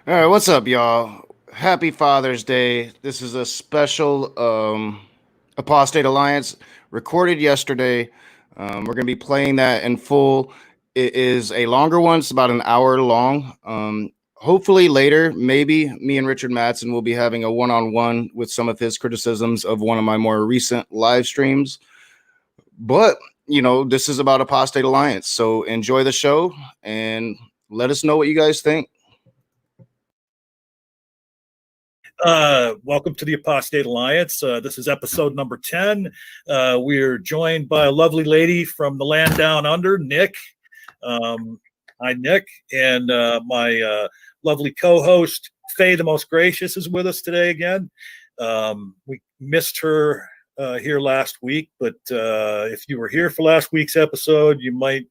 All right, what's up, y'all? Happy Father's Day. This is a special Apostate Alliance recorded yesterday. We're going to be playing that in full. It is a longer one, it's about an hour long. Hopefully, later, maybe me and Richard Madsen will be having a one on one with some of his criticisms of one of my more recent live streams. But, this is about Apostate Alliance. So enjoy the show and let us know what you guys think. Welcome to the Apostate Alliance. This is episode number 10. We're joined by a lovely lady from the land down under, Nik. Hi, Nik. And my lovely co-host, Faye the Most Gracious, is with us today again. We missed her here last week, but if you were here for last week's episode, you might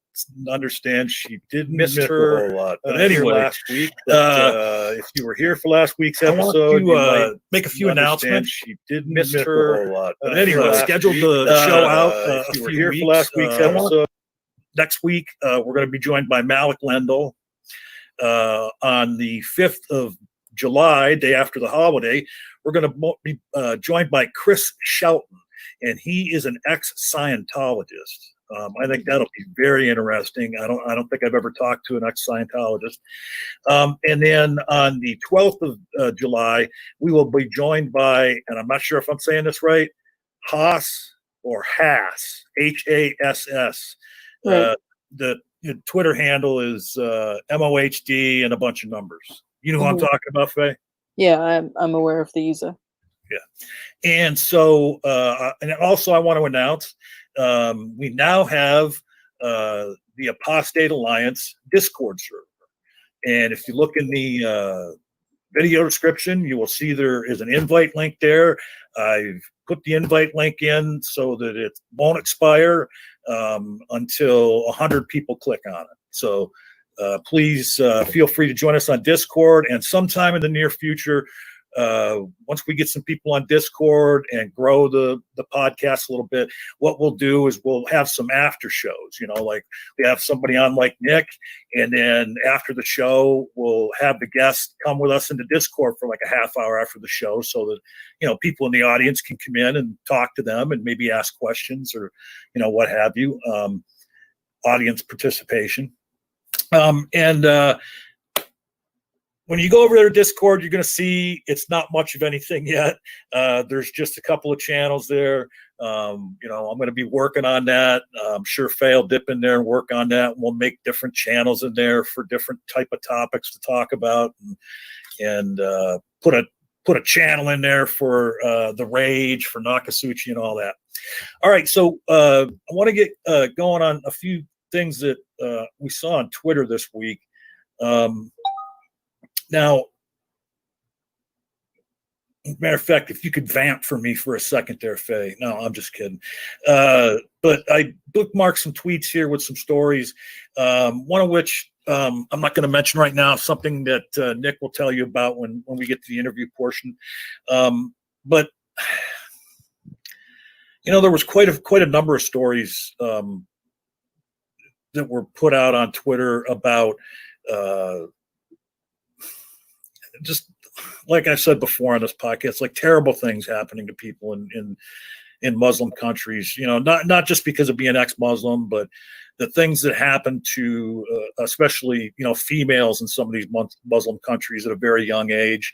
understand she did miss her a whole lot. But anyway, last week, if you were here for last week's episode, you might make a few announcements. She did miss her a whole lot. But anyway, scheduled the show out a few weeks. For last week's episode. Next week, we're going to be joined by Malik Lendl on the 5th of July, day after the holiday. We're going to be joined by Chris Shelton, and he is an ex-Scientologist. I think that'll be very interesting. I don't think I've ever talked to an ex-Scientologist. And then on the 12th of July, we will be joined by, and I'm not sure if I'm saying this right, Haas or Hass, Hass. Right. The Twitter handle is MOHD and a bunch of numbers. You know who I'm talking about, Faye? Yeah, I'm aware of the user. Yeah. And so, and also I want to announce, we now have the Apostate Alliance Discord server. And if you look in the video description, you will see there is an invite link there. I've put the invite link in so that it won't expire until 100 people click on it. So please feel free to join us on Discord, and sometime in the near future, once we get some people on Discord and grow the podcast a little bit, what we'll do is we'll have some after shows, like we have somebody on like Nik, and then after the show, we'll have the guest come with us into Discord for like a half hour after the show so that, people in the audience can come in and talk to them and maybe ask questions or, what have you, audience participation. When you go over there to Discord, you're going to see it's not much of anything yet. There's just a couple of channels there. I'm going to be working on that. I'm sure Faye will dip in there and work on that. We'll make different channels in there for different type of topics to talk about, and put a channel in there for the Rage, for Nakasuchi, and all that. All right, so I want to get going on a few things that we saw on Twitter this week. Now, matter of fact, if you could vamp for me for a second there, Faye. No, I'm just kidding. But I bookmarked some tweets here with some stories, one of which I'm not going to mention right now, something that Nik will tell you about when we get to the interview portion. But, there was quite a number of stories that were put out on Twitter about just like I said before on this podcast, like terrible things happening to people in Muslim countries, not just because of being ex-Muslim, but the things that happen to especially, females in some of these Muslim countries at a very young age,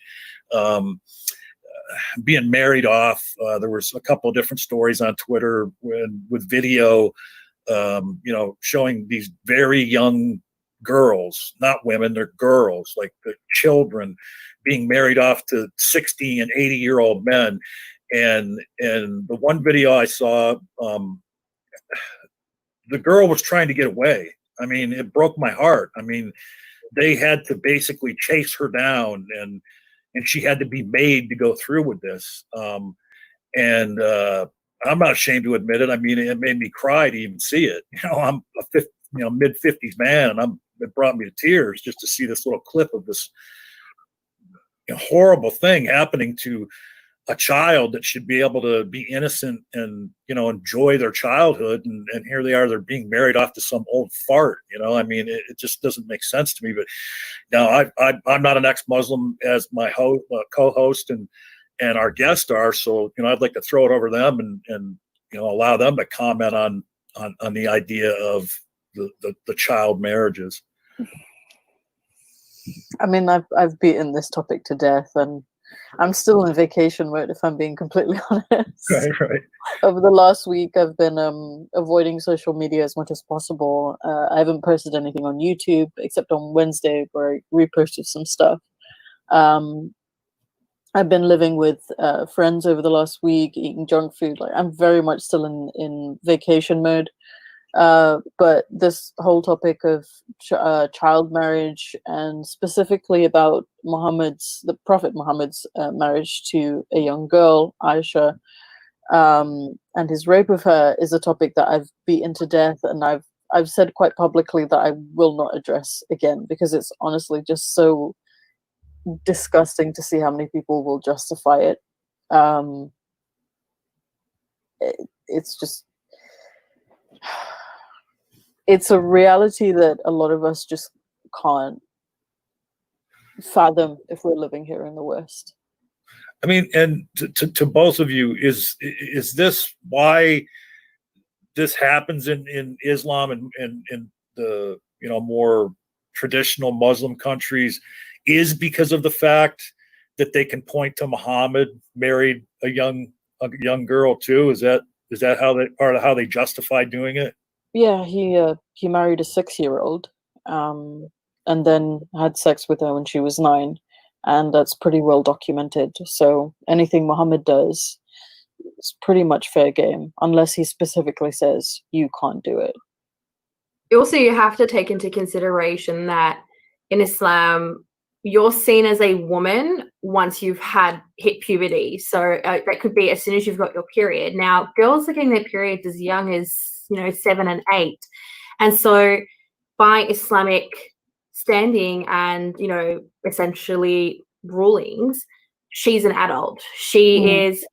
being married off. There was a couple of different stories on Twitter with video, showing these very young girls, not women, they're girls, like the children being married off to 60 and 80-year-old men. And the one video I saw, the girl was trying to get away. I mean, it broke my heart. I mean, they had to basically chase her down, and she had to be made to go through with this. And I'm not ashamed to admit it. I mean, it made me cry to even see it. I'm a mid-50s man, and it brought me to tears just to see this little clip of this horrible thing happening to a child that should be able to be innocent and, enjoy their childhood. And here they are, they're being married off to some old fart. I mean, it just doesn't make sense to me. But now I'm not an ex-Muslim as my co-host and our guest are. So, I'd like to throw it over them and allow them to comment on the idea of the child marriages. I mean, I've beaten this topic to death, and I'm still in vacation mode, if I'm being completely honest. Right. Over the last week, I've been avoiding social media as much as possible. I haven't posted anything on YouTube except on Wednesday, where I reposted some stuff. I've been living with friends over the last week, eating junk food. Like, I'm very much still in vacation mode. But this whole topic of child marriage, and specifically about the Prophet Muhammad's marriage to a young girl, Aisha, and his rape of her, is a topic that I've beaten to death, and I've said quite publicly that I will not address again, because it's honestly just so disgusting to see how many people will justify it. It's just, it's a reality that a lot of us just can't fathom if we're living here in the West. I mean, and to both of you, is this why this happens in Islam and in the more traditional Muslim countries, is because of the fact that they can point to Muhammad married a young girl too? Is that how they justify doing it? Yeah, he married a 6-year-old, and then had sex with her when she was 9, and that's pretty well documented. So anything Muhammad does is pretty much fair game, unless he specifically says you can't do it. Also, you have to take into consideration that in Islam, you're seen as a woman once you've hit puberty. So that could be as soon as you've got your period. Now, girls are getting their periods as young as 7 and 8, and so by Islamic standing and essentially rulings, she's an adult. She is,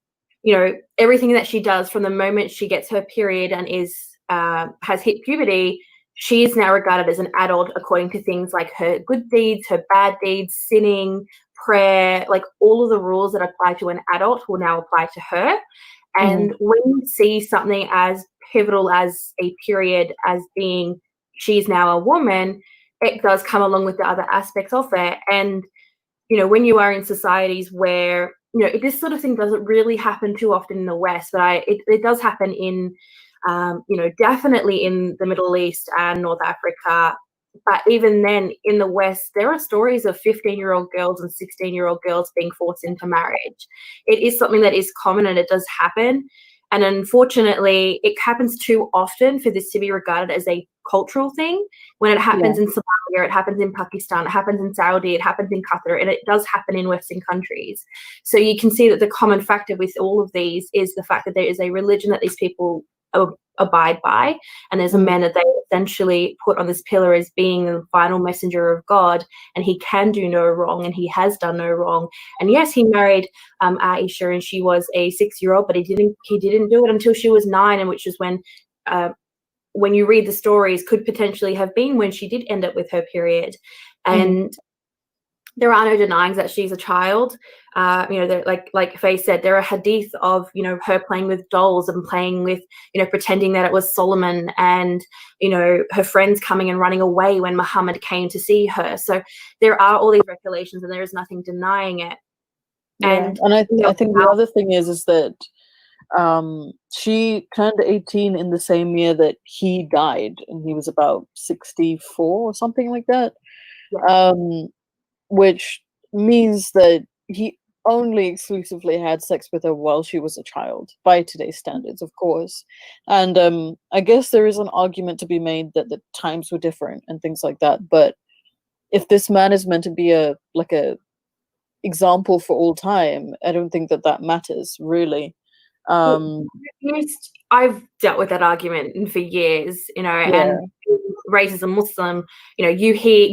everything that she does from the moment she gets her period and has hit puberty, she is now regarded as an adult according to things like her good deeds, her bad deeds, sinning, prayer, like all of the rules that apply to an adult will now apply to her. And when you see something as pivotal as a period as being she's now a woman, it does come along with the other aspects of it. And, when you are in societies where, this sort of thing doesn't really happen too often in the West, but it does happen in, definitely in the Middle East and North Africa. But even then, in the West, there are stories of 15-year-old girls and 16-year-old girls being forced into marriage. It is something that is common, and it does happen. And unfortunately, it happens too often for this to be regarded as a cultural thing. When it happens in Somalia, it happens in Pakistan, it happens in Saudi, it happens in Qatar, and it does happen in Western countries. So you can see that the common factor with all of these is the fact that there is a religion that these people abide by, and there's a man that they essentially put on this pillar as being the final messenger of God, and he can do no wrong, and he has done no wrong. And yes, he married Aisha, and she was a 6-year-old, but he didn't do it until she was 9, and which is when you read the stories, could potentially have been when she did end up with her period. And there are no denying that she's a child. Like Faye said, there are hadith of, her playing with dolls and playing with, pretending that it was Solomon, and, her friends coming and running away when Muhammad came to see her. So there are all these regulations, and there is nothing denying it. And I think the other thing is that she turned 18 in the same year that he died, and he was about 64 or something like that. Yeah. Which means that he only exclusively had sex with her while she was a child, by today's standards, of course. And I guess there is an argument to be made that the times were different and things like that. But if this man is meant to be a example for all time, I don't think that matters, really. I've dealt with that argument for years, and raised as a Muslim, you hear,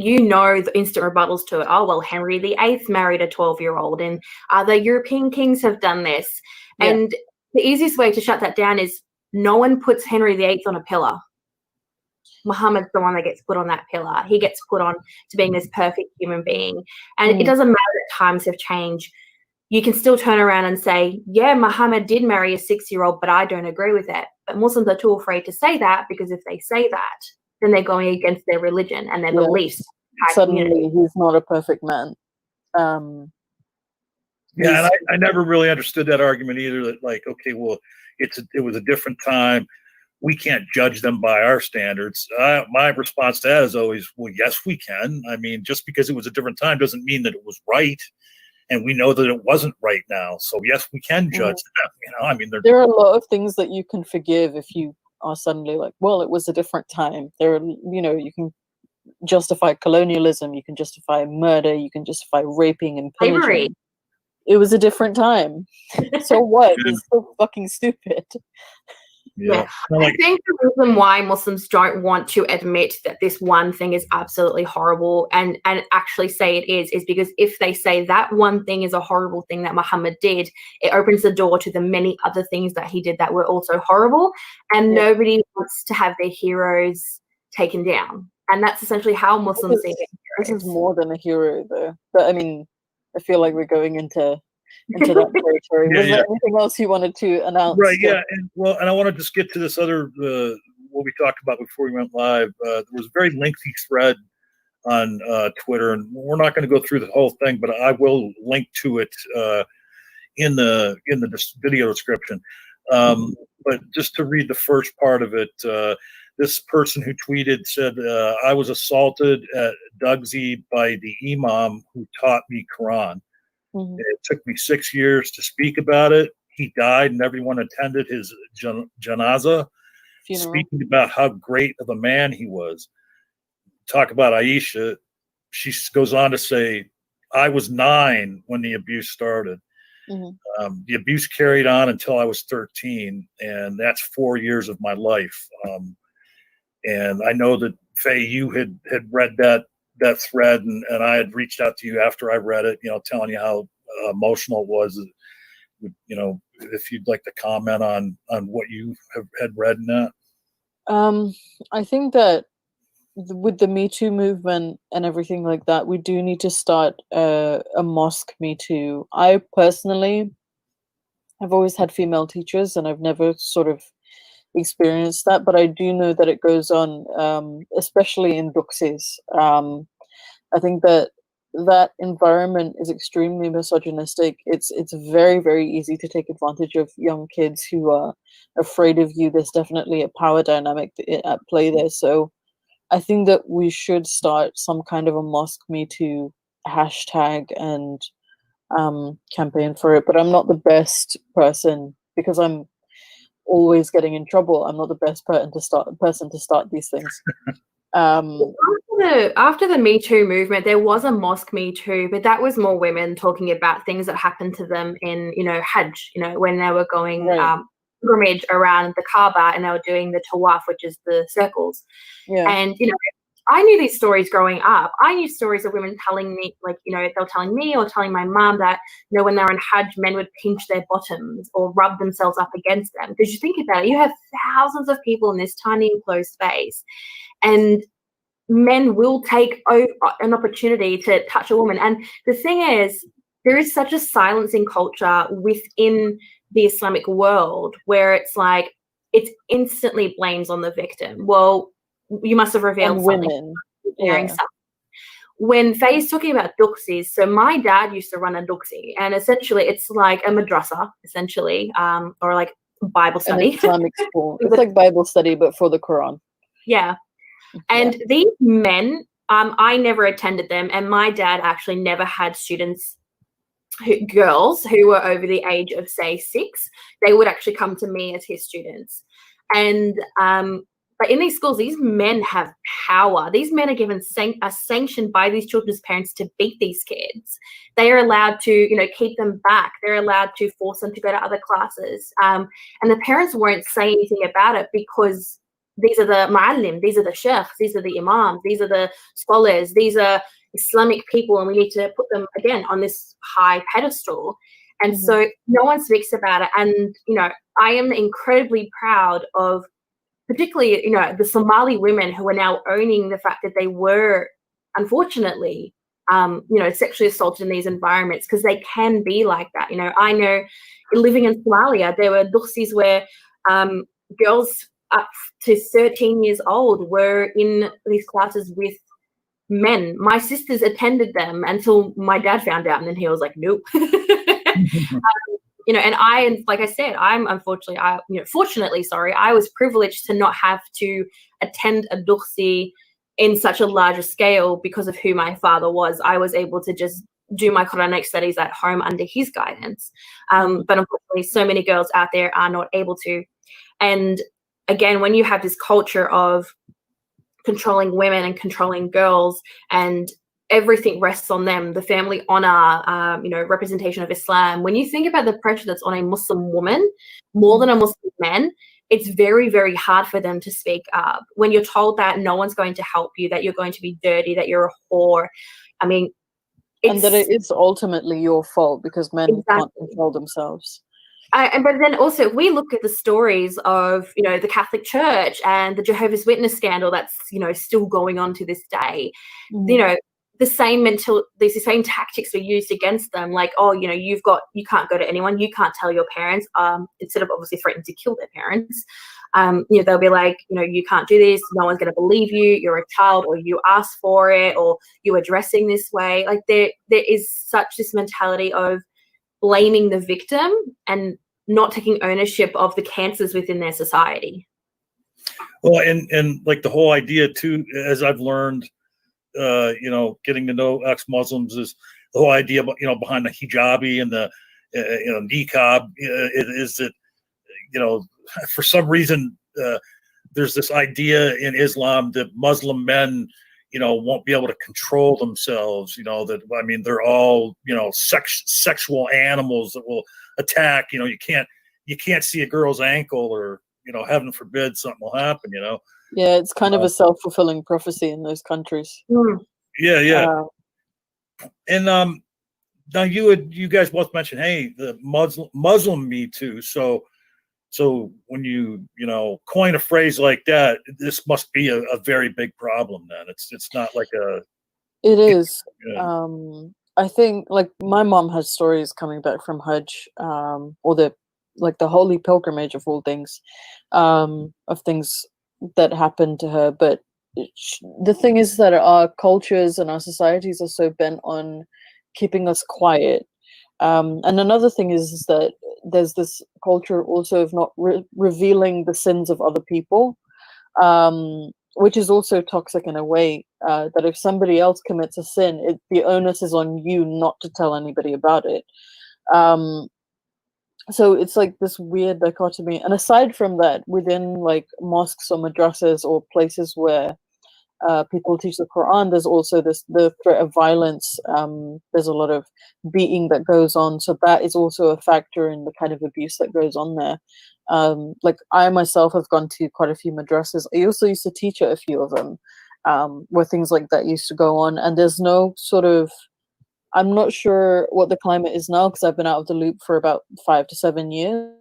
the instant rebuttals to it. Oh, well, Henry VIII married a 12-year-old, and other European kings have done this. Yeah. And the easiest way to shut that down is no one puts Henry VIII on a pillar. Muhammad's the one that gets put on that pillar. He gets put on to being this perfect human being. And it doesn't matter that times have changed. You can still turn around and say, yeah, Muhammad did marry a 6-year-old, but I don't agree with it. But Muslims are too afraid to say that, because if they say that, then they're going against their religion and their beliefs. Suddenly, he's not a perfect man. And I never really understood that argument either. That okay, well, it was a different time. We can't judge them by our standards. My response to that is always, well, yes, we can. I mean, just because it was a different time doesn't mean that it was right. And we know that it wasn't right now. So yes, we can judge them. I mean, there are a lot of things that you can forgive if you are suddenly like, well, it was a different time. There are, you can justify colonialism, you can justify murder, you can justify raping and pillaging. Slavery. It was a different time. So what? It's so fucking stupid. Yeah. I think the reason why Muslims don't want to admit that this one thing is absolutely horrible and actually say it is because if they say that one thing is a horrible thing that Muhammad did, it opens the door to the many other things that he did that were also horrible, and nobody wants to have their heroes taken down. And that's essentially how Muslims see it. This is more than a hero, though. But I mean, I feel like we're going into that territory. Was there anything else you wanted to announce? Right, yeah. And I want to just get to this other, what we talked about before we went live. There was a very lengthy thread on Twitter, and we're not going to go through the whole thing, but I will link to it in the video description. But just to read the first part of it, this person who tweeted said, I was assaulted at Dugsy by the imam who taught me Quran. It took me 6 years to speak about it. He died and everyone attended his janazah, speaking about how great of a man he was. Talk about Aisha. She goes on to say, I was 9 when the abuse started. The abuse carried on until I was 13, and that's 4 years of my life. And I know that, Faye, you had read that thread, and I had reached out to you after I read it, telling you how emotional it was. If you'd like to comment on what you had read in that. I think that with the Me Too movement and everything like that, we do need to start a mosque Me Too. I personally have always had female teachers, and I've never sort of experienced that, but I do know that it goes on, especially in Duxis. I think that environment is extremely misogynistic. It's very, very easy to take advantage of young kids who are afraid of you. There's definitely a power dynamic at play there. So I think that we should start some kind of a Mosque Me Too hashtag and campaign for it. But I'm not the best person because I'm always getting in trouble. I'm not the best person to start these things. After the Me Too movement, there was a Mosque Me Too, but that was more women talking about things that happened to them in, Hajj, when they were going pilgrimage around the Kaaba and they were doing the tawaf, which is the circles. And, I knew these stories growing up. I knew stories of women telling me, they were telling me or telling my mom that, when they were in Hajj, men would pinch their bottoms or rub themselves up against them. Because you think about it, you have thousands of people in this tiny enclosed space, and men will take an opportunity to touch a woman. And the thing is, there is such a silencing culture within the Islamic world where it's like, it's instantly blames on the victim. Well, you must have revealed something. When Faye's talking about duxis, so my dad used to run a duxi, and essentially it's like a madrasa, or like Bible study. An Islamic school. It's like Bible study, but for the Quran. Yeah. And these men, I never attended them, and my dad actually never had students, girls who were over the age of, say, 6. They would actually come to me as his students. And but in these schools, these men have power. These men are given are sanctioned by these children's parents to beat these kids. They are allowed to, you know, keep them back. They're allowed to force them to go to other classes. And the parents won't say anything about it because these are the mu'allim, these are the sheikhs, these are the imams, these are the scholars, these are Islamic people, and we need to put them, again, on this high pedestal. And so no one speaks about it. And, you know, I am incredibly proud of particularly, you know, the Somali women who are now owning the fact that they were, unfortunately, you know, sexually assaulted in these environments, because they can be like that. You know, I know living in Somalia, there were dukhsis where girls up to 13 years old were in these classes with men. My sisters attended them until my dad found out, and then he was like, nope. You know, and like I said, I'm unfortunately, fortunately, sorry, I was privileged to not have to attend a dukhsi in such a larger scale because of who my father was. I was able to just do my Quranic studies at home under his guidance. But unfortunately, so many girls out there are not able to. And again, when you have this culture of controlling women and controlling girls, and everything rests on them, the family honor, you know, representation of Islam. When you think about the pressure that's on a Muslim woman more than a Muslim man, it's very, very hard for them to speak up. When you're told that no one's going to help you, that you're going to be dirty, that you're a whore, I mean, and that it is ultimately your fault because men can't control themselves. But then also, if we look at the stories of, you know, the Catholic Church and the Jehovah's Witness scandal that's, you know, still going on to this day, you know, the same tactics were used against them, like, oh, you know, you can't go to anyone, you can't tell your parents, instead of obviously threatening to kill their parents. You know, they'll be like, you know, you can't do this, no one's going to believe you, you're a child, or you asked for it, or you are dressing this way. Like there is such this mentality of blaming the victim and not taking ownership of the cancers within their society. Well, and like the whole idea too, as I've learned, you know, getting to know ex-Muslims, is the whole idea, you know, behind the hijabi and the, you know, niqab, is that, you know, for some reason, there's this idea in Islam that Muslim men, you know, won't be able to control themselves. You know, that, I mean, they're all, you know, sexual animals that will attack. You know, you can't see a girl's ankle, or, you know, heaven forbid something will happen, you know. Yeah, it's kind of a self-fulfilling prophecy in those countries. Yeah. And now you guys both mentioned, hey, the Muslim Me Too. So when you know, coin a phrase like that, this must be a very big problem. Then it's not like a. It is. Yeah. I think, like, my mom has stories coming back from Hajj, or the holy pilgrimage of all things, of things that happened to her. But the thing is that our cultures and our societies are so bent on keeping us quiet. And another thing is that there's this culture also of not revealing the sins of other people, which is also toxic in a way, that if somebody else commits a sin, the onus is on you not to tell anybody about it. So it's like this weird dichotomy. And aside from that, within like mosques or madrasas or places where people teach the Quran, there's also the threat of violence. There's a lot of beating that goes on, so that is also a factor in the kind of abuse that goes on there. Like, I myself have gone to quite a few madrasas. I also used to teach at a few of them, where things like that used to go on, and there's no sort of, I'm not sure what the climate is now because I've been out of the loop for about 5 to 7 years.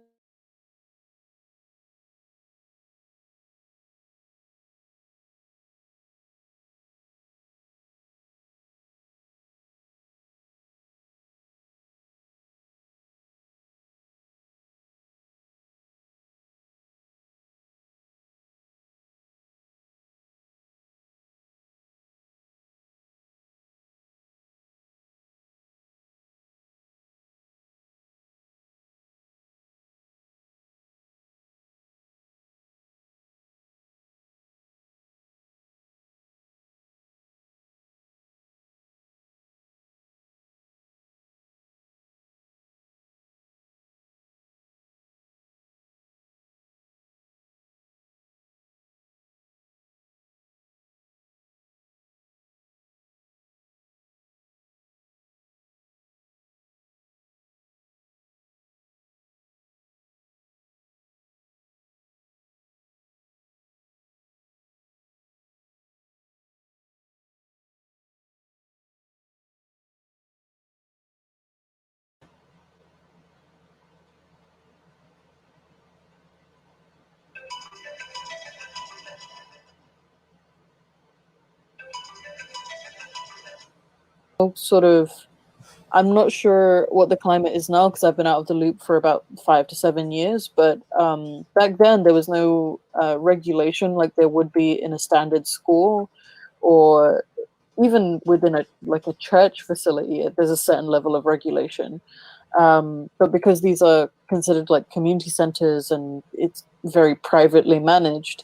sort of, I'm not sure what the climate is now because I've been out of the loop for about 5 to 7 years. But back then there was no regulation like there would be in a standard school, or even within a church facility. There's a certain level of regulation. But because these are considered like community centers and it's very privately managed,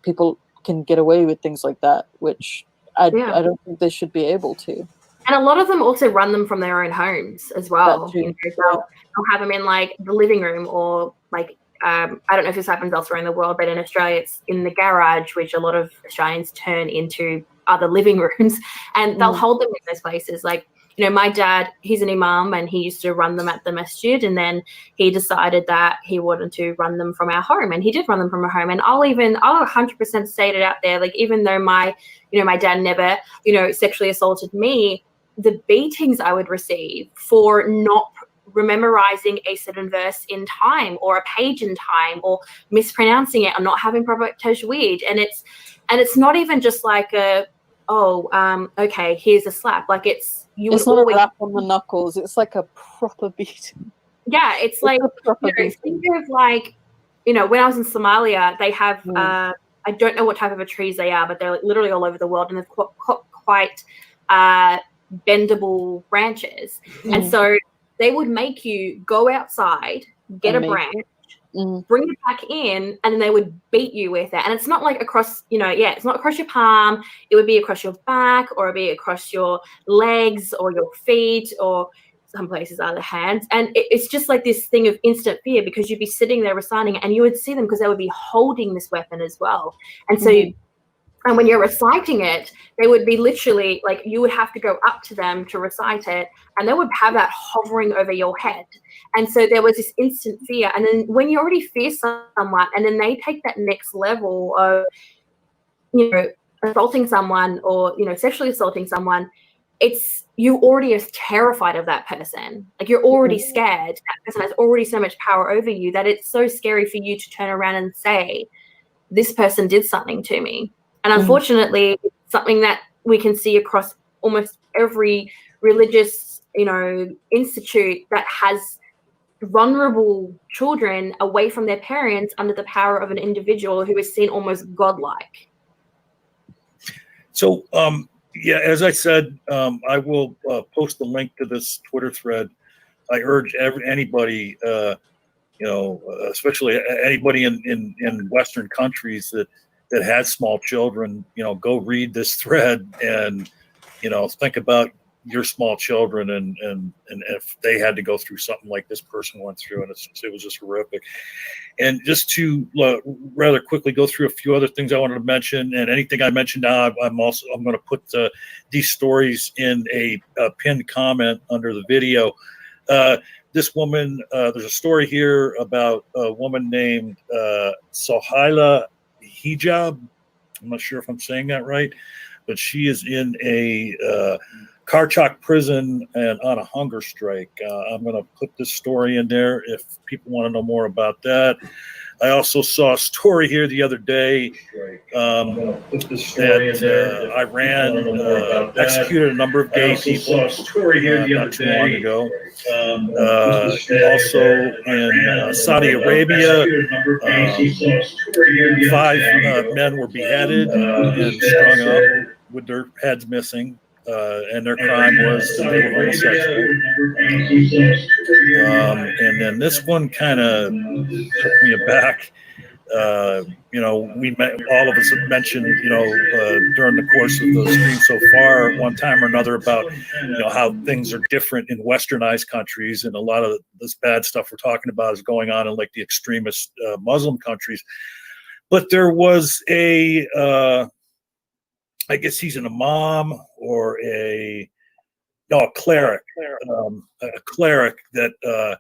people can get away with things like that, which I don't think they should be able to. And a lot of them also run them from their own homes as well. You know, they'll have them in like the living room, or like I don't know if this happens elsewhere in the world, but in Australia it's in the garage, which a lot of Australians turn into other living rooms, and they'll hold them in those places. Like, you know, my dad, he's an imam, and he used to run them at the masjid, and then he decided that he wanted to run them from our home, and he did run them from our home. And I'll 100% state it out there, like, even though my dad never, sexually assaulted me, the beatings I would receive for not memorizing a certain verse in time, or a page in time, or mispronouncing it, or not having proper tajweed, and it's not even just like okay, here's a slap. Like, it's not a rap on the knuckles. It's like a proper beating. Yeah, it's like, think of like, when I was in Somalia, they have I don't know what type of a trees they are, but they're like literally all over the world, and they've quite bendable branches, and so they would make you go outside, get a branch, bring it back in, and then they would beat you with it. And it's not like across, it's not across your palm. It would be across your back, or it'd be across your legs, or your feet, or some places are the hands. And it's just like this thing of instant fear, because you'd be sitting there reciting it, and you would see them because they would be holding this weapon as well. And so and when you're reciting it, they would be literally like, you would have to go up to them to recite it, and they would have that hovering over your head. And so there was this instant fear. And then when you already fear someone, and then they take that next level of, assaulting someone, or, sexually assaulting someone, you already are terrified of that person. Like, you're already scared. That person has already so much power over you that it's so scary for you to turn around and say, this person did something to me. And unfortunately, something that we can see across almost every religious, institute that has vulnerable children away from their parents under the power of an individual who is seen almost godlike. So, as I said, I will post the link to this Twitter thread. I urge anybody, especially anybody in Western countries that has small children, go read this thread, and, think about your small children, and if they had to go through something like this person went through, and it was just horrific. And just to rather quickly go through a few other things I wanted to mention, and anything I mentioned now, I'm going to put these stories in a pinned comment under the video. This woman, there's a story here about a woman named Sohaila Hijab. I'm not sure if I'm saying that right, but she is in a Karchak prison and on a hunger strike. I'm going to put this story in there if people want to know more about that. I also saw a story here the other day that Iran executed a number of gay people not too long ago. Also in Saudi Arabia, 5 men were beheaded and strung up with their heads missing. And their crime was that they were homosexual. And then this one kind of took me aback. All of us have mentioned, during the course of the stream so far, one time or another, about, how things are different in westernized countries, and a lot of this bad stuff we're talking about is going on in like the extremist Muslim countries. But there was I guess he's an imam or a cleric. A cleric that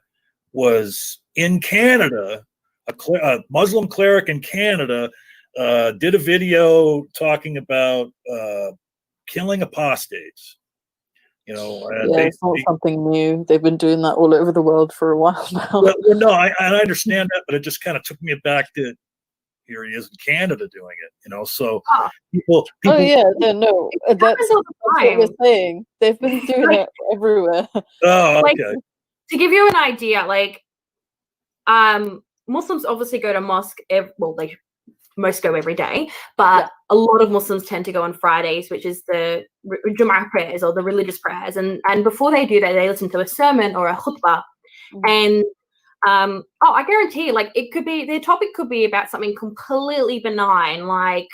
was in Canada, a Muslim cleric in Canada, did a video talking about killing apostates. It's not something new. They've been doing that all over the world for a while now. Well, no, I understand that, but it just kind of took me back to, here he is in Canada doing it, you know. So Oh. people Oh yeah, no, It that's happens all the what time. we're saying. They've been doing it everywhere. oh, Like, okay. to give you an idea, like, Muslims obviously go to mosque. Well, they most go every day, but a lot of Muslims tend to go on Fridays, which is the Jumu'ah prayers or the religious prayers. And before they do that, they listen to a sermon or a khutbah. And I guarantee, like, it could be, their topic could be about something completely benign, like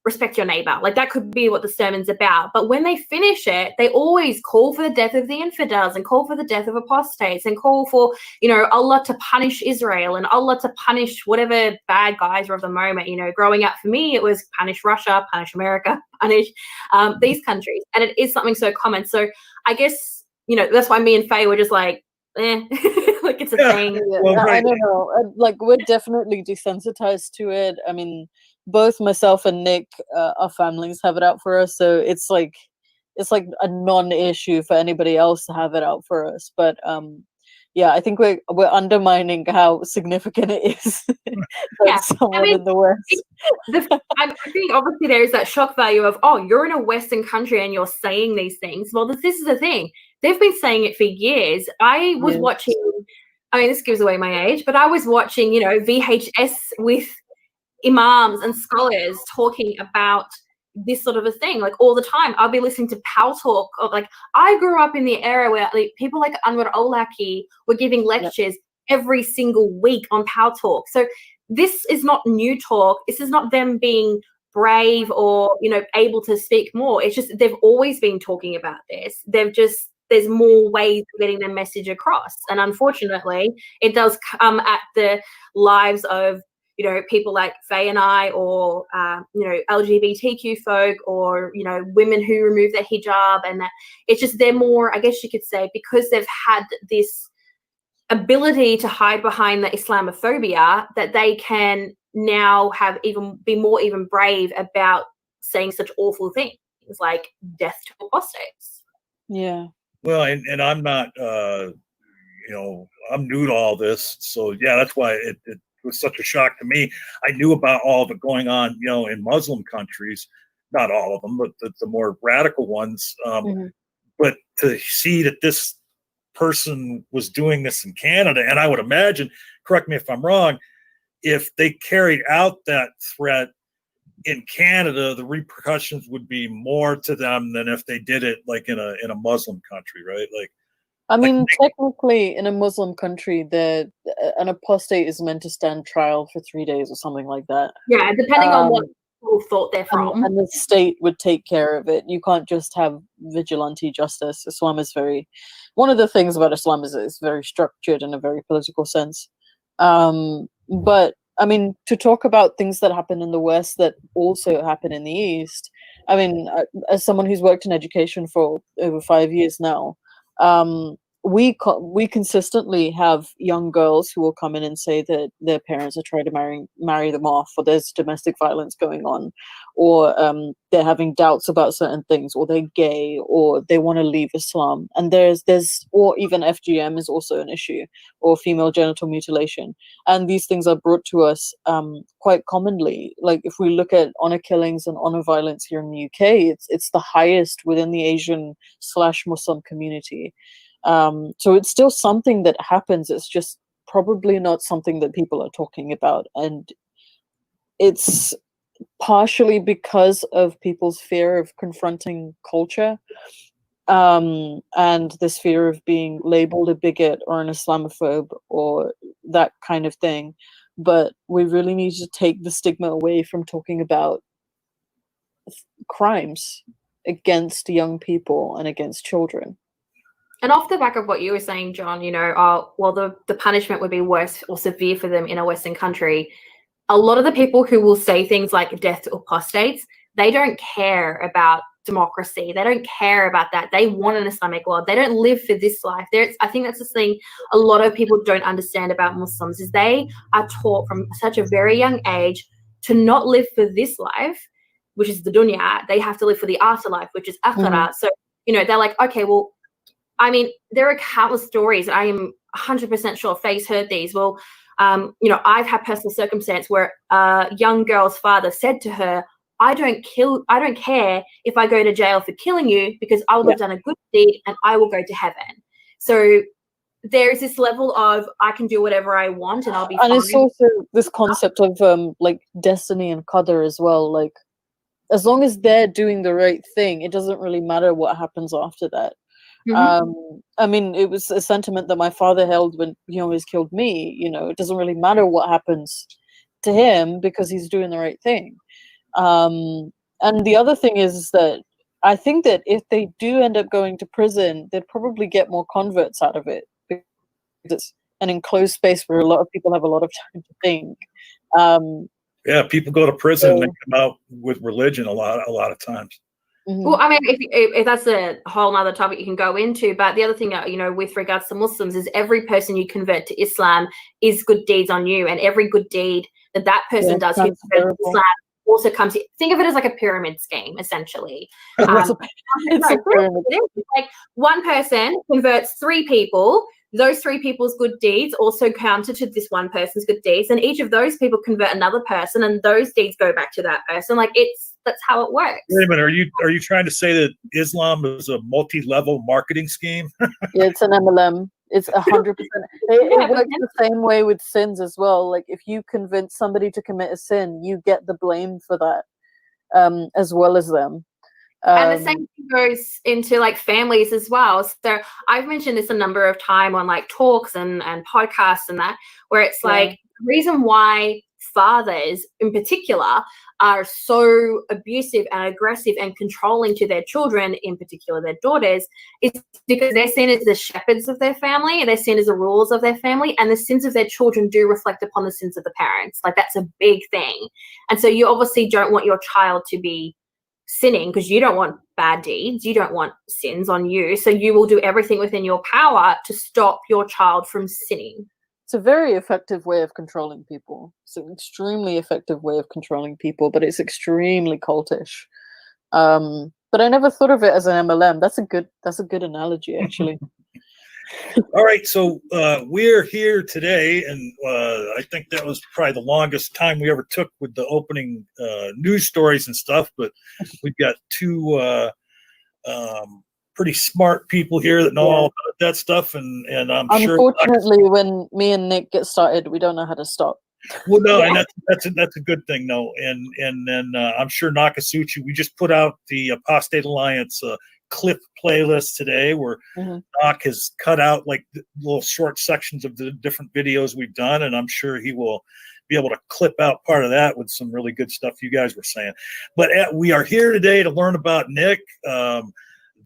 respect your neighbor. Like, that could be what the sermon's about. But when they finish it, they always call for the death of the infidels and call for the death of apostates and call for, you know, Allah to punish Israel and Allah to punish whatever bad guys are of the moment. You know, growing up for me, it was punish Russia, punish America, punish these countries. And it is something so common. So I guess, you know, that's why me and Faye were just like, like, it's a thing. Yeah, Well, I right. don't know. Like, we're definitely desensitized to it. I mean, both myself and Nick, our families have it out for us, so it's like a non-issue for anybody else to have it out for us. But yeah, I think we're undermining how significant it is for someone in the West. I think obviously there is that shock value of, oh, you're in a Western country and you're saying these things. Well, this is the thing. They've been saying it for years. I was watching, I mean, this gives away my age, but I was watching, you know, VHS with imams and scholars talking about this sort of a thing, like, all the time. I'll be listening to Pal Talk. Of, like, I grew up in the era where, like, people like Anwar Olaki were giving lectures every single week on Pal Talk. So this is not new talk. This is not them being brave or, you know, able to speak more. It's just they've always been talking about this. There's more ways of getting their message across. And unfortunately, it does come at the lives of, you know, people like Faye and I, or, you know, LGBTQ folk, or, you know, women who remove their hijab. And that it's just, they're more, I guess you could say, because they've had this ability to hide behind the Islamophobia, that they can now have be more brave about saying such awful things like death to apostates. Yeah. Well, and I'm not, you know, I'm new to all this. So, yeah, that's why it was such a shock to me. I knew about all of it going on, you know, in Muslim countries, not all of them, but the more radical ones. But to see that this person was doing this in Canada, and I would imagine, correct me if I'm wrong, if they carried out that threat in Canada, the repercussions would be more to them than if they did it like in a Muslim country, right? Like, I mean, technically, in a Muslim country, an apostate is meant to stand trial for 3 days or something like that. Yeah, depending on what people thought they're from. And the state would take care of it. You can't just have vigilante justice. Islam is one of the things about Islam is it's very structured in a very political sense. But I mean, to talk about things that happen in the West that also happen in the East, I mean, as someone who's worked in education for over 5 years now, we consistently have young girls who will come in and say that their parents are trying to marry them off, or there's domestic violence going on, or they're having doubts about certain things, or they're gay, or they want to leave Islam. And there's or even FGM is also an issue, or female genital mutilation. And these things are brought to us quite commonly. Like, if we look at honor killings and honor violence here in the UK, it's the highest within the Asian/Muslim community. So it's still something that happens. It's just probably not something that people are talking about. And it's partially because of people's fear of confronting culture, and this fear of being labeled a bigot or an Islamophobe or that kind of thing. But we really need to take the stigma away from talking about crimes against young people and against children. And off the back of what you were saying, John, you know, well, the punishment would be worse or severe for them in a Western country. A lot of the people who will say things like death to apostates, they don't care about democracy. They don't care about that. They want an Islamic world. They don't live for this life. I think that's the thing a lot of people don't understand about Muslims, is they are taught from such a very young age to not live for this life, which is the dunya. They have to live for the afterlife, which is akhirah. So, you know, they're like, okay, well, I mean, there are countless stories. I am 100% sure Faye's heard these. Well, You know, I've had personal circumstance where a young girl's father said to her, I don't care if I go to jail for killing you, because I will have done a good deed and I will go to heaven. So there's this level of I can do whatever I want and I'll be fine. And it's also this concept of like destiny and qadr as well. Like, as long as they're doing the right thing, it doesn't really matter what happens after that. I mean, it was a sentiment that my father held when he always killed me. You know, it doesn't really matter what happens to him because he's doing the right thing. And the other thing is that I think that if they do end up going to prison, they'd probably get more converts out of it, because it's an enclosed space where a lot of people have a lot of time to think. Yeah, people go to prison and they come out with religion a lot of times. Well, I mean, if that's a whole other topic you can go into, but the other thing, you know, with regards to Muslims is every person you convert to Islam is good deeds on you, and every good deed that person does who converts to Islam also comes to, think of it as like a pyramid scheme, essentially. It's a pyramid. Like one person converts 3 people. Those 3 people's good deeds also counted to this one person's good deeds, and each of those people convert another person, and those deeds go back to that person. Like that's how it works. Wait a minute, are you trying to say that Islam is a multi-level marketing scheme? Yeah, it's an MLM. It's 100%. It works the same way with sins as well. Like, if you convince somebody to commit a sin, you get the blame for that, as well as them. And the same thing goes into like families as well. So I've mentioned this a number of times on like talks and podcasts and that, where it's like the reason why fathers in particular are so abusive and aggressive and controlling to their children, in particular their daughters, is because they're seen as the shepherds of their family, and they're seen as the rulers of their family, and the sins of their children do reflect upon the sins of the parents. Like, that's a big thing. And so you obviously don't want your child to be sinning, because you don't want bad deeds, you don't want sins on you, so you will do everything within your power to stop your child from sinning. It's a very effective way of controlling people. It's an extremely effective way of controlling people, but it's extremely cultish. But I never thought of it as an MLM. That's a good analogy, actually. All right, so we're here today, and I think that was probably the longest time we ever took with the opening news stories and stuff, but we've got 2 pretty smart people here that know all about that stuff, and I'm sure. Unfortunately, when me and Nick get started, we don't know how to stop. Well, no, and that's a good thing, though, and then I'm sure Nakasuchi. We just put out the Apostate Alliance clip playlist today, where Nak has cut out like little short sections of the different videos we've done, and I'm sure he will be able to clip out part of that with some really good stuff you guys were saying. But we are here today to learn about Nik,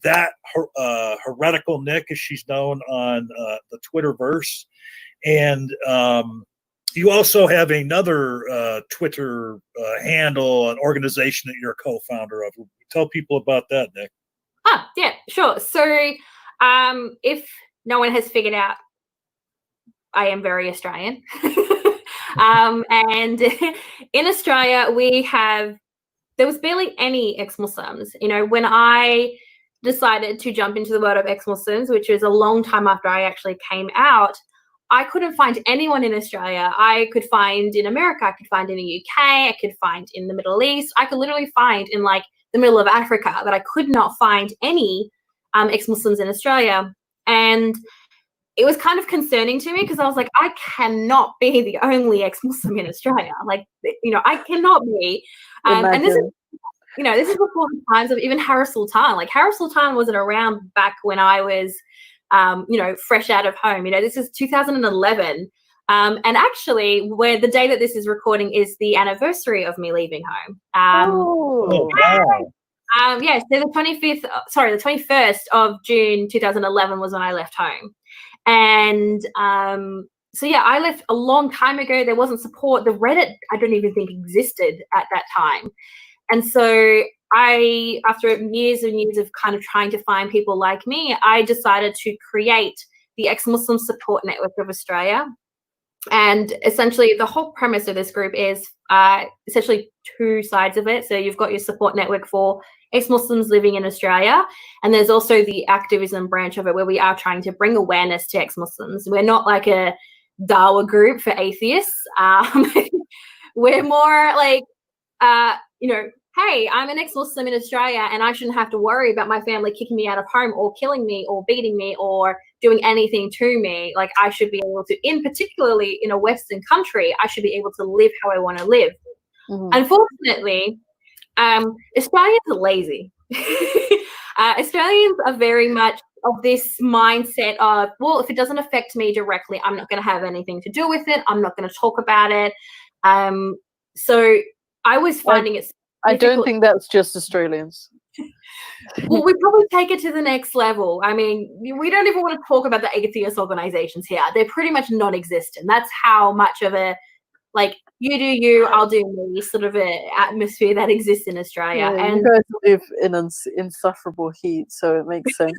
that heretical Nik, as she's known on the Twitterverse, and you also have another Twitter handle, an organization that you're a co-founder of. Tell people about that, Nik. Yeah, sure. So if no one has figured out, I am very Australian. And in Australia, there was barely any ex-Muslims. You know, when I decided to jump into the world of ex-Muslims, which was a long time after I actually came out, I couldn't find anyone in Australia. I could find in America, I could find in the UK, I could find in the Middle East, I could literally find in like the middle of Africa, but I could not find any ex-Muslims in Australia. And it was kind of concerning to me, because I was like, I cannot be the only ex-Muslim in Australia. Like, you know, I cannot be. And this is, you know, this is before the times of even Harris Sultan. Like, Harris Sultan wasn't around back when I was, you know, fresh out of home. You know, this is 2011. And actually, where the day that this is recording is the anniversary of me leaving home. Oh, wow. Yeah, so the 21st of June 2011 was when I left home. And so, yeah, I left a long time ago. There wasn't support. The Reddit, I don't even think existed at that time. And so after years and years of kind of trying to find people like me, I decided to create the Ex-Muslim Support Network of Australia. And essentially the whole premise of this group is essentially 2 sides of it. So you've got your support network for ex-Muslims living in Australia, and there's also the activism branch of it, where we are trying to bring awareness to ex-Muslims. We're not like a Dawa group for atheists. We're more like, you know, hey, I'm an ex-Muslim in Australia and I shouldn't have to worry about my family kicking me out of home or killing me or beating me or doing anything to me. Like, I should be able to, particularly in a Western country, I should be able to live how I want to live. Unfortunately, Australians are lazy. Australians are very much of this mindset of, well, if it doesn't affect me directly, I'm not going to have anything to do with it. I'm not going to talk about it. So I was finding it I don't think that's just Australians. Well, we probably take it to the next level. I mean, we don't even want to talk about the atheist organizations here. They're pretty much non-existent. That's how much of a, like, you do you, I'll do me sort of a atmosphere that exists in Australia. Yeah, and you guys live in insufferable heat, so it makes sense.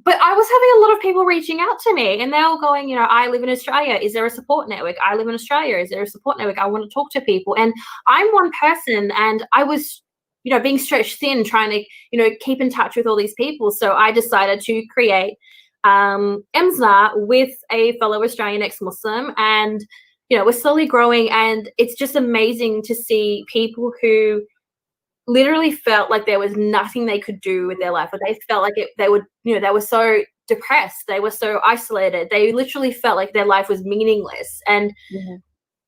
But I was having a lot of people reaching out to me, and they're all going, you know, I live in Australia. Is there a support network? I live in Australia. Is there a support network? I want to talk to people. And I'm one person, and I was, you know, being stretched thin, trying to, you know, keep in touch with all these people. So I decided to create EMSNA with a fellow Australian ex-Muslim, and, you know, we're slowly growing, and it's just amazing to see people who literally felt like there was nothing they could do with their life, or they felt like they would, you know, they were so depressed, they were so isolated, they literally felt like their life was meaningless. And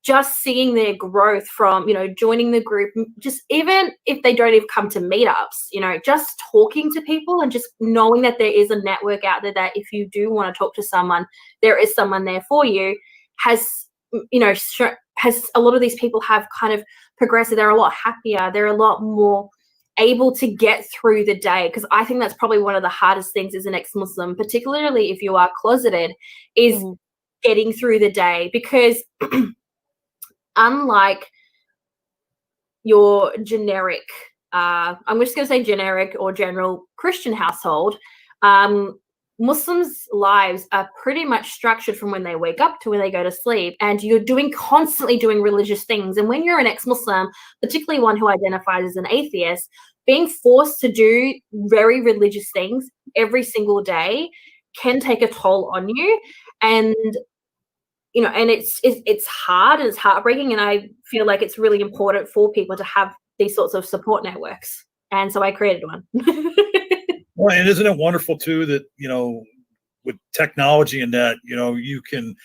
just seeing their growth from, you know, joining the group, just even if they don't even come to meetups, you know, just talking to people and just knowing that there is a network out there that if you do want to talk to someone, there is someone there for you, has, you know, has a lot of these people have kind of progressed. They're a lot happier. They're a lot more able to get through the day. Because I think that's probably one of the hardest things as an ex-Muslim, particularly if you are closeted, is getting through the day. Because unlike your generic, I'm just going to say generic or general Christian household, Muslims' lives are pretty much structured from when they wake up to when they go to sleep, and you're constantly doing religious things. And when you're an ex-Muslim, particularly one who identifies as an atheist, being forced to do very religious things every single day can take a toll on you. And, you know, and it's hard and it's heartbreaking, and I feel like it's really important for people to have these sorts of support networks. And so I created one. Well, and isn't it wonderful too that, you know, with technology and that, you know, you can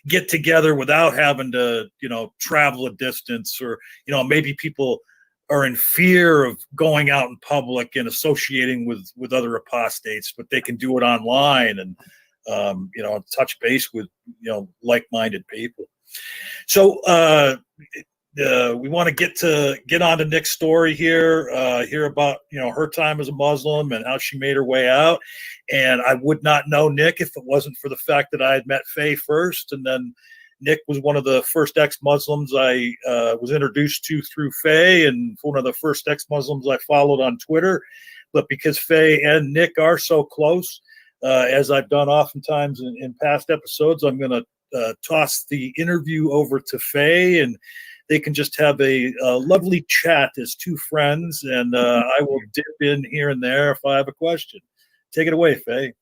get together without having to, you know, travel a distance, or, you know, maybe people are in fear of going out in public and associating with other apostates, but they can do it online and, you know, touch base with, you know, like-minded people. So, we want to get on to Nik's story here, hear about, you know, her time as a Muslim and how she made her way out. And I would not know Nik if it wasn't for the fact that I had met Faye first, and then Nik was one of the first ex-Muslims I was introduced to through Faye, and one of the first ex-Muslims I followed on Twitter. But because Faye and Nik are so close, as I've done oftentimes in past episodes, I'm going to toss the interview over to Faye, and they can just have a lovely chat as two friends, and I will dip in here and there if I have a question. Take it away, Faye.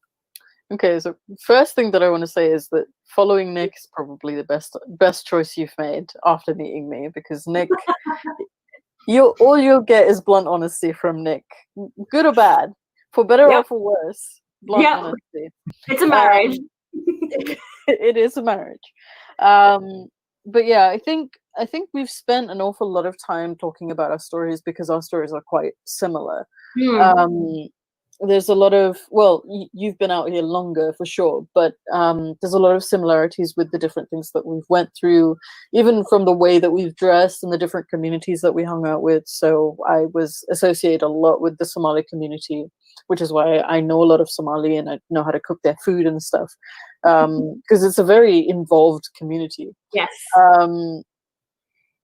Okay, so first thing that I want to say is that following Nik is probably the best choice you've made after meeting me, because Nik, all you'll get is blunt honesty from Nik, good or bad, for better or for worse. Blunt honesty. It's a marriage. It is a marriage. But yeah, I think we've spent an awful lot of time talking about our stories because our stories are quite similar. There's a lot of, well, you've been out here longer for sure, but there's a lot of similarities with the different things that we've went through, even from the way that we've dressed and the different communities that we hung out with. So I was associated a lot with the Somali community, which is why I know a lot of Somali and I know how to cook their food and stuff, because it's a very involved community. Yes.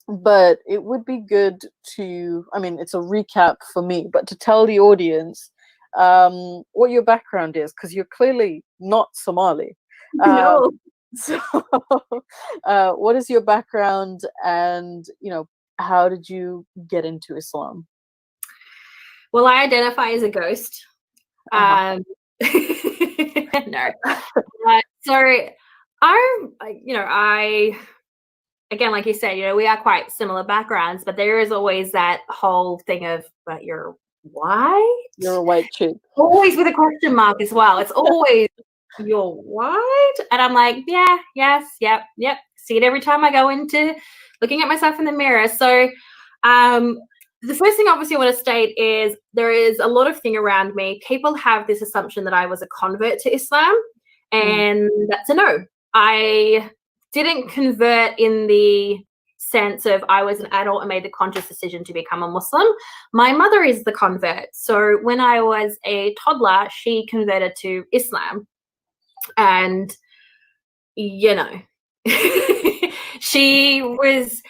But it would be good to, I mean, it's a recap for me, but to tell the audience what your background is, because you're clearly not Somali. No. So what is your background, and, you know, how did you get into Islam? Well, I identify as a ghost. No. So Again, like you said, we are quite similar backgrounds, but there is always that whole thing of, but you're white? You're a white chick. Always with a question mark as well. It's always, you're white? And I'm like, yeah, yes, yep. See it every time I go into looking at myself in the mirror. So the first thing obviously I want to state is there is a lot of thing around me. People have this assumption that I was a convert to Islam, and that's a no. I didn't convert in the sense of I was an adult and made the conscious decision to become a Muslim. My mother is the convert. So when I was a toddler, she converted to Islam. And, she was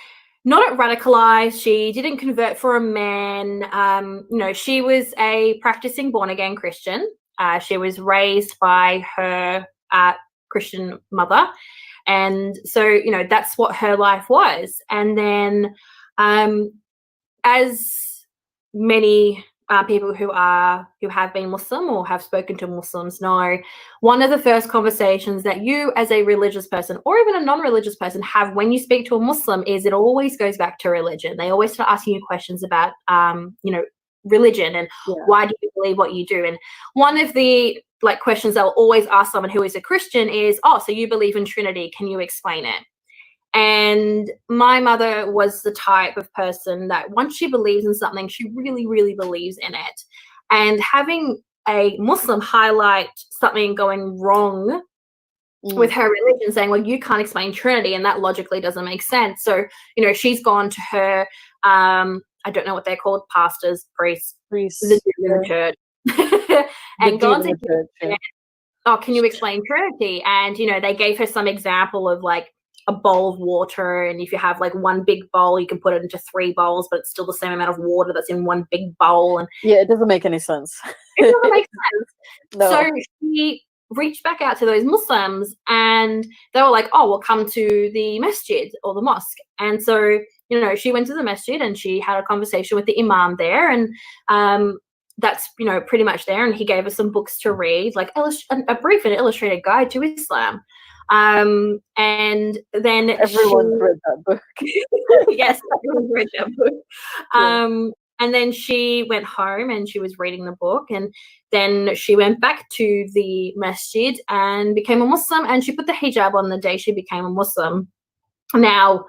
not radicalized. She didn't convert for a man. She was a practicing born-again Christian. She was raised by her Christian mother. And so, that's what her life was. And then as many people who have been Muslim or have spoken to Muslims know, one of the first conversations that you as a religious person or even a non-religious person have when you speak to a Muslim is it always goes back to religion. They always start asking you questions about, religion and why do you believe what you do? And one of the questions they'll always ask someone who is a Christian is, so you believe in Trinity, can you explain it? And my mother was the type of person that once she believes in something, she really, really believes in it. And having a Muslim highlight something going wrong with her religion, saying, well, you can't explain Trinity, and that logically doesn't make sense. So, she's gone to her, I don't know what they're called, pastors, priests, the Jews in the church. And gone to him, can you explain Trinity? And, they gave her some example of a bowl of water, and if you have one big bowl, you can put it into 3 bowls, but it's still the same amount of water that's in one big bowl. And it doesn't make any sense. It doesn't make sense. No. So she reached back out to those Muslims, and they were like, we'll come to the masjid or the mosque. And so she went to the masjid and she had a conversation with the imam there, and that's pretty much there. And he gave us some books to read, a brief and illustrated guide to Islam. And then everyone read that book. Yes, everyone read that book. And then she went home and she was reading the book, and then she went back to the masjid and became a Muslim, and she put the hijab on the day she became a Muslim. Now,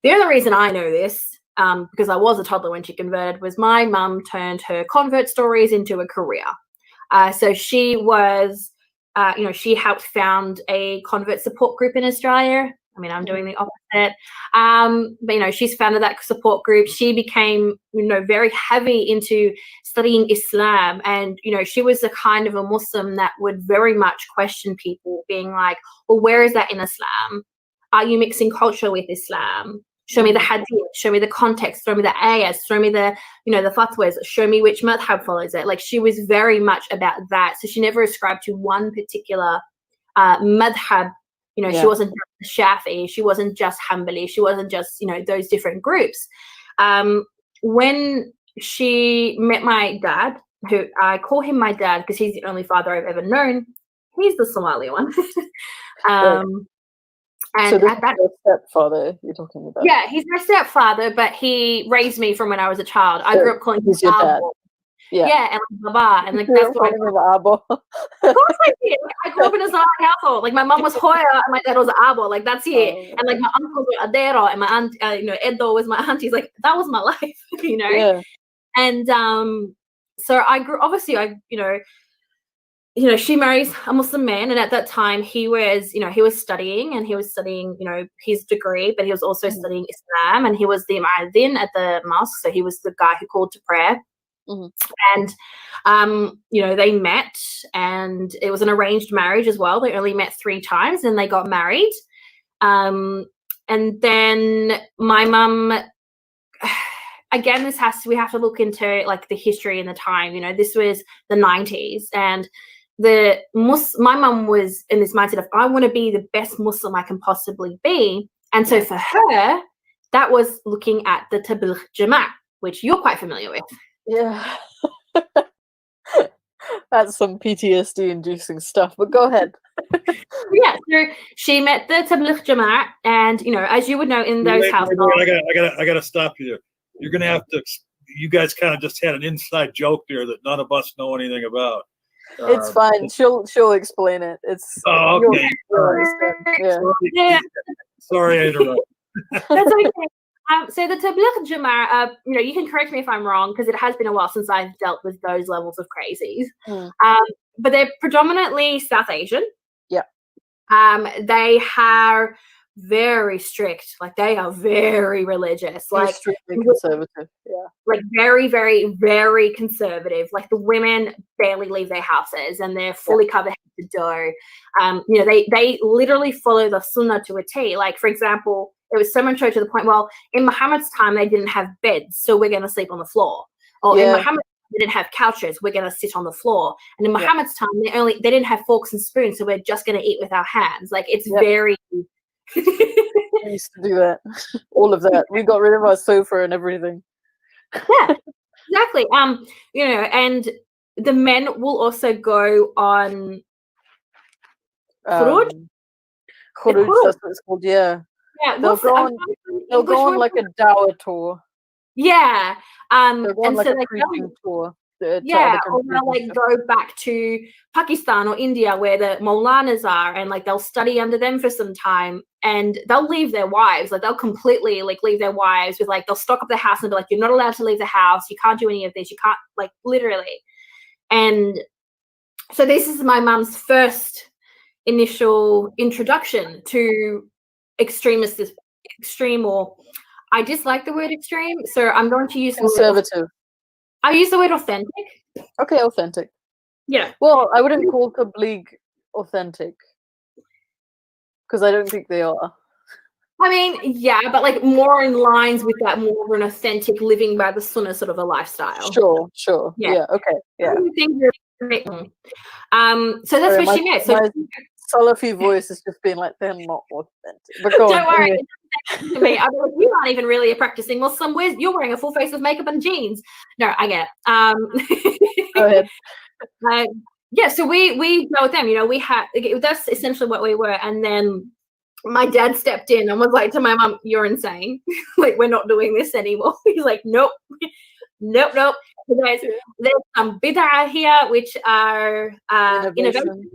the only reason I know this, because I was a toddler when she converted, was my mum turned her convert stories into a career. So she was she helped found a convert support group in Australia. I mean, I'm doing the opposite. But, she's founded that support group. She became, very heavy into studying Islam. And, she was the kind of a Muslim that would very much question people, being like, well, where is that in Islam? Are you mixing culture with Islam? Show me the hadith, show me the context, show me the ayahs, show me the, the fatwas, show me which madhab follows it. She was very much about that. So she never ascribed to one particular madhab. She wasn't just Shafi'i, she wasn't just Hanbali, she wasn't just, those different groups. When she met my dad, who I call him my dad because he's the only father I've ever known, he's the Somali one. And so this is your stepfather you're talking about? Yeah, he's my stepfather, but he raised me from when I was a child. I grew up calling him your dad. Yeah, and Baba, and that's what I grew up. Of course I did. I grew up in a Somali household. My mom was Hoya, and my dad was Abo. That's it. And my uncles were Adero, and my aunt, Edo was my auntie. That was my life, Yeah. And so I grew. Obviously, she marries a Muslim man, and at that time he was studying, his degree, but he was also studying Islam, and he was the muaddin at the mosque, so he was the guy who called to prayer. And they met, and it was an arranged marriage as well. They only met 3 times, and they got married. And then my mum, again, we have to look into the history and the time. This was the 90s, and my mum was in this mindset of, I want to be the best Muslim I can possibly be. And so for her, that was looking at the Tabligh Jamaat, which you're quite familiar with. Yeah. That's some PTSD-inducing stuff. But go ahead. Yeah, so she met the Tabligh Jamaat, and as you would know, in those households. I gotta stop you there. You're gonna have to. You guys kind of just had an inside joke there that none of us know anything about. It's fine. She'll explain it. It's okay. Yeah. Sorry, I interrupted. That's okay. So the Tabligh Jamaat, you can correct me if I'm wrong, because it has been a while since I've dealt with those levels of crazies. But they're predominantly South Asian. Yeah. They are very strict. Like, they are very religious. Like, strictly conservative. Yeah. Like, very, very, very conservative. Like, the women barely leave their houses, and they're fully covered head to toe. They literally follow the sunnah to a T. Like, for example, it was so much so to the point, well, in Muhammad's time, they didn't have beds, so we're going to sleep on the floor. Or in Muhammad's time, they didn't have couches, we're going to sit on the floor. And in Muhammad's time, they didn't have forks and spoons, so we're just going to eat with our hands. Like, it's very... We used to do that. All of that. We got rid of our sofa and everything. Yeah, exactly. And the men will also go on khuruj. Khuruj, that's what it's called, yeah. Yeah, they'll go on like a dawah tour. Yeah. They'll go on like a preaching tour. Yeah, or they'll like go back to Pakistan or India where the Maulanas are, and like they'll study under them for some time, and they'll leave their wives. Like, they'll completely like leave their wives with, like, they'll stock up the house and be like, you're not allowed to leave the house, you can't do any of this, you can't, like, literally. And so this is my mum's first initial introduction to extreme, or I dislike the word extreme, so I'm going to use conservative. I use the word authentic. Okay, authentic. Yeah. Well, I wouldn't call Tabligh authentic, because I don't think they are. I mean, yeah, but like more in lines with that, more of an authentic living by the sunnah sort of a lifestyle. Sure. Yeah. Okay. Yeah. So that's where she met. So my Salafi voice has just been like, they're not authentic. But go don't on, worry. anyway. To me, I mean, you aren't even really a practicing Muslim. You're wearing a full face of makeup and jeans. No, I get it. Go ahead. Yeah, so we go with them. We had, that's essentially what we were, and then my dad stepped in and was like to my mum, "You're insane. Like, we're not doing this anymore." He's like, "Nope." There's some bid'ah here, which are innovation.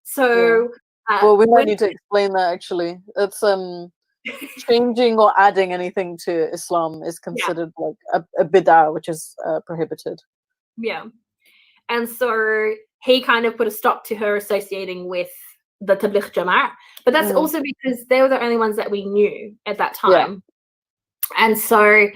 So, well, we might need to explain that actually. It's changing or adding anything to Islam is considered like a bid'ah, which is prohibited. Yeah, and so he kind of put a stop to her associating with the Tabligh Jamaat, but that's also because they were the only ones that we knew at that time. Yeah. And so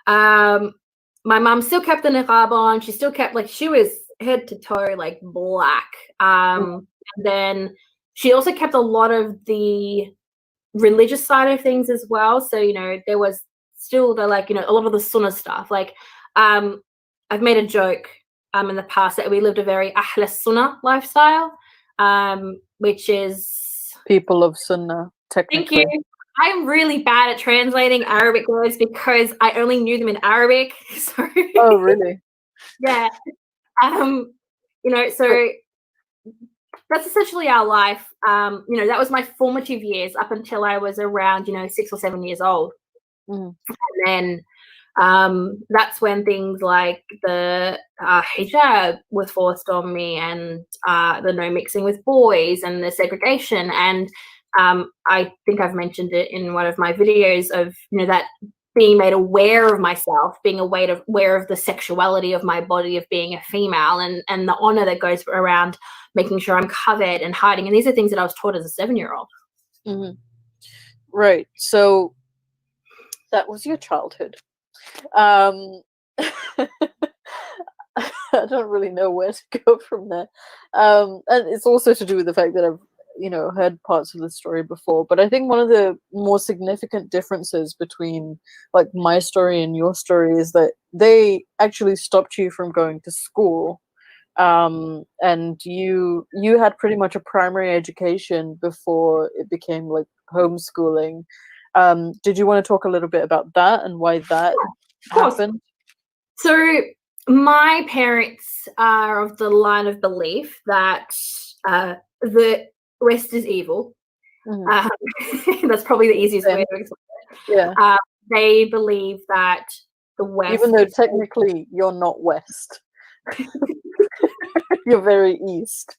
my mum still kept the niqab on. She still kept, like, she was head to toe like black. And then she also kept a lot of the religious side of things as well. So, there was still a lot of the sunnah stuff. Like, I've made a joke in the past that we lived a very Ahl Sunnah lifestyle, which is people of Sunnah, technically. Thank you. I'm really bad at translating Arabic words because I only knew them in Arabic. So oh, really? Yeah. So that's essentially our life. That was my formative years up until I was around, 6 or 7 years old. And then that's when things like the hijab was forced on me, and the no mixing with boys, and the segregation. And I think I've mentioned it in one of my videos of, that being made aware of myself, being aware of the sexuality of my body, of being a female, and the honor that goes around making sure I'm covered and hiding. And these are things that I was taught as a 7-year-old. Right. So that was your childhood. I don't really know where to go from there. And it's also to do with the fact that I've, heard parts of the story before. But I think one of the more significant differences between like my story and your story is that they actually stopped you from going to school. And you had pretty much a primary education before it became like homeschooling. Did you want to talk a little bit about that and why that happened? So My parents are of the line of belief that the West is evil. That's probably the easiest way to explain it. Yeah. They believe that the West, even though technically you're not West, you're very East.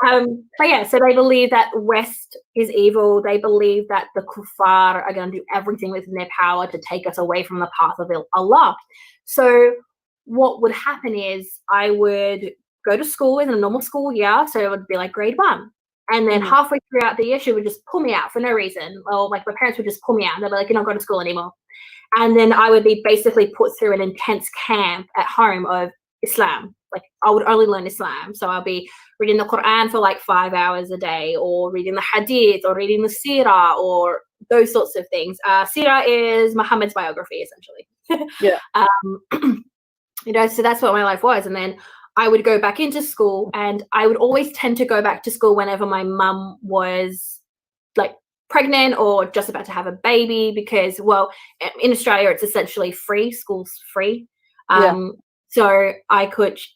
But yeah, so they believe that West is evil. They believe that the kuffar are going to do everything within their power to take us away from the path of Allah. So what would happen is I would go to school in a normal school year, so it would be like grade 1. And then halfway throughout the year, she would just pull me out for no reason. Or like my parents would just pull me out and they'd be like, you're not going to school anymore. And then I would be basically put through an intense camp at home of Islam. Like I would only learn Islam. So I'll be reading the Quran for like 5 hours a day, or reading the Hadith, or reading the Sirah, or those sorts of things. Sirah is Muhammad's biography, essentially. Yeah. So that's what my life was. And then I would go back into school, and I would always tend to go back to school whenever my mum was like pregnant or just about to have a baby, because, well, in Australia, it's essentially free. School's free. So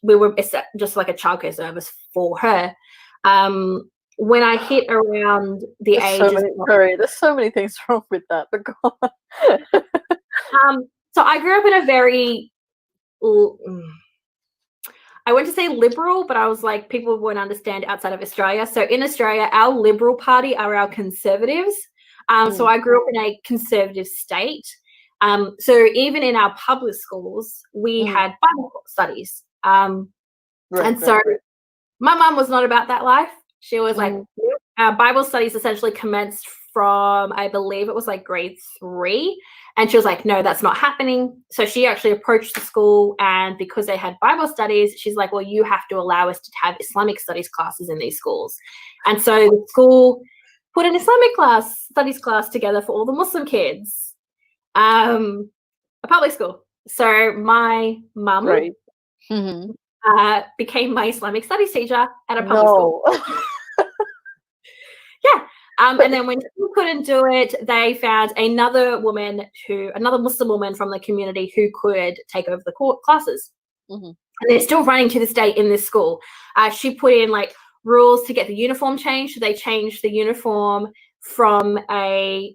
we were just like a childcare service for her. When I hit around the age there's so many things wrong with that, but go on. So I grew up in a very, I went to say liberal, but I was like, people won't understand outside of Australia. So in Australia, our Liberal Party are our Conservatives. So I grew up in a conservative state. So even in our public schools, we had Bible studies. And so my mum was not about that life. She was like, our Bible studies essentially commenced from, I believe it was like grade 3. And she was like, no, that's not happening. So she actually approached the school, and because they had Bible studies, she's like, well, you have to allow us to have Islamic studies classes in these schools. And so the school put an Islamic studies class together for all the Muslim kids, a public school. So my mum became my Islamic studies teacher at a public school. Yeah. And then when she couldn't do it, they found another Muslim woman from the community who could take over the classes. And they're still running to this day in this school. She put in like rules to get the uniform changed. So they changed the uniform from a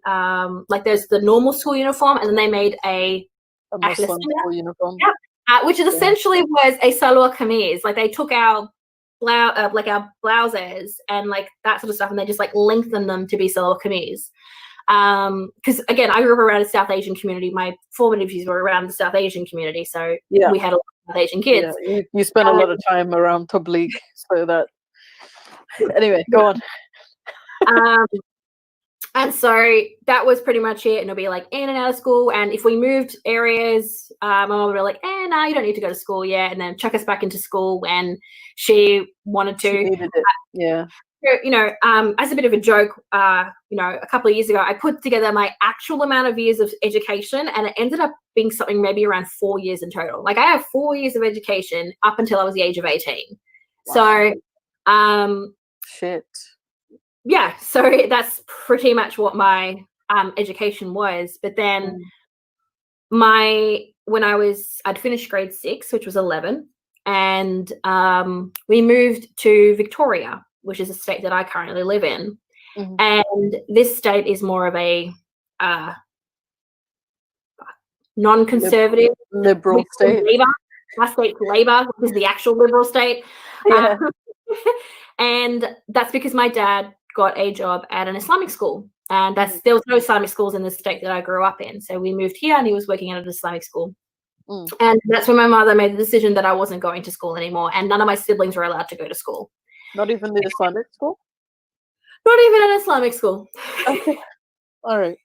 like there's the normal school uniform, and then they made a Muslim school uniform. Which is essentially was a salwar kameez. Like they took our our blouses and like that sort of stuff, and they just like lengthened them to be salwar kameez. Because again, I grew up around a South Asian community. My formative years were around the South Asian community, so we had a lot of South Asian kids. Yeah, you spent a lot of time around Tabligh, so that. Anyway, go on. And so that was pretty much it. And it'll be like in and out of school. And if we moved areas, my mom would be like, no, you don't need to go to school yet. And then chuck us back into school when she wanted to. She needed it. Yeah. You know, as a bit of a joke, you know, a couple of years ago, I put together my actual amount of years of education, and it ended up being something maybe around 4 years in total. Like I have 4 years of education up until I was the age of 18. Wow. So, shit. Yeah, so that's pretty much what my education was. But then I'd finished grade 6, which was 11, and we moved to Victoria, which is a state that I currently live in. And this state is more of a non-conservative liberal state. Our state's Labor, which is the actual liberal state. Yeah. And that's because my dad got a job at an Islamic school, and there was no Islamic schools in the state that I grew up in. So we moved here, and he was working at an Islamic school. And that's when my mother made the decision that I wasn't going to school anymore, and none of my siblings were allowed to go to school. Not even the Islamic school? Not even an Islamic school. Okay. All right.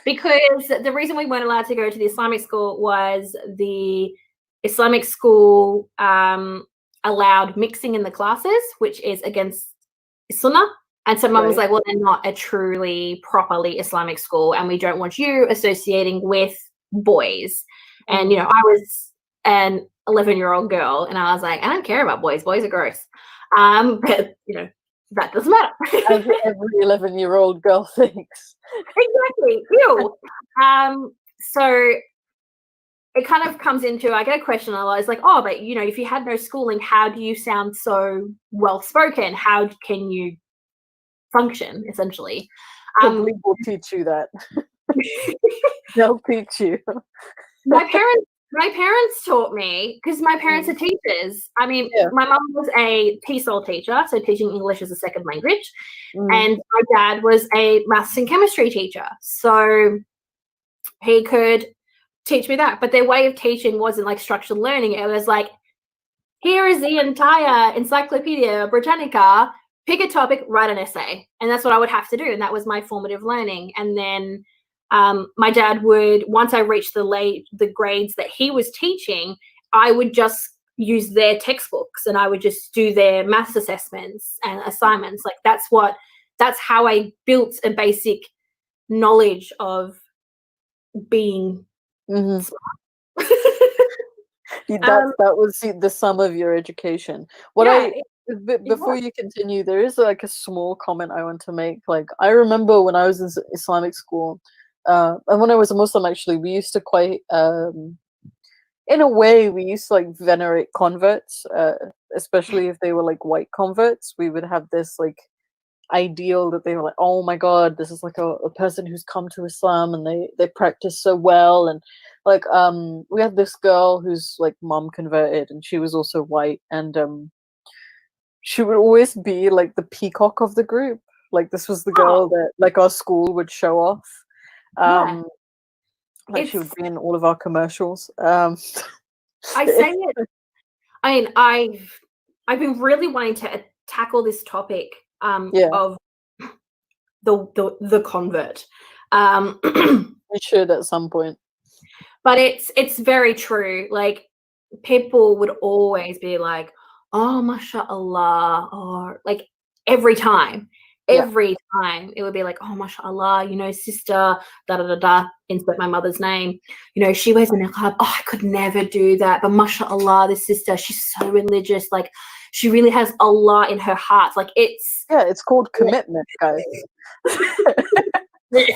Because the reason we weren't allowed to go to the Islamic school was the Islamic school allowed mixing in the classes, which is against Sunnah. And so mum was like, well, they're not a truly properly Islamic school, and we don't want you associating with boys. And, you know, I was an 11-year-old girl, and I was like, I don't care about boys. Boys are gross. But, you know, that doesn't matter. As every 11-year-old girl thinks. Exactly. Ew. So it kind of comes into, I get a question a lot. It's like, oh, but you know, if you had no schooling, how do you sound so well spoken? How can you function, essentially? Probably will teach you that. They'll teach you. My parents taught me, because my parents are teachers. I mean, my mum was a TESOL teacher, so teaching English as a second language, and my dad was a maths and chemistry teacher. So he could teach me that, but their way of teaching wasn't like structured learning. It was like, here is the entire Encyclopedia Britannica, pick a topic, write an essay. And that's what I would have to do. And that was my formative learning. And then my dad would, once I reached the grades that he was teaching, I would just use their textbooks and I would just do their maths assessments and assignments. Like that's how I built a basic knowledge of being smart. That was the sum of your education. Before you continue, there is like a small comment I want to make. Like, I remember when I was in Islamic school, and when I was a Muslim, actually, we used to quite, in a way, we used to like venerate converts, especially if they were like white converts. We would have this like ideal that they were like, oh my god, this is like a person who's come to Islam and they practice so well. And like we had this girl whose like mom converted and she was also white, and she would always be like the peacock of the group. Like, this was the girl that like our school would show off. Like, she would be in all of our commercials. I say it. I mean, I've been really wanting to tackle this topic of the convert. We should at some point. But it's very true. Like, people would always be like, oh, mashallah, or like every time it would be like, oh, mashallah, you know, sister, da-da-da-da, insert my mother's name. You know, she wears a niqab. Oh, I could never do that. But mashallah, this sister, she's so religious. Like, she really has Allah in her heart. Like, it's called commitment, guys. But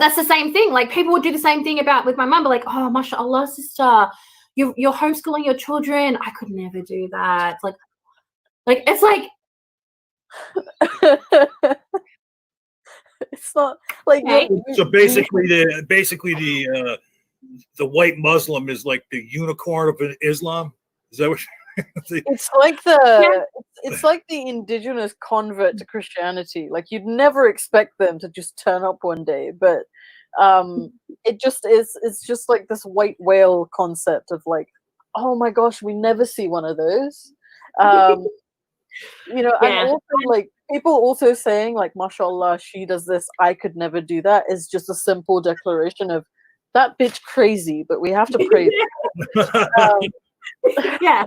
that's the same thing. Like, people would do the same thing with my mum, but like, oh, mashallah, sister, you're homeschooling your children. I could never do that. Like it's like it's not like so basically the white Muslim is like the unicorn of Islam. Is that what? It's like the indigenous convert to Christianity. Like, you'd never expect them to just turn up one day, but it's just like this white whale concept of like, oh my gosh, we never see one of those. You know, and also like people also saying like, mashallah, she does this, I could never do that, is just a simple declaration of that bitch crazy, but we have to praise yeah.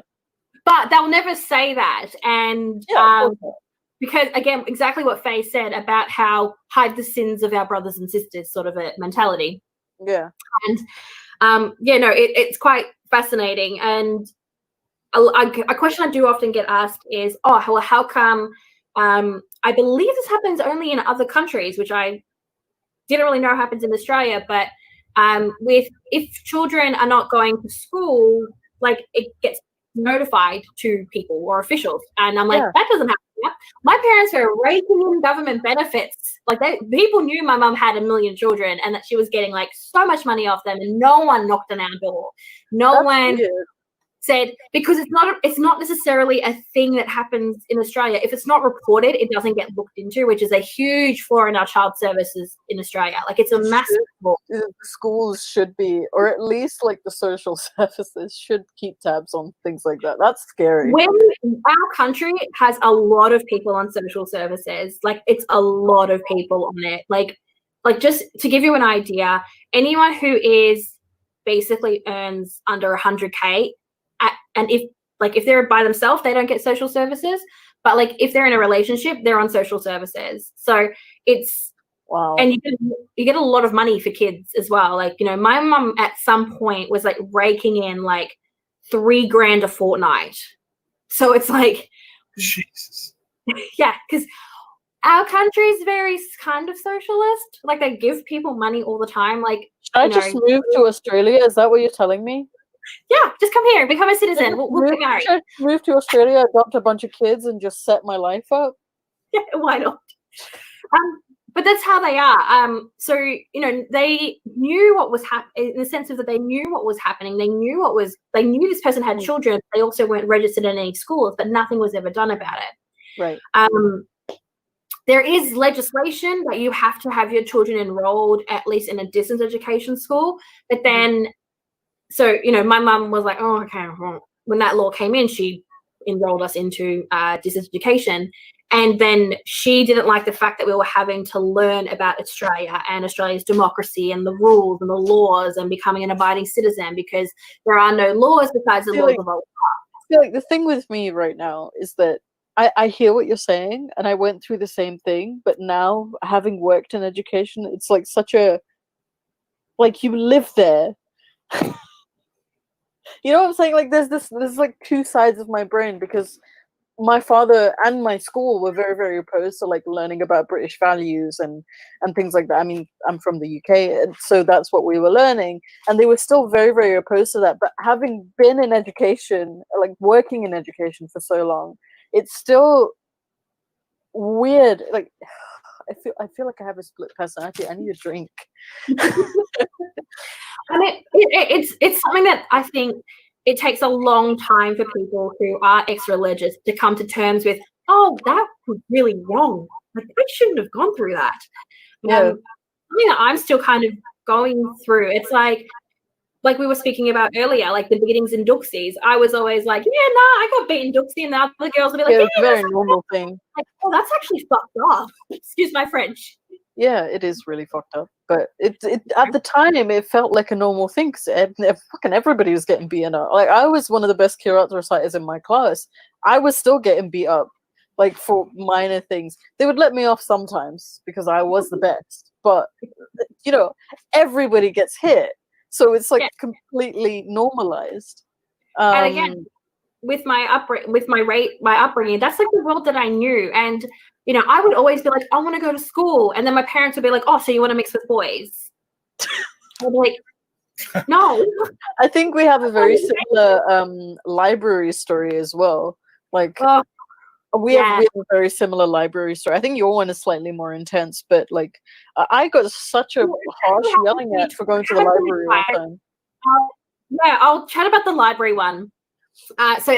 But they'll never say that. And because, again, exactly what Faye said about how hide the sins of our brothers and sisters sort of a mentality. Yeah. And, it's quite fascinating. And a question I do often get asked is, oh, well, how come, I believe this happens only in other countries, which I didn't really know happens in Australia, but if children are not going to school, like, it gets notified to people or officials, and I'm like, that doesn't happen here. My parents were raking in government benefits. Like, people knew my mum had 1 million children and that she was getting like so much money off them, and no one knocked on our door. No one said, because it's not necessarily a thing that happens in Australia. If it's not reported, it doesn't get looked into, which is a huge flaw in our child services in Australia. Like, it's a massive flaw. The schools should be, or at least like the social services should keep tabs on things like that. That's scary. When our country has a lot of people on social services, like, it's a lot of people on it. Like just to give you an idea, anyone who is basically earns under 100K, and if they're by themselves, they don't get social services. But like, if they're in a relationship, they're on social services. So it's wow. And you get a lot of money for kids as well. Like, you know, my mum at some point was like raking in like $3,000 a fortnight. So it's like, Jesus. Yeah, because our country is very kind of socialist. Like, they give people money all the time. Like, I just move to Australia? Is that what you're telling me? Yeah, just come here, become a citizen. We'll get married. Move to Australia, adopt a bunch of kids, and just set my life up. Yeah, why not? But that's how they are. So they knew what was happening in the sense of that they knew what was happening. They knew this person had children. They also weren't registered in any schools, but nothing was ever done about it. Right. There is legislation that you have to have your children enrolled at least in a distance education school. But then, so my mum was like, oh, okay. Well, when that law came in, she enrolled us into distance education. And then she didn't like the fact that we were having to learn about Australia and Australia's democracy and the rules and the laws and becoming an abiding citizen, because there are no laws besides the laws of Allah. I feel like the thing with me right now is that I hear what you're saying, and I went through the same thing, but now, having worked in education, it's like such a, like, you live there. You know what I'm saying? Like, there's like two sides of my brain, because my father and my school were very, very opposed to like learning about British values and things like that. I mean, I'm from the UK, and so that's what we were learning, and they were still very, very opposed to that. But having been in education, like working in education for so long, it's still weird. Like, I feel like I have a split personality. I need a drink. I mean, it's something that I think it takes a long time for people who are ex-religious to come to terms with, oh, that was really wrong. Like, I shouldn't have gone through that. Yeah. Something that I'm still kind of going through. It's like we were speaking about earlier, like the beatings in Dooksies. I was always like, yeah, no, I got beaten Dooksy, and the other girls would be like, yeah, it's a very normal thing. Like, oh, that's actually fucked up. Excuse my French. Yeah, it is really fucked up. But it at the time, it felt like a normal thing, because fucking everybody was getting beaten up. Like, I was one of the best Qur'an reciters in my class. I was still getting beat up, like, for minor things. They would let me off sometimes because I was the best. But, everybody gets hit. So it's like completely normalized. And again, with my upbringing, that's like the world that I knew. And I would always be like, I want to go to school, and then my parents would be like, oh, so you want to mix with boys? I'd be like, no. I think we have a very similar library story as well. Like, we have a very similar library story. I think your one is slightly more intense, but like, I got such a harsh yelling at for going to the library all the time. I'll chat about the library one. So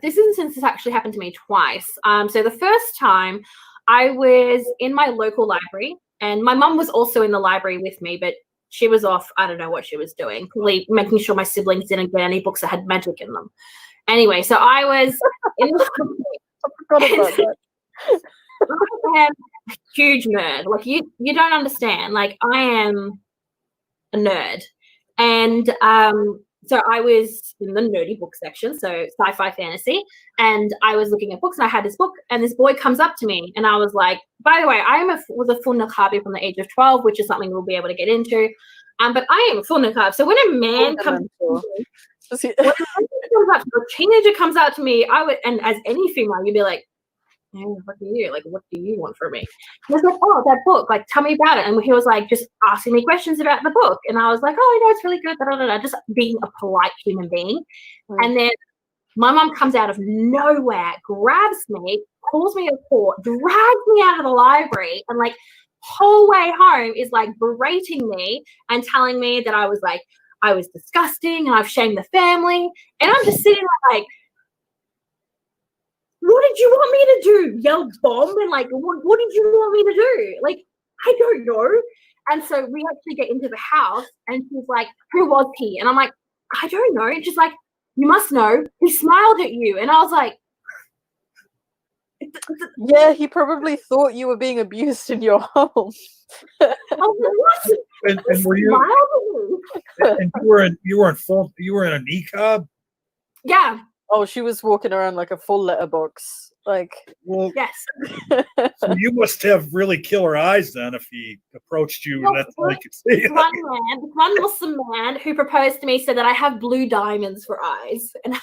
this instance has actually happened to me twice. So the first time I was in my local library, and my mum was also in the library with me, but she was off. I don't know what she was doing, probably making sure my siblings didn't get any books that had magic in them. Anyway, so I was in the I forgot about that. I am a huge nerd. Like, you don't understand. Like, I am a nerd. And so I was in the nerdy book section, so sci-fi fantasy, and I was looking at books, and I had this book, and this boy comes up to me, and I was like, by the way, I was a full niqabi from the age of 12, which is something we'll be able to get into. But I am a full niqab. So when a man comes up to me, a teenager comes out to me, I would, and as any female, you'd be like, hey, what do you like? What do you want from me? And I was like, oh, that book. Like, tell me about it. And he was like, just asking me questions about the book. And I was like, oh, I know it's really good. Just being a polite human being. And then my mum comes out of nowhere, grabs me, calls me a whore, drags me out of the library, and like whole way home is like berating me and telling me that I was disgusting and I've shamed the family. And I'm just sitting there like, what did you want me to do? Yell bomb? And like, what did you want me to do? Like, I don't know. And so we actually get into the house, and she's like, who was he? And I'm like, I don't know. And she's like, you must know. He smiled at you. And I was like, yeah, he probably thought you were being abused in your home. I was like, what? And were you? And you were in a niqab? Yeah. Oh, she was walking around like a full letterbox. Like, well, yes. So you must have really killer eyes then if he approached you. Well, that's all you could see. One Muslim man who proposed to me said that I have blue diamonds for eyes. And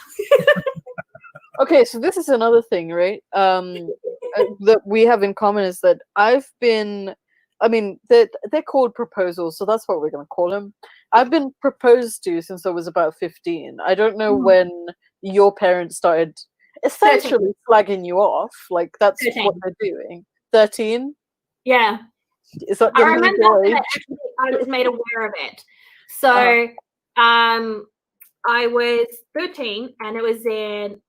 okay, so this is another thing, right? That we have in common is that I've been I mean, they're called proposals, so that's what we're going to call them. I've been proposed to since I was about 15. I don't know when your parents started essentially flagging you off. Like, that's 13. what they're doing. 13? Yeah. Is that the I remember legal that age? I was made aware of it. So I was 13, and it was in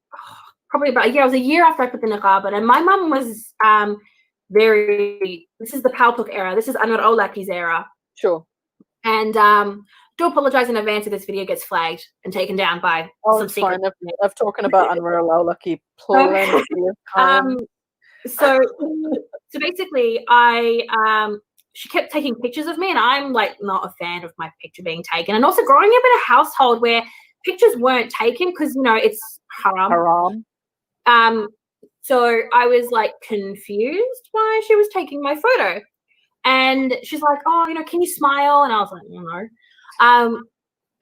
probably about it was a year after I put the niqab on, and my mum was this is the Paltuk era. This is Anwar Olaki's era. Sure. And do apologize in advance if this video gets flagged and taken down by some It's secret. fine. I've talking about Anwar Al-Awlaki plenty of times. So basically, she kept taking pictures of me, and I'm like not a fan of my picture being taken. And also growing up in a household where pictures weren't taken because it's haram. So I was like confused why she was taking my photo, and she's like, "Oh, can you smile?" And I was like, "No."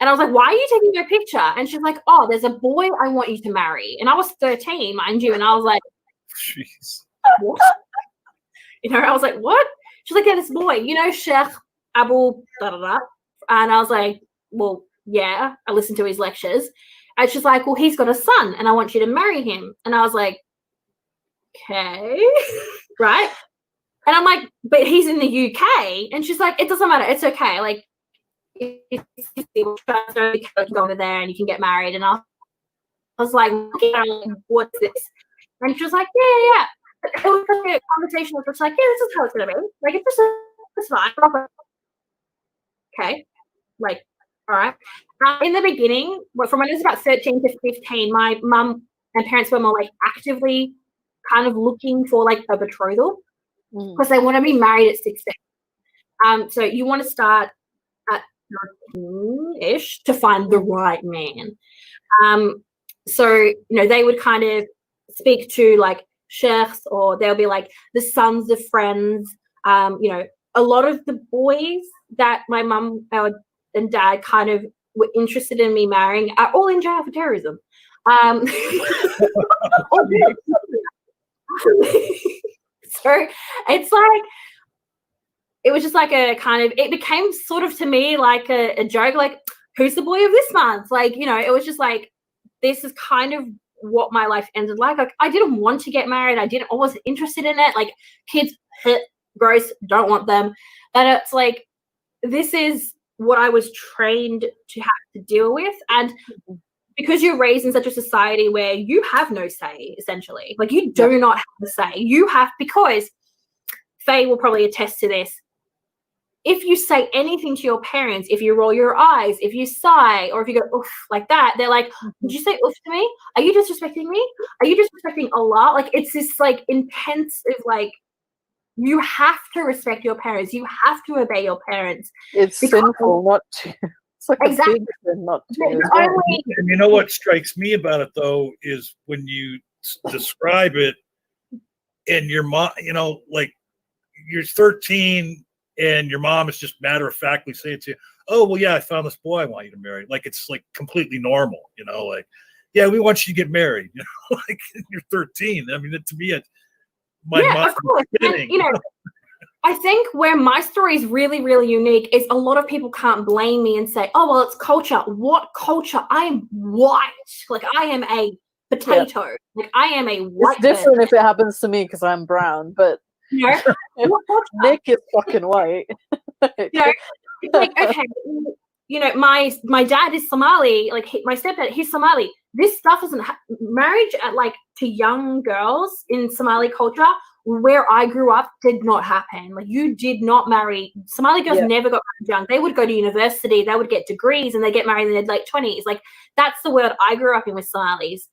And I was like, "Why are you taking my picture?" And she's like, "Oh, there's a boy I want you to marry." And I was 13, mind you, and I was like, Jeez. "What?" I was like, "What?" She's like, "Yeah, this boy, Sheikh Abu da da da." And I was like, "Well, yeah." I listened to his lectures, and she's like, "Well, he's got a son, and I want you to marry him." And I was like, "Okay, right." And I'm like, "But he's in the UK." And she's like, "It doesn't matter. It's okay. Like, go over there and you can get married." And I was like, "What's this?" And she was like, "Yeah. It was like a conversation with just like, "Yeah, this is how it's gonna be. Like, it's fine." Okay, like, all right. In the beginning, from when I was about 13 to 15, my mum and parents were more like actively kind of looking for like a betrothal because they want to be married at 16. So you want to start at 13-ish to find the right man. So they would kind of speak to like sheikhs, or they'll be like the sons of friends. A lot of the boys that my mum and dad kind of were interested in me marrying are all in jail for terrorism. So it's like, it was just like a kind of, it became sort of to me like a joke, like, who's the boy of this month? Like, it was just like, this is kind of what my life ended like. Like, I didn't want to get married. I wasn't interested in it. Like, kids, gross, don't want them. And it's like, this is what I was trained to have to deal with. And because you're raised in such a society where you have no say, essentially, like you do not have the say. You have, because Faye will probably attest to this. If you say anything to your parents, if you roll your eyes, if you sigh, or if you go oof like that, they're like, "Did you say oof to me? Are you disrespecting me? Are you disrespecting Allah?" Like, it's this like intense of like, you have to respect your parents. You have to obey your parents. It's sinful not to. It's like exactly. a big sin not to. And you know what strikes me about it though is when you describe it, and your mom, like you're 13 and your mom is just matter of factly saying to you, "Oh, well, yeah, I found this boy I want you to marry." Like, it's like completely normal, like, "Yeah, we want you to get married," like you're 13. I mean, to me, my mom, of course. And, I think where my story is really, really unique is a lot of people can't blame me and say, "Oh, well, it's culture." What culture? I am white. Like, I am a potato. Yeah. Like, I am a white It's different if it happens to me because I'm brown, but Nik is fucking white. It's like, okay, my dad is Somali. Like, my stepdad, he's Somali. This stuff isn't marriage at like to young girls in Somali culture. Where I grew up did not happen. Like, you did not marry. Somali girls never got married young. They would go to university, they would get degrees, and they get married in their late 20s. Like, that's the world I grew up in with Somalis.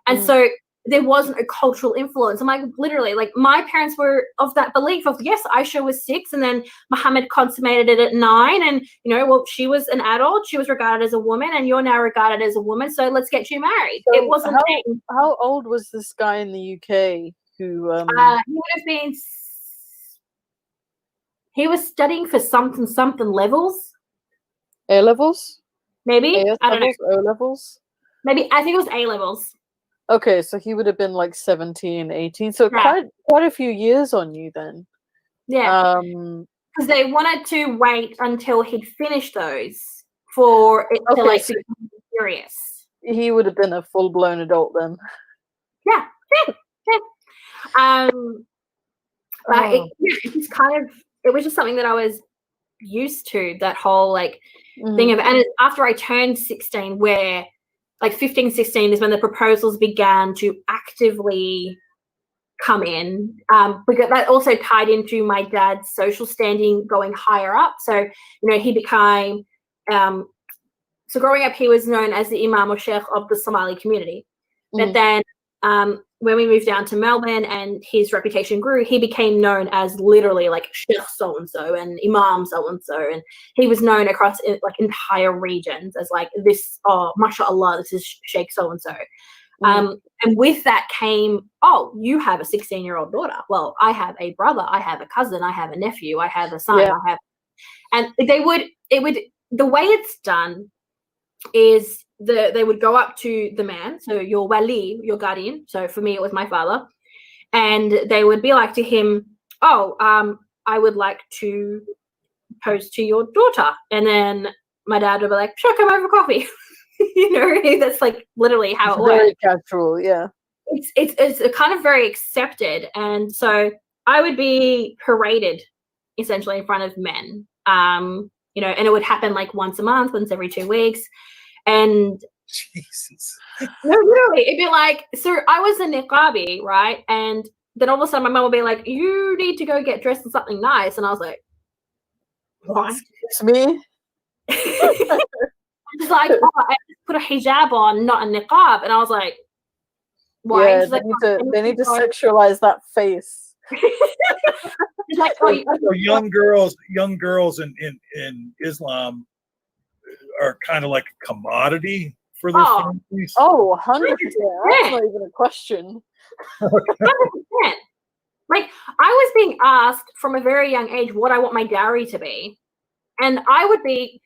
And so there wasn't a cultural influence. I'm like, literally, like, my parents were of that belief of, yes, Aisha was 6, and then Muhammad consummated it at 9. And, well, she was an adult. She was regarded as a woman, and you're now regarded as a woman. So let's get you married. So it wasn't. How old was this guy in the UK? Who he would have been, he was studying for something levels. A levels? Maybe. AS I don't levels, know. O levels? Maybe, I think it was A levels. Okay, so he would have been like 17, 18. So quite a few years on you then. Yeah. because they wanted to wait until he'd finished those for it to like so become serious. he would have been a full-blown adult then. Yeah. It just kind of, it was just something that I was used to, that whole like thing of, and after I turned 16, where like 15, 16 is when the proposals began to actively come in, because that also tied into my dad's social standing going higher up. So, you know, he became, so growing up, he was known as the Imam or Sheikh of the Somali community. But then when we moved down to Melbourne and his reputation grew, he became known as literally like Sheikh so-and-so and Imam so-and-so. And he was known across like entire regions as like this, oh, mashallah, this is Sheikh so-and-so. And with that came, oh, you have a 16-year-old daughter. Well, I have a brother, I have a cousin, I have a nephew, I have a son, I have, and the way it's done is they would go up to the man, so your wali, your guardian. So for me, it was my father, and they would be like to him, oh, I would like to propose to your daughter. And then my dad would be like, sure, come over for coffee. You know, that's like literally how it works. Very casual, yeah. It's kind of very accepted, and so I would be paraded essentially in front of men, you know, and it would happen like once a month, once every 2 weeks, and Jesus. no, literally, it'd be like, so I was a niqabi, right, and then all of a sudden my mum would be like, you need to go get dressed in something nice, and I was like, why? It's me. She's like, oh, I just put a hijab on, not a niqab. And I was like, why? Yeah, She's like, they need to sexualize that face. She's like, oh, So young girls in Islam are kind of like a commodity for their families. Oh, 100%. That's not even a question. 100%. Like, I was being asked from a very young age what I want my dowry to be. And I would be,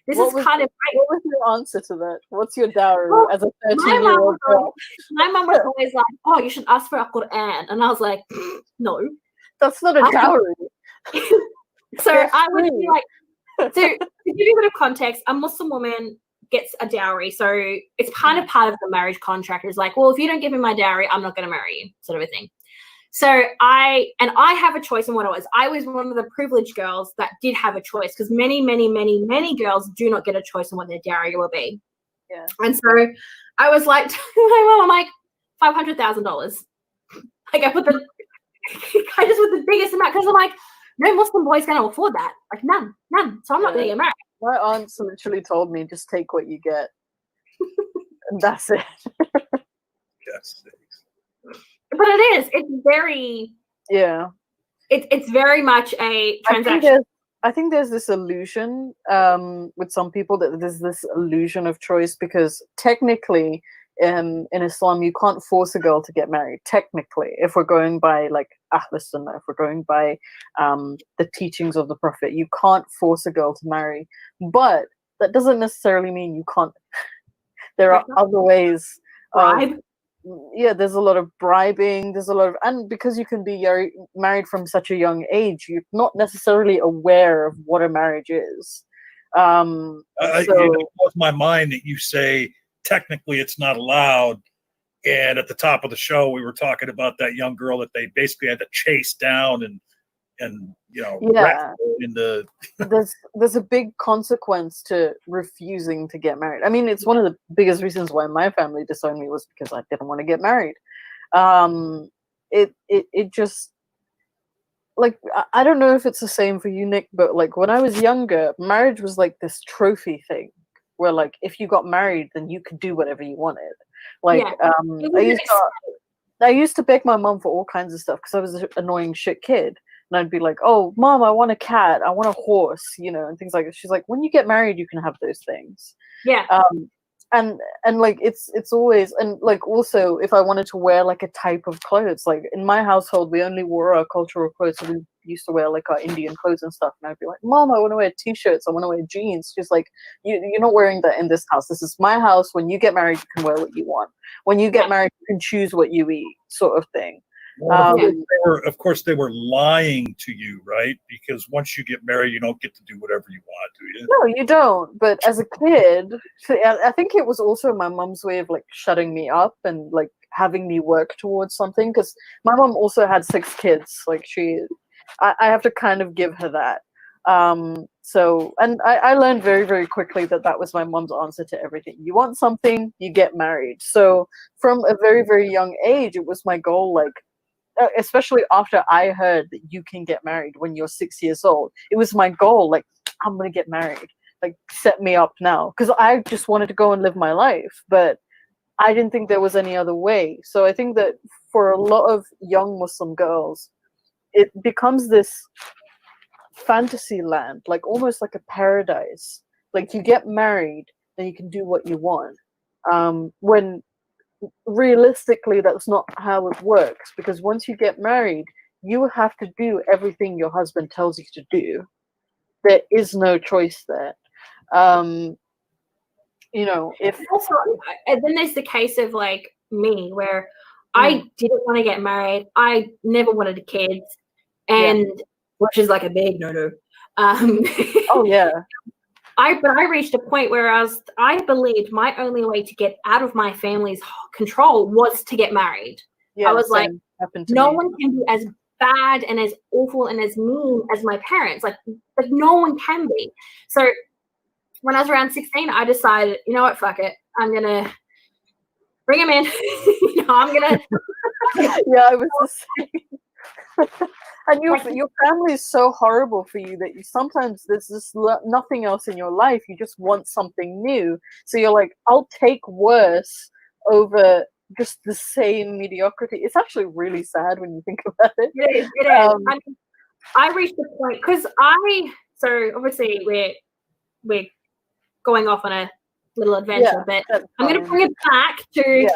What was your answer to that? What's your dowry as a 13-year-old girl? My mum was always like, oh, you should ask for a Quran. And I was like, no. That's not a dowry. So I would be like, so to give you a bit of context, a Muslim woman gets a dowry. So it's kind of part of the marriage contract. It's like, well, if you don't give me my dowry, I'm not going to marry you, sort of a thing. So I have a choice in what it was. I was one of the privileged girls that did have a choice, because many, many, many, many girls do not get a choice in what their dowry will be. Yeah. And so I was like, to my mom, I'm like, $500,000. Like I just with the biggest amount, because I'm like, no Muslim boy's going to afford that. Like none. So I'm not going to get married. My aunts literally told me, just take what you get. And that's it. Yes. But it's very, it's very much a transaction. I think there's this illusion with some people that there's this illusion of choice, because technically in Islam you can't force a girl to get married. Technically, if we're going by like Ahl Sunnah, if we're going by the teachings of the Prophet, you can't force a girl to marry. But that doesn't necessarily mean you can't. There are other ways. Bribe. Yeah, there's a lot of bribing, there's a lot of, and because you can be married from such a young age, you're not necessarily aware of what a marriage is. It blows my mind that you say technically it's not allowed, and at the top of the show we were talking about that young girl that they basically had to chase down and in the there's a big consequence to refusing to get married. I mean, it's one of the biggest reasons why my family disowned me, was because I didn't want to get married. It just, like, I don't know if it's the same for you, Nik, but like when I was younger, marriage was like this trophy thing where like if you got married then you could do whatever you wanted. Like I used to beg my mom for all kinds of stuff because I was an annoying shit kid. And I'd be like, oh, Mom, I want a cat. I want a horse, and things like that. She's like, when you get married, you can have those things. Yeah. And like, it's always, and like, also, if I wanted to wear like a type of clothes, like in my household, we only wore our cultural clothes. So we used to wear like our Indian clothes and stuff. And I'd be like, Mom, I want to wear t-shirts. I want to wear jeans. She's like, you're not wearing that in this house. This is my house. When you get married, you can wear what you want. When you get married, you can choose what you eat, sort of thing. Well, of course, they were lying to you, right? Because once you get married, you don't get to do whatever you want, do you? No, you don't. But as a kid, I think it was also my mom's way of like shutting me up and like having me work towards something. Because my mom also had 6 kids. Like I have to kind of give her that. So, and I learned very, very quickly that was my mom's answer to everything. You want something, you get married. So from a very, very young age, it was my goal, like, especially after I heard that you can get married when you're 6 years old. It was my goal, like, I'm going to get married. Like, set me up now. Because I just wanted to go and live my life. But I didn't think there was any other way. So I think that for a lot of young Muslim girls, it becomes this fantasy land, like almost like a paradise. Like, you get married, then you can do what you want. When realistically, that's not how it works, because once you get married, you have to do everything your husband tells you to do. There is no choice there. You know, if also, and then there's the case of like me, where I didn't want to get married. I never wanted kids, and which is like a big no-no. Oh yeah. But I reached a point where I believed my only way to get out of my family's control was to get married. Yeah, I was like, no me. one can be as bad and as awful and as mean as my parents. Like no one can be. So when I was around 16, I decided, you know what, fuck it. I'm gonna bring him in. I'm gonna. Yeah, I was the same. And your family is so horrible for you that you sometimes there's just nothing else in your life. You just want something new. So you're like, I'll take worse over just the same mediocrity. It's actually really sad when you think about it. It is. I mean, I reached the point because so obviously we're going off on a little adventure, but I'm going to bring it back to,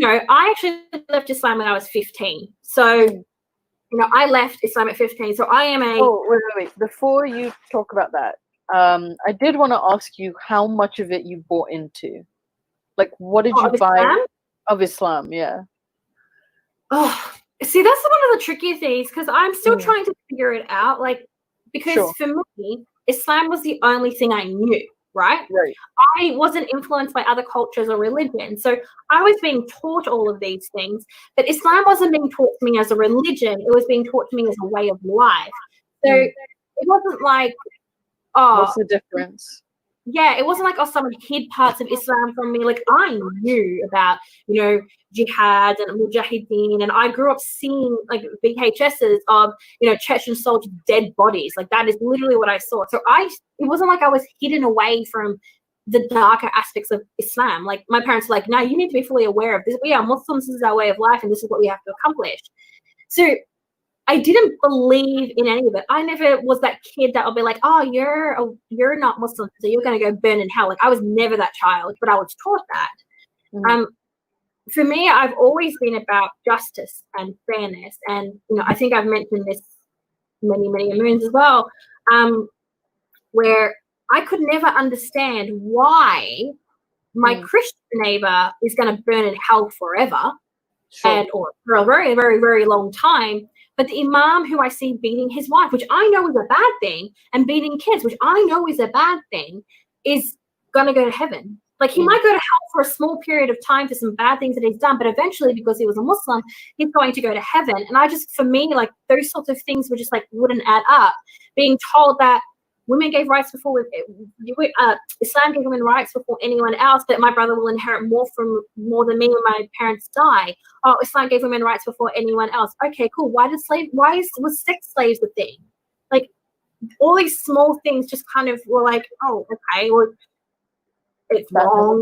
I actually left Islam when I was 15. So. I left Islam at 15, so I am a... Oh, wait. Before you talk about that, I did want to ask you how much of it you bought into. Like, what did you buy Islam? of Islam? Yeah. Oh, see, that's one of the tricky things, because I'm still trying to figure it out. Like, because for me, Islam was the only thing I knew, right? I wasn't influenced by other cultures or religion. So I was being taught all of these things, but Islam wasn't being taught to me as a religion. It was being taught to me as a way of life. So it wasn't like, what's the difference? Yeah, it wasn't like, someone hid parts of Islam from me. Like, I knew about, jihad and mujahideen, and I grew up seeing like VHSs of, Chechen soldiers' dead bodies. Like, that is literally what I saw. So it wasn't like I was hidden away from the darker aspects of Islam. Like, my parents were like, no, you need to be fully aware of this. We are Muslims, this is our way of life, and this is what we have to accomplish. So I didn't believe in any of it. I never was that kid that would be like, oh, you're not Muslim, so you're going to go burn in hell. Like, I was never that child, but I was taught that. For me, I've always been about justice and fairness. And, I think I've mentioned this many, many moons as well, where I could never understand why my Christian neighbor is going to burn in hell forever or for a very, very, very long time. But the imam who I see beating his wife, which I know is a bad thing, and beating kids, which I know is a bad thing, is going to go to heaven. Like, he might go to hell for a small period of time for some bad things that he's done, but eventually, because he was a Muslim, he's going to go to heaven. And for me, like, those sorts of things were just like, wouldn't add up. Being told that women gave rights before, Islam gave women rights before anyone else, but my brother will inherit more than me when my parents die. Oh, Islam gave women rights before anyone else. Okay, cool. Was sex slaves the thing? Like, all these small things just kind of were like, oh, okay, well, it's wrong.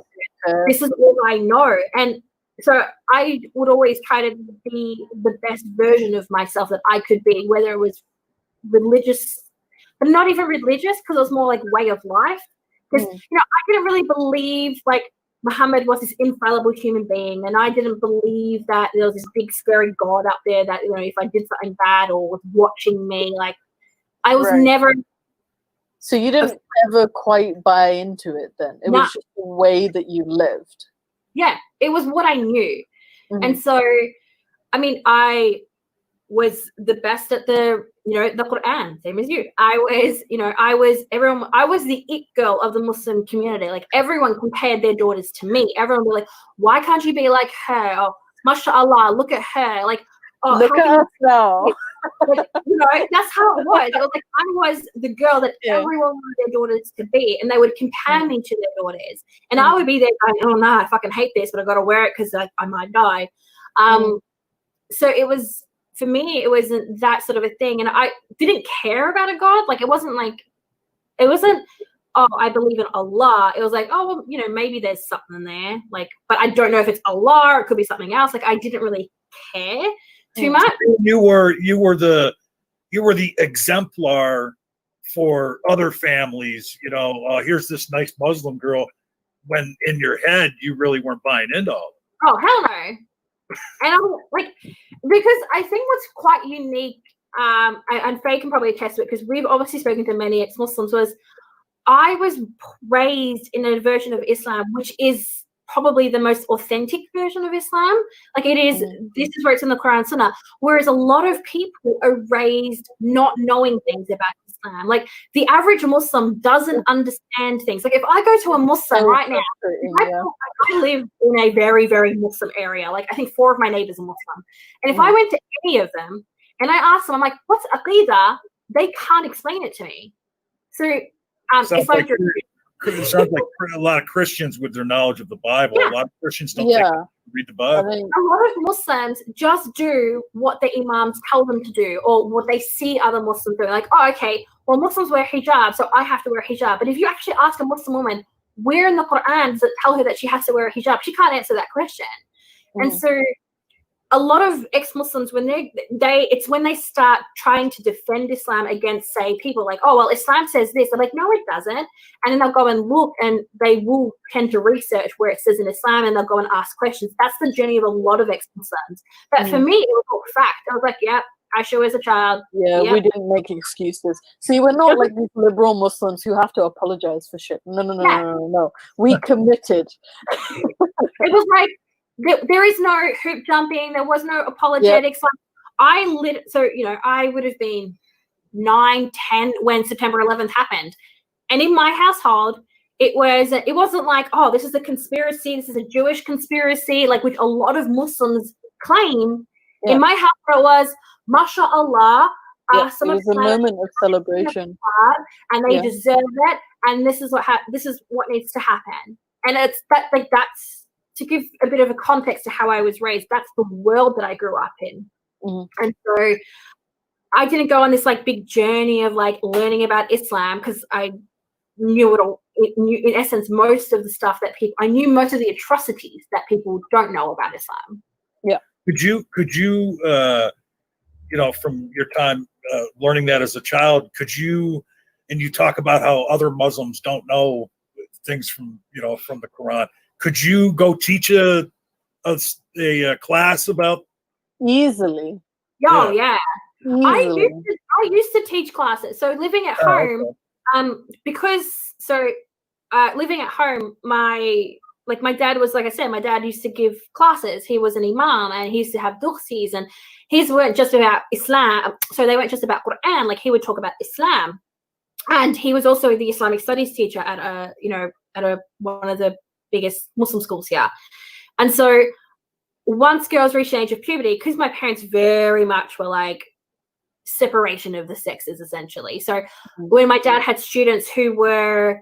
This is all I know. And so I would always try to be the best version of myself that I could be, whether it was religious, but not even religious, because it was more like way of life. Because, I didn't really believe like Muhammad was this infallible human being, and I didn't believe that there was this big scary God up there that, if I did something bad or was watching me, like I was never. So you didn't ever quite buy into it then? It was just the way that you lived? Yeah, it was what I knew. And so, I mean, I was the best at the Quran, same as you. I was the it girl of the Muslim community. Like, everyone compared their daughters to me. Everyone was like, why can't you be like her? Or, mashallah, look at her. Like, oh, look at us now. Like, that's how it was. It was like I was the girl that everyone wanted their daughters to be, and they would compare me to their daughters. And I would be there going, oh no, I fucking hate this, but I got to wear it because I might die. So it was, for me, it wasn't that sort of a thing. And I didn't care about a God. Like, it wasn't, oh, I believe in Allah. It was like, oh, well, maybe there's something there. Like, but I don't know if it's Allah or it could be something else. Like, I didn't really care too much. You were the exemplar for other families. Here's this nice Muslim girl, when in your head you really weren't buying into all of it. Oh, hell no. And I'm like, because I think what's quite unique, and Faye can probably attest to it, because we've obviously spoken to many ex-Muslims, was I was raised in a version of Islam which is probably the most authentic version of Islam. Like, it is, this is where it's in the Quran Sunnah, whereas a lot of people are raised not knowing things about Islam. Like, the average Muslim doesn't understand things. Like, if I go to a Muslim right now, I live in a very, very Muslim area. Like, I think 4 of my neighbors are Muslim. And if I went to any of them and I asked them, I'm like, what's Aqidah? They can't explain it to me. So it sounds like a lot of Christians with their knowledge of the Bible. A lot of Christians don't read the Bible. A lot of Muslims just do what the imams tell them to do, or what they see other Muslims doing. Like, oh, okay, well, Muslims wear hijab, so I have to wear hijab. But if you actually ask a Muslim woman, where in the Quran does it tell her that she has to wear a hijab? She can't answer that question. And so a lot of ex-Muslims, when it's when they start trying to defend Islam against, say, people like, oh, well, Islam says this. They're like, no, it doesn't. And then they'll go and look, and they will tend to research where it says in Islam, and they'll go and ask questions. That's the journey of a lot of ex-Muslims. But for me, it was all fact. I was like, yeah, Aisha was a child. Yeah, we didn't make excuses. See, we're not like these liberal Muslims who have to apologize for shit. No. We committed. It was like, there is no hoop jumping. There was no apologetics. Like, I would have been 9, 10 when September 11th happened. And in my household, it wasn't like, oh, this is a conspiracy. This is a Jewish conspiracy, like, which a lot of Muslims claim. Yeah. In my household, it was, mashallah. It was a moment of celebration. And they deserve it. And this is what needs to happen. And it's that's, to give a bit of a context to how I was raised, that's the world that I grew up in. And so I didn't go on this like big journey of like learning about Islam, because I knew it all. In essence, most of the stuff that I knew most of the atrocities that people don't know about Islam. Yeah. Could you from your time learning that as a child, and you talk about how other Muslims don't know things from the Quran. Could you go teach a class about? Easily. Oh, yeah. Easily. I used to teach classes. So living at home, living at home, my dad was, like I said, my dad used to give classes. He was an imam, and he used to have dursis, and his weren't just about Islam. So they weren't just about Quran. Like, he would talk about Islam, and he was also the Islamic studies teacher at one of the biggest Muslim schools here. And so once girls reached the age of puberty, because my parents very much were like separation of the sexes, essentially. So when my dad had students who were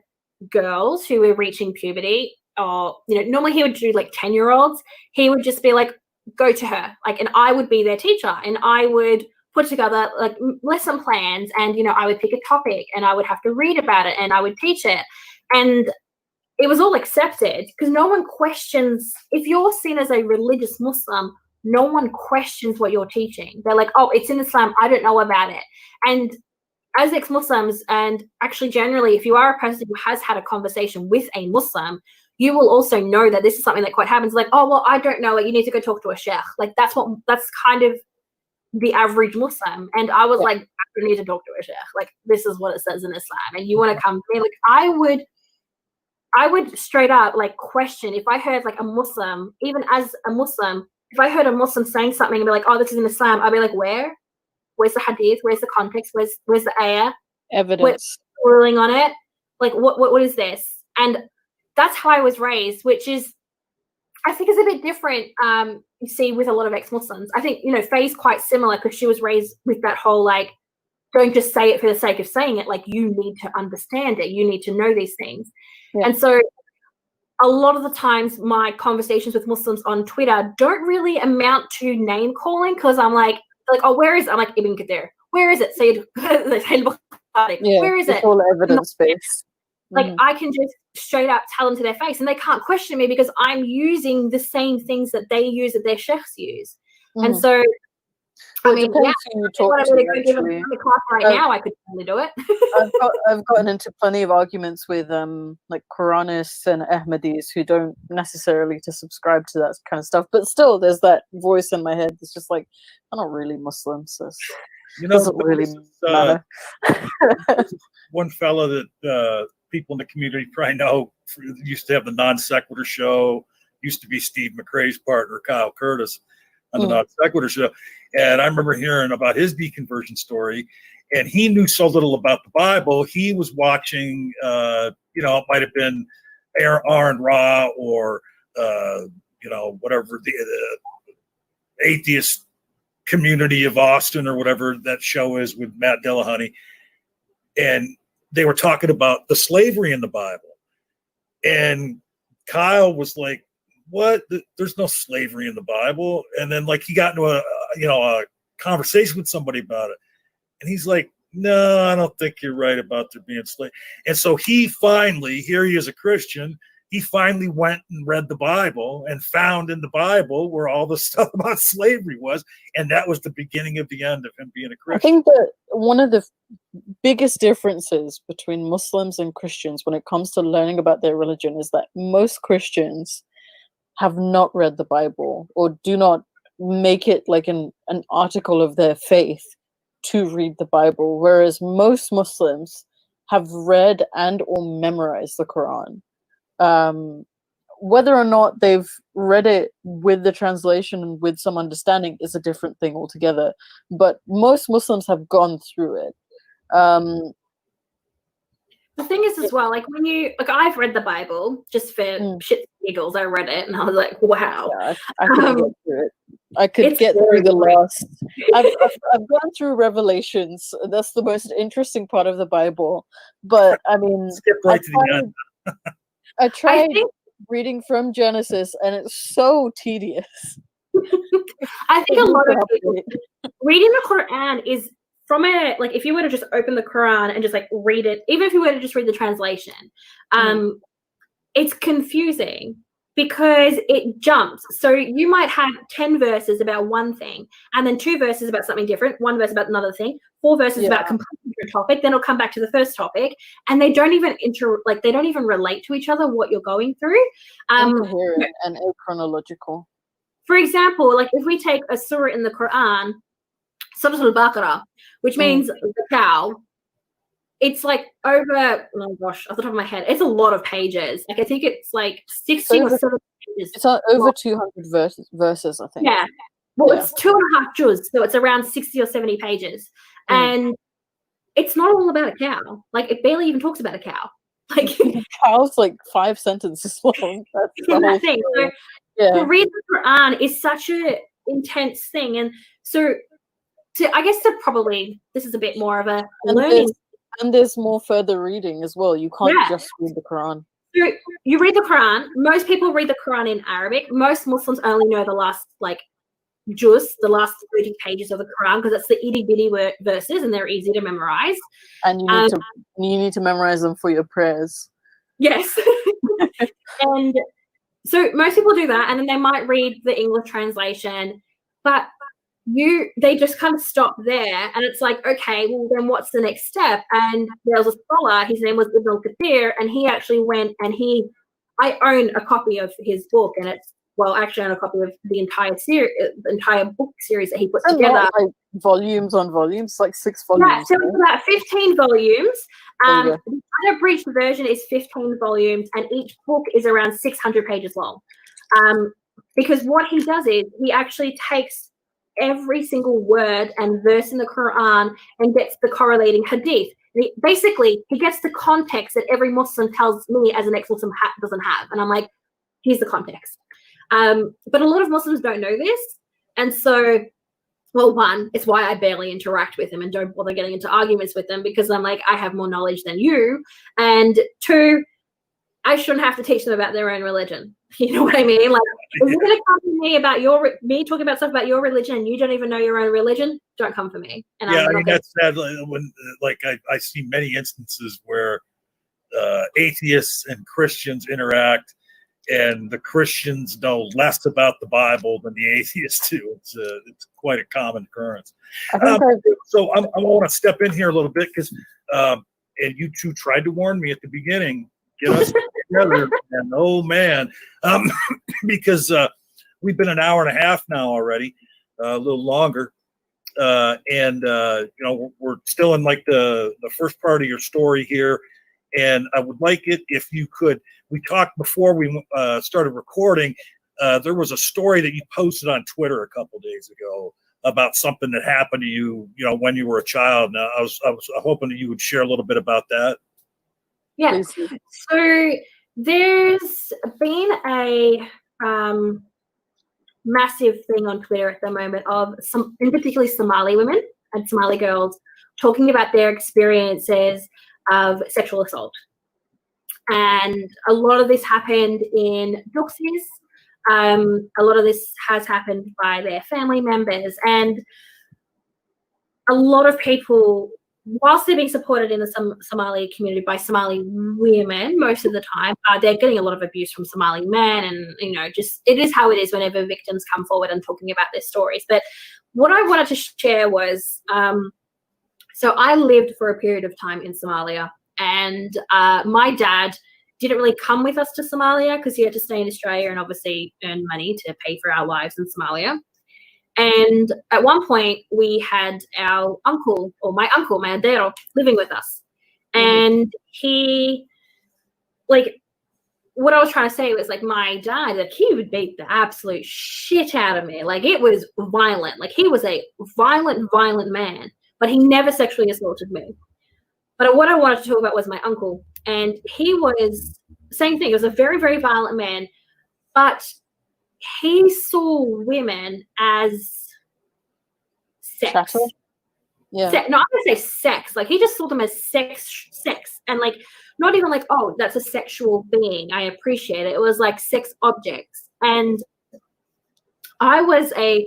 girls who were reaching puberty, or normally he would do like 10-year-olds, he would just be like, go to her, like, and I would be their teacher, and I would put together like lesson plans, and I would pick a topic, and I would have to read about it, and I would teach it. And it was all accepted, because no one questions. If you're seen as a religious Muslim, no one questions what you're teaching. They're like, oh, it's in Islam, I don't know about it. And as ex-Muslims, and actually generally, if you are a person who has had a conversation with a Muslim, you will also know that this is something that quite happens. Like, oh, well, I don't know it. You need to go talk to a sheikh. Like, that's kind of the average Muslim. And I was like, I need to talk to a sheikh. Like, this is what it says in Islam. And you want to come to me? Like, I would straight up like question if I heard like a Muslim, even as a Muslim, if I heard a Muslim saying something and be like, oh, this is in Islam, I'd be like, where? Where's the hadith? Where's the context? Where's the ayah? Evidence. Ruling on it. Like, what is this? And that's how I was raised, which is, I think, is a bit different. You see, with a lot of ex-Muslims, I think, Faye's quite similar because she was raised with that whole, like, don't just say it for the sake of saying it. Like, you need to understand it. You need to know these things. Yeah. And so a lot of the times my conversations with Muslims on Twitter don't really amount to name calling, because I'm like, oh, where is it? I'm like, Ibn Kathir. Where is it? Sayyid yeah, where is it? It's all evidence-based. Like, I can just straight up tell them to their face, and they can't question me because I'm using the same things that they use, that their sheikhs use. And so, I mean, yeah, what I'm going to give them a class right now, I could totally do it. I've gotten into plenty of arguments with like Quranists and Ahmadis who don't necessarily to subscribe to that kind of stuff, but still, there's that voice in my head that's just like, I'm not really Muslim, so it doesn't really matter. One fella that people in the community probably know used to have the Non Sequitur show, used to be Steve McRae's partner, Kyle Curtis, on the Non Sequitur show. And I remember hearing about his deconversion story, and he knew so little about the Bible. He was watching, it might have been Aaron Ra or, whatever, the atheist community of Austin or whatever that show is with Matt Dillahunty. And they were talking about the slavery in the Bible. And Kyle was like, what? There's no slavery in the Bible. And then, like, he got into a conversation with somebody about it. And he's like, no, I don't think you're right about there being slavery. And so he finally, here he is a Christian, he finally went and read the Bible and found in the Bible where all the stuff about slavery was. And that was the beginning of the end of him being a Christian. I think that one of the biggest differences between Muslims and Christians when it comes to learning about their religion is that most Christians have not read the Bible, or do not make it like an article of their faith to read the Bible, whereas most Muslims have read and or memorized the Quran. Whether or not they've read it with the translation and with some understanding is a different thing altogether, but most Muslims have gone through it. The thing is as well, like, when you, like, I've read the Bible just for shits and giggles. I read it and I was like, wow. Yeah, I couldn't get through it. I could get through the last. I've gone through Revelations. That's the most interesting part of the Bible. But I mean, I tried reading from Genesis, and it's so tedious. I think a lot of people reading the Quran is from a, like, if you were to just open the Quran and just like read it, even if you were to just read the translation, it's confusing because it jumps. So you might have 10 verses about one thing, and then 2 verses about something different, 1 verse about another thing, 4 verses about a completely different topic, then it'll come back to the first topic, and they don't even they don't even relate to each other, what you're going through. Incoherent and achronological. For example, like, if we take a surah in the Quran, Surah Al-Baqarah, which means the cow, it's like over, oh gosh, off the top of my head, it's a lot of pages. Like, I think it's like 60 or 70 pages. It's over 200 verses, I think. Yeah. Well, it's 2.5 juz, so it's around 60 or 70 pages. And it's not all about a cow. Like, it barely even talks about a cow. Like, the cow's like 5 sentences long. That's the whole thing. So to read the Quran is such a intense thing. And so, I guess this is a bit more of a learning. And there's more further reading as well. You can't just read the Quran. So you read the Quran. Most people read the Quran in Arabic. Most Muslims only know the last, like, juz, the last 30 pages of the Quran, because that's the itty bitty verses and they're easy to memorize. And you need to memorize them for your prayers. Yes. And so most people do that, and then they might read the English translation, but they just kind of stop there, and it's like, okay, well, then what's the next step? And there was a scholar, his name was Ibn Kathir, and he actually went and I own a copy of his book, and it's, well, actually own a copy of the entire book series that he put together. Like volumes on volumes, like 6 volumes. Yeah, so it's about 15 volumes. The unabridged version is 15 volumes, and each book is around 600 pages long. Because what he does is he actually takes every single word and verse in the Quran and gets the correlating hadith. Basically, he gets the context that every Muslim tells me as an ex-Muslim doesn't have. And I'm like, here's the context. But a lot of Muslims don't know this. And so, well, one, it's why I barely interact with them and don't bother getting into arguments with them, because I'm like, I have more knowledge than you. And two, I shouldn't have to teach them about their own religion. You know what I mean? Like, if you're going to come to me about me talking about stuff about your religion and you don't even know your own religion, don't come for me. And yeah, I mean, that's sad. When, like, I see many instances where atheists and Christians interact, and the Christians know less about the Bible than the atheists do. It's quite a common occurrence. So I want to step in here a little bit because, and you two tried to warn me at the beginning, get us together, and oh man, because we've been an hour and a half now already, a little longer, and you know, we're still in like the first part of your story here, and I would like it if you could. We talked before we started recording. There was a story that you posted on Twitter a couple days ago about something that happened to you, you know, when you were a child. Now, I was hoping that you would share a little bit about that. Yeah. So there's been a massive thing on Twitter at the moment of some, in particularly Somali women and Somali girls, talking about their experiences of sexual assault. And a lot of this happened in Duxies. A lot of this has happened by their family members. And a lot of people, whilst they're being supported in the Somali community by Somali women most of the time, they're getting a lot of abuse from Somali men. And, you know, just it is how it is whenever victims come forward and talking about their stories. But what I wanted to share was, so I lived for a period of time in Somalia. And my dad didn't really come with us to Somalia because he had to stay in Australia and obviously earn money to pay for our lives in Somalia. And at one point, we had our uncle, or my uncle, my adero, living with us. And he, like, what I was trying to say was, like, my dad, like, he would beat the absolute shit out of me. Like, it was violent. Like, he was a violent man, but he never sexually assaulted me. But what I wanted to talk about was my uncle. And he was, same thing, he was a very, very violent man, but he saw women as sex. Yeah. No, I'm going to say sex. Like, he just saw them as sex. And, like, not even like, oh, that's a sexual being. I appreciate it. It was like sex objects. And I was the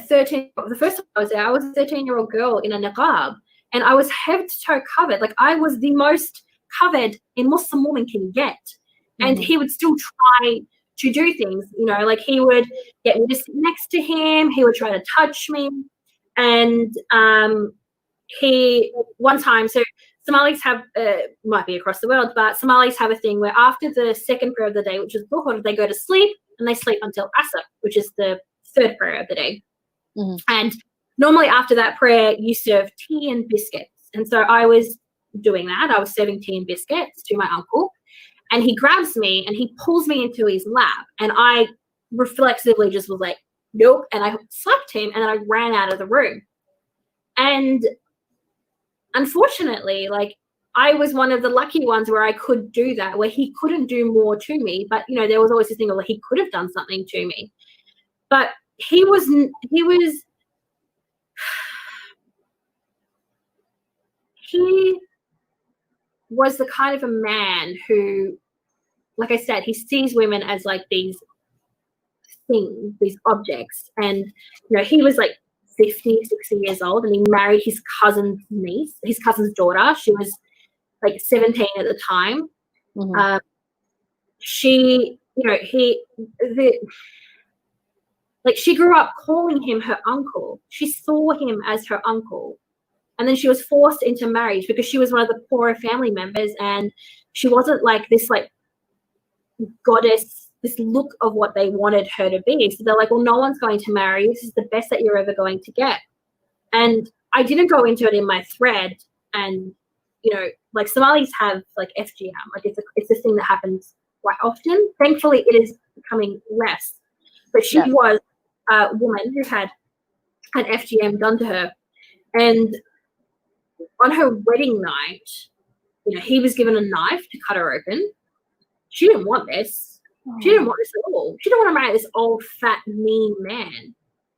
first time I was there, I was a 13-year-old girl in a niqab. And I was head to toe covered. Like, I was the most covered a Muslim woman can get. And he would still try to do things, you know, like he would get me to sit next to him. He would try to touch me. And one time, so Somalis have, might be across the world, but Somalis have a thing where after the second prayer of the day, which is Dhuhr, they go to sleep and they sleep until Asr, which is the third prayer of the day. And normally after that prayer, you serve tea and biscuits. And so I was doing that. I was serving tea and biscuits to my uncle. And he grabs me and he pulls me into his lap. And I reflexively just was like, nope. And I slapped him and then I ran out of the room. And unfortunately, like, I was one of the lucky ones where I could do that, where he couldn't do more to me. But, you know, there was always this thing of, like, he could have done something to me. But he was the kind of a man who, like I said, he sees women as like these things, these objects. And, you know, he was like 50, 60 years old and he married his cousin's niece, his cousin's daughter. She was like 17 at the time. She, you know, she grew up calling him her uncle. She saw him as her uncle. And then she was forced into marriage because she was one of the poorer family members and she wasn't like this like goddess, this look of what they wanted her to be. So they're like, well, no one's going to marry you. This is the best that you're ever going to get. And I didn't go into it in my thread. And, you know, like Somalis have like FGM. Like it's a thing that happens quite often. Thankfully, it is becoming less. But she was a woman who had had FGM done to her. And on her wedding night, he was given a knife to cut her open. She didn't want this. She didn't want this at all. She didn't want to marry this old, fat, mean man.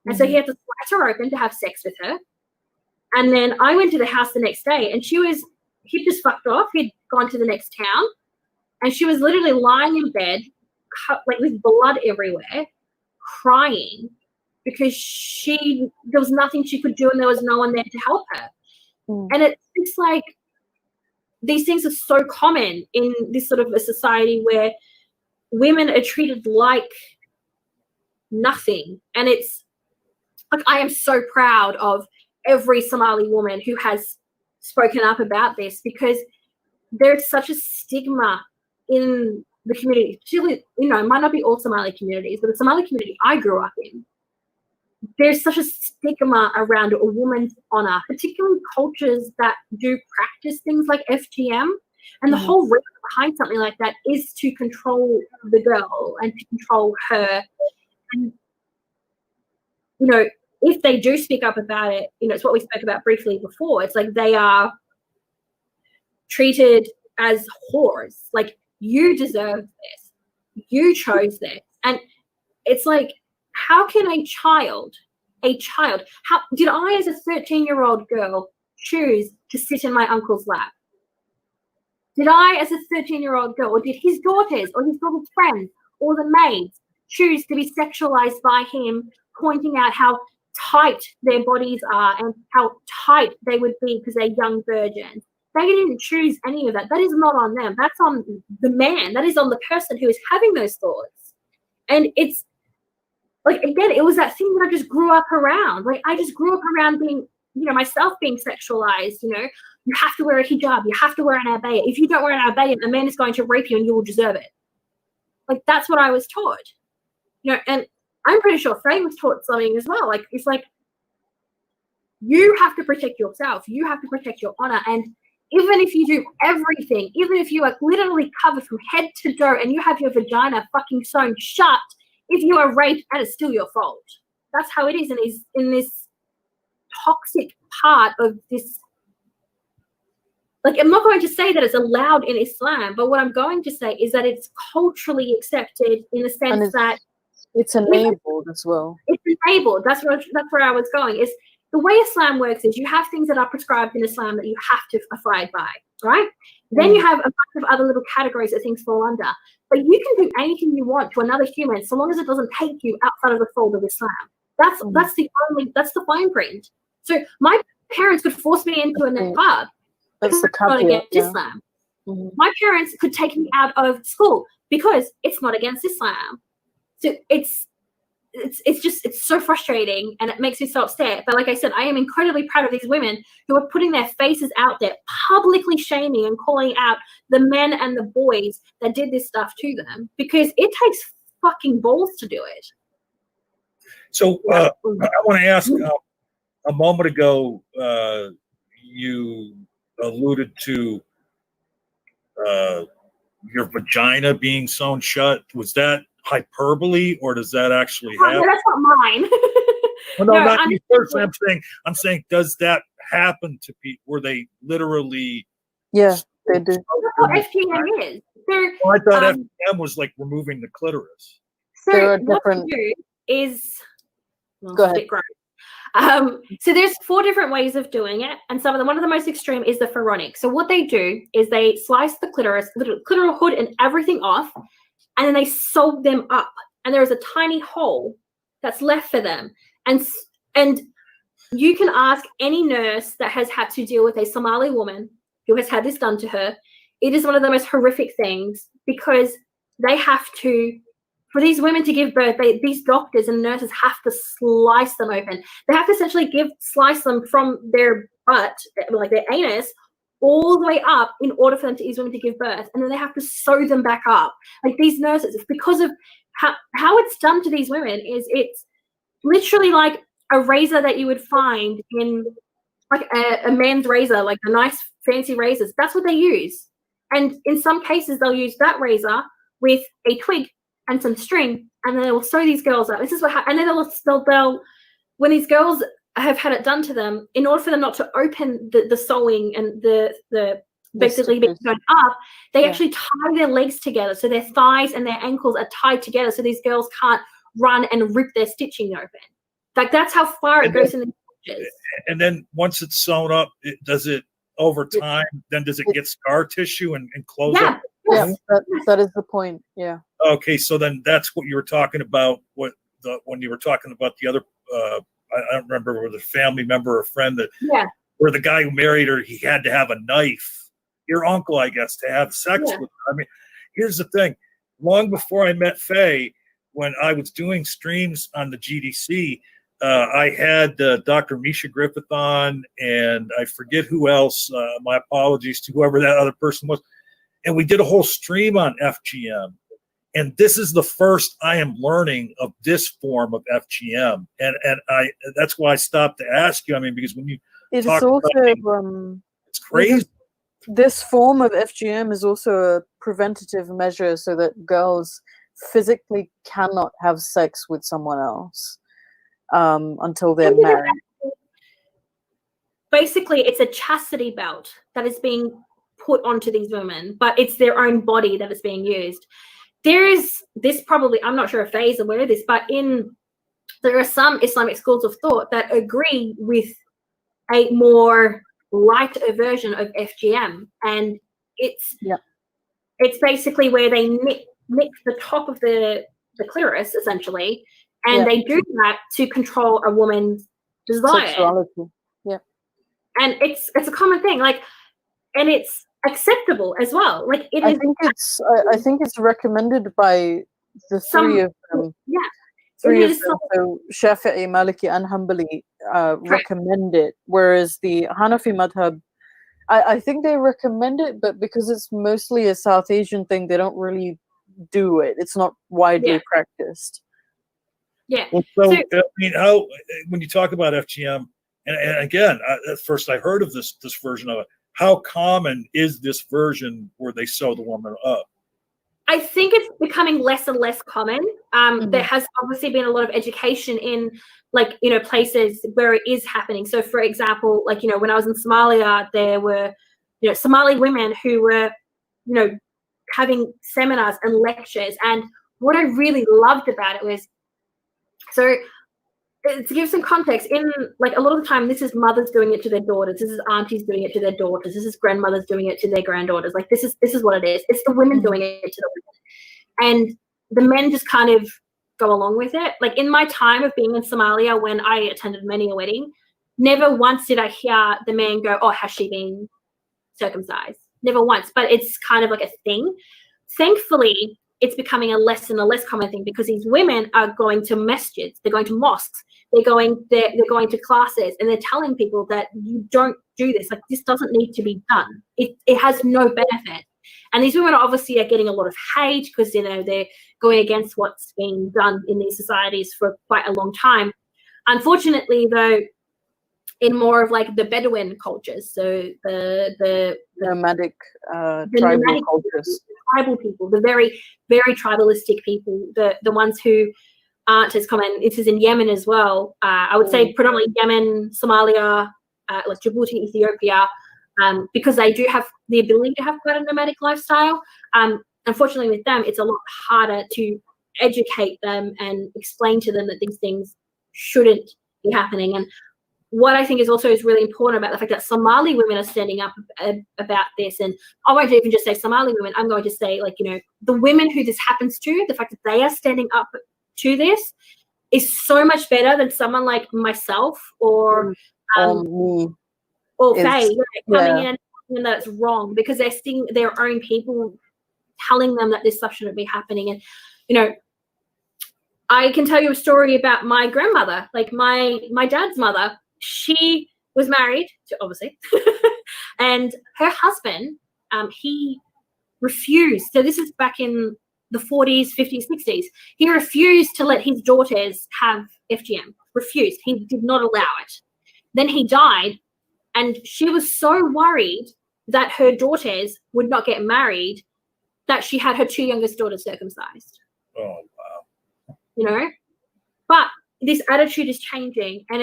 And so he had to slice her open to have sex with her. And then I went to the house the next day, and he'd just fucked off. He'd gone to the next town, and she was literally lying in bed, with blood everywhere, crying because there was nothing she could do, and there was no one there to help her. And it's like these things are so common in this sort of a society where women are treated like nothing. And it's like, I am so proud of every Somali woman who has spoken up about this, because there's such a stigma in the community, particularly, it might not be all Somali communities, but the Somali community I grew up in, there's such a stigma around a woman's honor, particularly cultures that do practice things like FGM. And the whole reason behind something like that is to control the girl and to control her. And, if they do speak up about it, it's what we spoke about briefly before. It's like they are treated as whores. Like, you deserve this. You chose this. And it's like, how can a child, how did I as a 13-year-old girl choose to sit in my uncle's lap? Did I as a 13-year-old girl, or did his daughters or his daughter's friends or the maids choose to be sexualized by him, pointing out how tight their bodies are and how tight they would be because they're young virgins? They didn't choose any of that. That is not on them. That's on the man. That is on the person who is having those thoughts. And it's like, again, it was that thing that I just grew up around. Like, I just grew up around being, myself being sexualized. You have to wear a hijab. You have to wear an abaya. If you don't wear an abaya, a man is going to rape you and you will deserve it. Like, that's what I was taught. And I'm pretty sure Frey was taught something as well. Like, it's like, you have to protect yourself. You have to protect your honor. And even if you do everything, even if you are literally covered from head to toe and you have your vagina fucking sewn shut, if you are raped, that is still your fault. That's how it is in this toxic part of this. Like, I'm not going to say that it's allowed in Islam, but what I'm going to say is that it's culturally accepted in the sense that it's enabled as well. It's enabled. That's where I was going. Is the way Islam works is you have things that are prescribed in Islam that you have to abide by, right? Then you have a bunch of other little categories that things fall under. But you can do anything you want to another human so long as it doesn't take you outside of the fold of Islam. That's the fine print. So my parents could force me into a niqab. That's the not against Islam. My parents could take me out of school because it's not against Islam. So it's so frustrating and it makes me so upset. But like I said, I am incredibly proud of these women who are putting their faces out there, publicly shaming and calling out the men and the boys that did this stuff to them, because it takes fucking balls to do it. So I want to ask, a moment ago, you alluded to your vagina being sewn shut. Was that hyperbole, or does that actually happen? No, that's not mine. Well, no, not me personally. I'm saying, does that happen to people? Were they literally? Yeah, they do. That's what FGM is. I thought FGM was like removing the clitoris. There are what different. they do is Go ahead. So there's 4 different ways of doing it, and one of the most extreme is the pharaonic. So what they do is they slice the clitoral hood and everything off, and then they sew them up, and there is a tiny hole that's left for them. And you can ask any nurse that has had to deal with a Somali woman who has had this done to her. It is one of the most horrific things, because they have to, for these women to give birth, these doctors and nurses have to slice them open. They have to essentially slice them from their butt, like their anus, all the way up in order for these women to give birth. And then they have to sew them back up. Like, these nurses, because of how it's done to these women, is it's literally like a razor that you would find in like a men's razor, like the nice fancy razors. That's what they use. And in some cases, they'll use that razor with a twig and some string, and then they will sew these girls up. This is what and then they'll when these girls have had it done to them, in order for them not to open the sewing and the basically being going up, they actually tie their legs together. So their thighs and their ankles are tied together so these girls can't run and rip their stitching open. Like, that's how far it goes in the stitches. And then once it's sewn up, does it over time, then does it get scar tissue and close up? Yeah, that is the point. Yeah. Okay, so then that's what you were talking about. When you were talking about the other, I don't remember whether a family member or a friend that, where the guy who married her, he had to have a knife. Your uncle, I guess, to have sex with her. I mean, here's the thing. Long before I met Faye, when I was doing streams on the GDC, I had Dr. Misha Griffith on, and I forget who else. My apologies to whoever that other person was. And we did a whole stream on FGM. And this is the first I am learning of this form of FGM. And that's why I stopped to ask you. I mean, because when you talk about it, it's crazy. This form of FGM is also a preventative measure so that girls physically cannot have sex with someone else until they're married. Basically, it's a chastity belt that is being put onto these women, but it's their own body that is being used. There is this probably, I'm not sure if Faye is aware of this, but there are some Islamic schools of thought that agree with a more lighter version of FGM, and it's basically where they nick the top of the clitoris essentially, and they do that to control a woman's desire. Sexuality. Yeah. And it's a common thing, like, and it's acceptable as well. Like, I think it's recommended by the three of them. Yeah. Three of them, so Shafi'i, Maliki, and Hanbali recommend it, whereas the Hanafi madhab, I think they recommend it, but because it's mostly a South Asian thing, they don't really do it. It's not widely practiced. Yeah. So, I mean, how, when you talk about FGM, and again, at first I heard of this version of it, how common is this version where they sew the woman up? I think it's becoming less and less common. There has obviously been a lot of education in, like, places where it is happening. So, for example, like, when I was in Somalia, there were, Somali women who were, having seminars and lectures. And what I really loved about it was, so to give some context, in, like, a lot of the time, this is mothers doing it to their daughters. This is aunties doing it to their daughters. This is grandmothers doing it to their granddaughters. Like, this is what it is. It's the women doing it to the women. And the men just kind of go along with it. Like, in my time of being in Somalia, when I attended many a wedding, never once did I hear the man go, "Oh, has she been circumcised?" Never once. But it's kind of like a thing. Thankfully, it's becoming a less and a less common thing, because these women are going to masjids, they're going to mosques, they're going to classes, and they're telling people that you don't do this. Like, this doesn't need to be done. It has no benefit. And these women obviously are getting a lot of hate because, they're going against what's being done in these societies for quite a long time. Unfortunately, though, in more of like the Bedouin cultures, so the nomadic tribal cultures, tribal people, the very, very tribalistic people, the ones who aren't as common. This is in Yemen as well. I would say predominantly Yemen, Somalia, like Djibouti, Ethiopia, because they do have the ability to have quite a nomadic lifestyle. Unfortunately, with them, it's a lot harder to educate them and explain to them that these things shouldn't be happening. And what I think is really important about the fact that Somali women are standing up about this, and I won't even just say Somali women, I'm going to say, like, the women who this happens to, the fact that they are standing up to this is so much better than someone like myself or Faye coming in and telling that it's wrong, because they're seeing their own people telling them that this stuff shouldn't be happening. And I can tell you a story about my grandmother, like my dad's mother. She was married to, obviously, and her husband, he refused. So this is back in the 40s, 50s, 60s. He refused to let his daughters have FGM. Refused. He did not allow it. Then he died, and she was so worried that her daughters would not get married that she had her two youngest daughters circumcised. Oh, wow. But this attitude is changing, and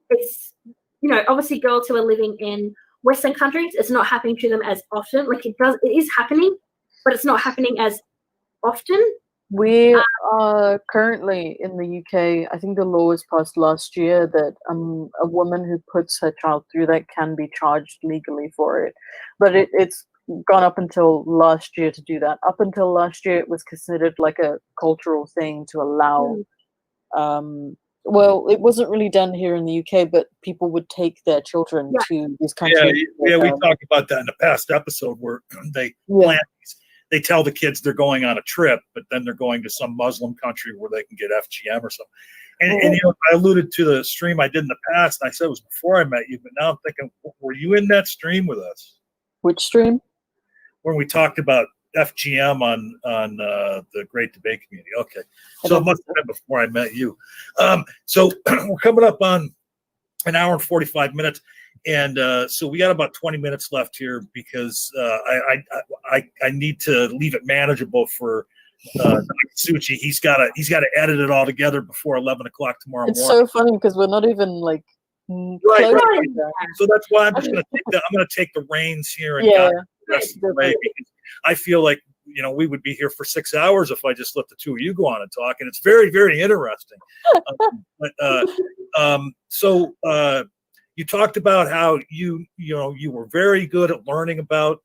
it's, you know, obviously girls who are living in Western countries, it's not happening to them as often. Like it is happening, but it's not happening as often. We are currently in the UK. I think the law was passed last year that a woman who puts her child through that can be charged legally for it. But it's gone up until last year to do that. Up until last year, it was considered like a cultural thing to allow. Well, it wasn't really done here in the UK, but people would take their children to these countries. Yeah, we talked about that in a past episode where they plan these. They tell the kids they're going on a trip, but then they're going to some Muslim country where they can get FGM or something. And you know, I alluded to the stream I did in the past, and I said it was before I met you, but now I'm thinking, were you in that stream with us? Which stream? When we talked about FGM on the Great Debate Community. Okay, so it must have been before I met you. So we're coming up on an hour and 45 minutes. And so we got about 20 minutes left here because I need to leave it manageable for Suchi. He's got to edit it all together before 11 o'clock tomorrow morning. It's so funny because we're not even like right. So that's why I'm just going to take the reins here and guide the rest of the way, because I feel like, you know, we would be here for 6 hours if I just let the two of you go on and talk, and it's very, very interesting. You talked about how you were very good at learning about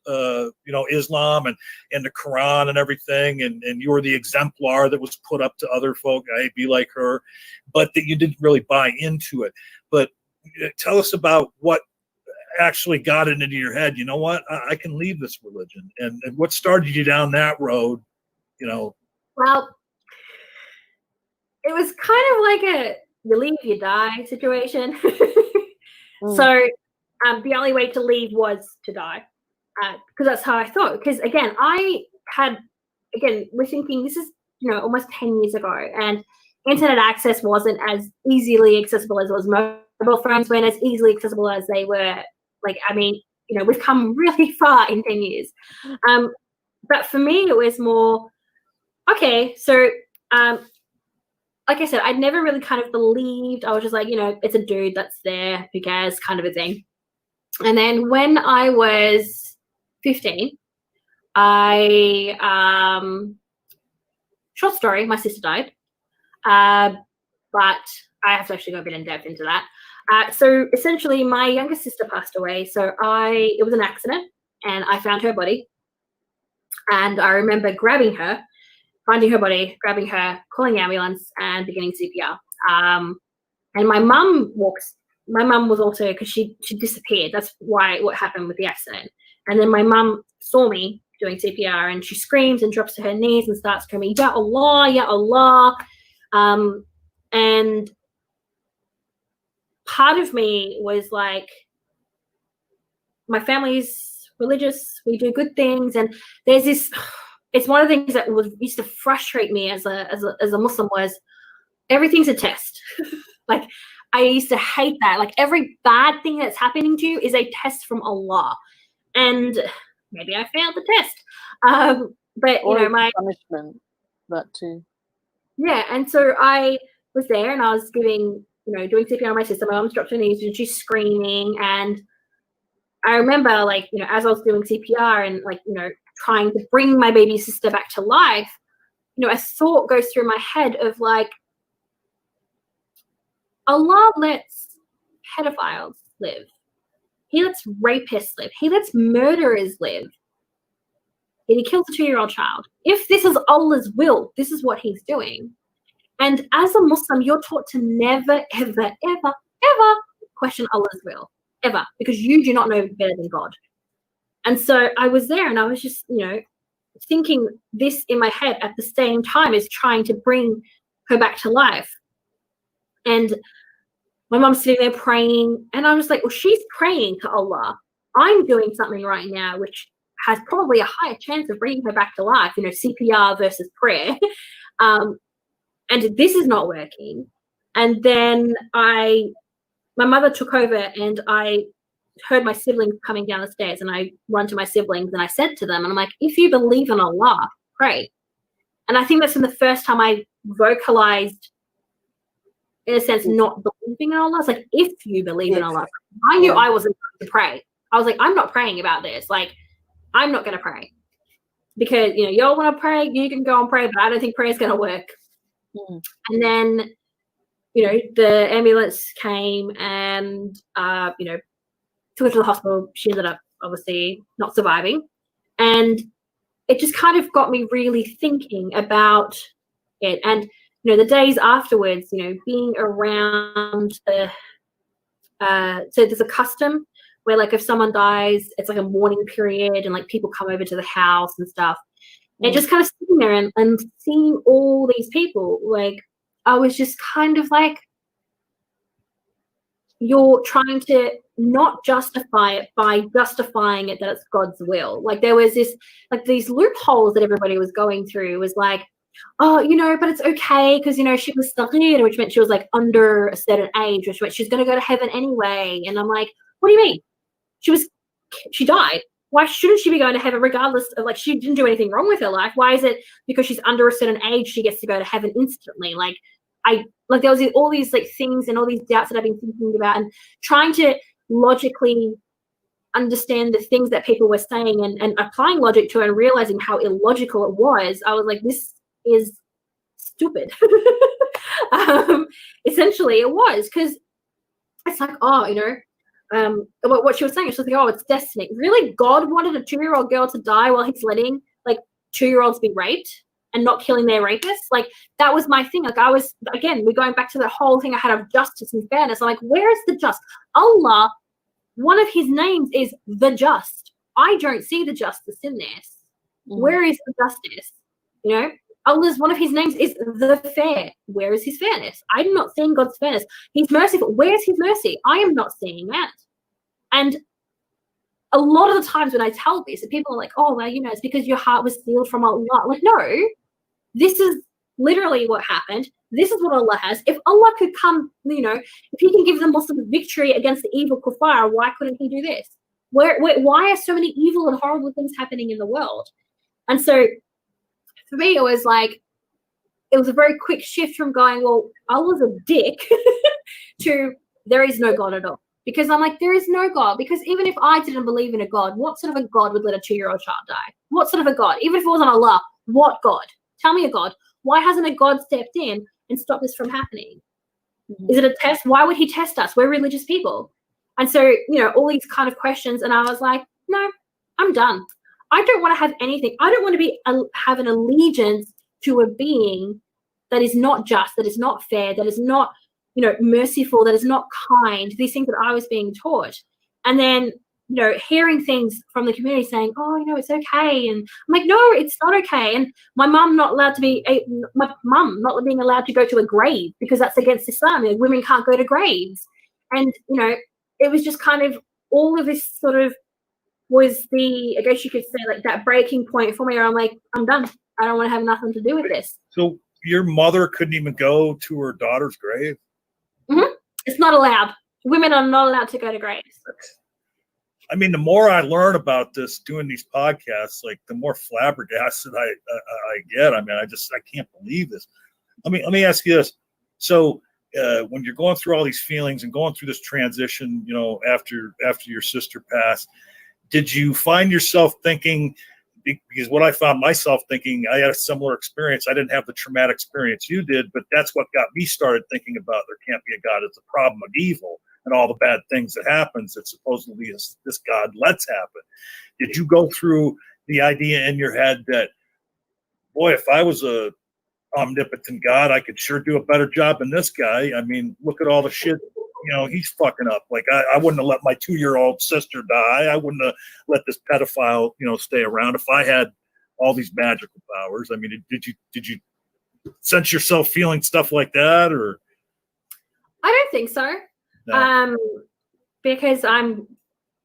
Islam and the Quran and everything, and you were the exemplar that was put up to other folk, hey, be like her, but that you didn't really buy into it. But tell us about what actually got it into your head. You know what? I can leave this religion, and what started you down that road? You know. Well, it was kind of like a you leave, you die situation. So the only way to leave was to die, because that's how I thought. Because again, we're thinking this is, you know, almost 10 years ago, and internet access wasn't as easily accessible as it was. Mobile phones weren't as easily accessible as they were. Like, I mean, you know, we've come really far in 10 years. But for me, it was more, okay, so like I said, I'd never really kind of believed. I was just like, you know, it's a dude that's there, who cares, kind of a thing. And then when I was 15, short story, my sister died. But I have to actually go a bit in depth into that. So essentially, my younger sister passed away. So it was an accident, and I found her body. And I remember grabbing her, finding her body, grabbing her, calling the ambulance, and beginning CPR. And my mum was also, because she disappeared. That's what happened with the accident. And then my mum saw me doing CPR, and she screams and drops to her knees and starts screaming, Ya Allah, Ya Allah. And part of me was like, my family's religious, we do good things, and there's this. It's one of the things that used to frustrate me as a Muslim was everything's a test. Like, I used to hate that. Like, every bad thing that's happening to you is a test from Allah, and maybe I failed the test. But or you know, my punishment, that too. Yeah, and so I was there, and I was doing CPR on my sister. My mom's dropped her knees, and she's screaming, and I remember, like, you know, as I was doing CPR and, like, you know, trying to bring my baby sister back to life, you know, a thought goes through my head of, like, Allah lets pedophiles live. He lets rapists live. He lets murderers live. And he kills a 2-year-old child. If this is Allah's will, this is what he's doing. And as a Muslim, you're taught to never, ever, ever, ever question Allah's will, ever, because you do not know better than God. And so I was there, and I was just, you know, thinking this in my head at the same time as trying to bring her back to life. And my mom's sitting there praying, and I'm just like, well, she's praying to Allah. I'm doing something right now which has probably a higher chance of bringing her back to life, you know, CPR versus prayer. And this is not working. And then my mother took over, and I heard my siblings coming down the stairs, and I run to my siblings and I said to them, and I'm like, if you believe in Allah, pray. And I think that's the first time I vocalized, in a sense, not believing in Allah. It's like, if you believe in Allah. I knew I wasn't going to pray. I was like, I'm not praying about this. Like, I'm not going to pray. Because, you know, y'all want to pray, you can go and pray, but I don't think prayer is going to work. And then, you know, the ambulance came and, you know, took her to the hospital. She ended up obviously not surviving. And it just kind of got me really thinking about it. And, you know, the days afterwards, you know, being around the, so there's a custom where, like, if someone dies, it's like a mourning period and, like, people come over to the house and stuff. And just kind of sitting there and seeing all these people, like, I was just kind of like, you're trying to not justify it by justifying it that it's God's will. Like, there was this, like, these loopholes that everybody was going through. Was like, oh, you know, but it's okay because, you know, she was studying, which meant she was, like, under a certain age, which meant she's going to go to heaven anyway. And I'm like, what do you mean? She died. Why shouldn't she be going to heaven regardless of, like, she didn't do anything wrong with her life? Why is it because she's under a certain age she gets to go to heaven instantly? Like, there was all these, like, things and all these doubts that I've been thinking about and trying to logically understand the things that people were saying and applying logic to it and realizing how illogical it was. I was like, this is stupid. Essentially it was, because it's like, oh, you know, what she was saying, she was like, oh, it's destiny. Really? God wanted a 2-year-old girl to die while he's letting, like, 2-year-olds be raped and not killing their rapists? Like, that was my thing. Like, I was, again, we're going back to the whole thing I had of justice and fairness. I'm like, where is the just? Allah, one of his names is the just. I don't see the justice in this. Where is the justice? You know, Allah's, one of his names is the fair. Where is his fairness? I'm not seeing God's fairness. He's merciful. Where's his mercy? I am not seeing that. And a lot of the times when I tell this, people are like, oh, well, you know, it's because your heart was sealed from Allah. I'm like, no, this is literally what happened. This is what Allah has. If Allah could come, you know, if he can give the Muslims victory against the evil kuffar, why couldn't he do this? Why are so many evil and horrible things happening in the world? And so for me, it was like, it was a very quick shift from going, well, Allah's a dick to there is no God at all. Because I'm like, there is no God. Because even if I didn't believe in a God, what sort of a God would let a 2-year-old child die? What sort of a God? Even if it wasn't Allah, what God? Tell me a God. Why hasn't a God stepped in and stopped this from happening? Is it a test? Why would he test us? We're religious people. And so, you know, all these kind of questions. And I was like, no, I'm done. I don't want to have anything. I don't want to have an allegiance to a being that is not just, that is not fair, that is not, you know, merciful, that is not kind, these things that I was being taught. And then, you know, hearing things from the community saying, oh, you know, it's okay. And I'm like, no, it's not okay. And my mum not being allowed to go to a grave because that's against Islam. You know, women can't go to graves. And, you know, it was just kind of all of this sort of was the, I guess you could say, like, that breaking point for me where I'm like, I'm done. I don't want to have nothing to do with this. So your mother couldn't even go to her daughter's grave? It's not allowed. Women are not allowed to go to graves. I mean, the more I learn about this, doing these podcasts, like, the more flabbergasted I get. I mean, I can't believe this. Let me ask you this. So when you're going through all these feelings and going through this transition, you know, after your sister passed, did you find yourself thinking, because what I found myself thinking, I had a similar experience. I didn't have the traumatic experience you did, but that's what got me started thinking about there can't be a God. It's a problem of evil and all the bad things that happens that supposedly this God lets happen. Did you go through the idea in your head that, boy, if I was a omnipotent God, I could sure do a better job than this guy? I mean, look at all the shit, you know, he's fucking up. Like, I wouldn't have let my 2-year-old sister die. I wouldn't have let this pedophile, you know, stay around if I had all these magical powers. I mean, did you sense yourself feeling stuff like that? Or I don't think so. No. Because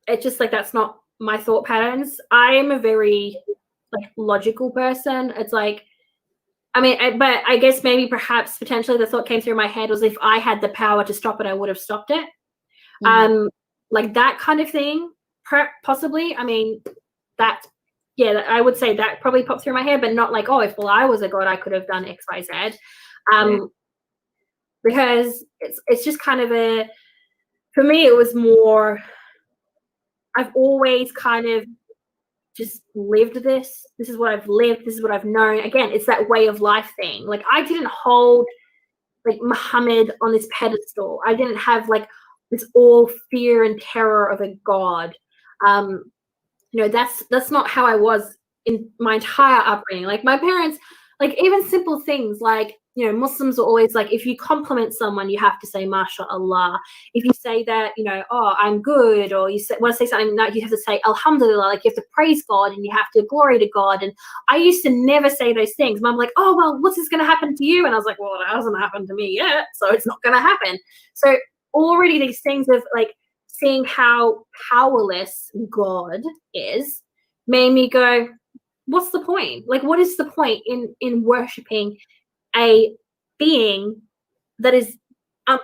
it's just like, that's not my thought patterns. I am a very, like, logical person. It's like, I mean, but I guess maybe perhaps potentially the thought came through my head was, if I had the power to stop it, I would have stopped it. Like that kind of thing, possibly. I mean, I would say that probably popped through my head, but not like, oh, if I was a God, I could have done X, Y, Z. because it's just kind of for me, it was more, I've always kind of just lived this. This is what I've lived. This is what I've known. Again, it's that way of life thing. Like, I didn't hold like Muhammad on this pedestal. I didn't have like this all fear and terror of a God. That's not how I was in my entire upbringing. Like, my parents, like, even simple things like, Muslims are always like, if you compliment someone, you have to say MashaAllah. If you say that, oh, I'm good, or you want to say something that, you have to say Alhamdulillah. Like, you have to praise God and you have to glory to God. And I used to never say those things. Mom like, oh, well, what's this going to happen to you? And I was like, well, it hasn't happened to me yet, so it's not going to happen. So already these things of like seeing how powerless God is made me go, what's the point? Like, what is the point in worshiping a being that is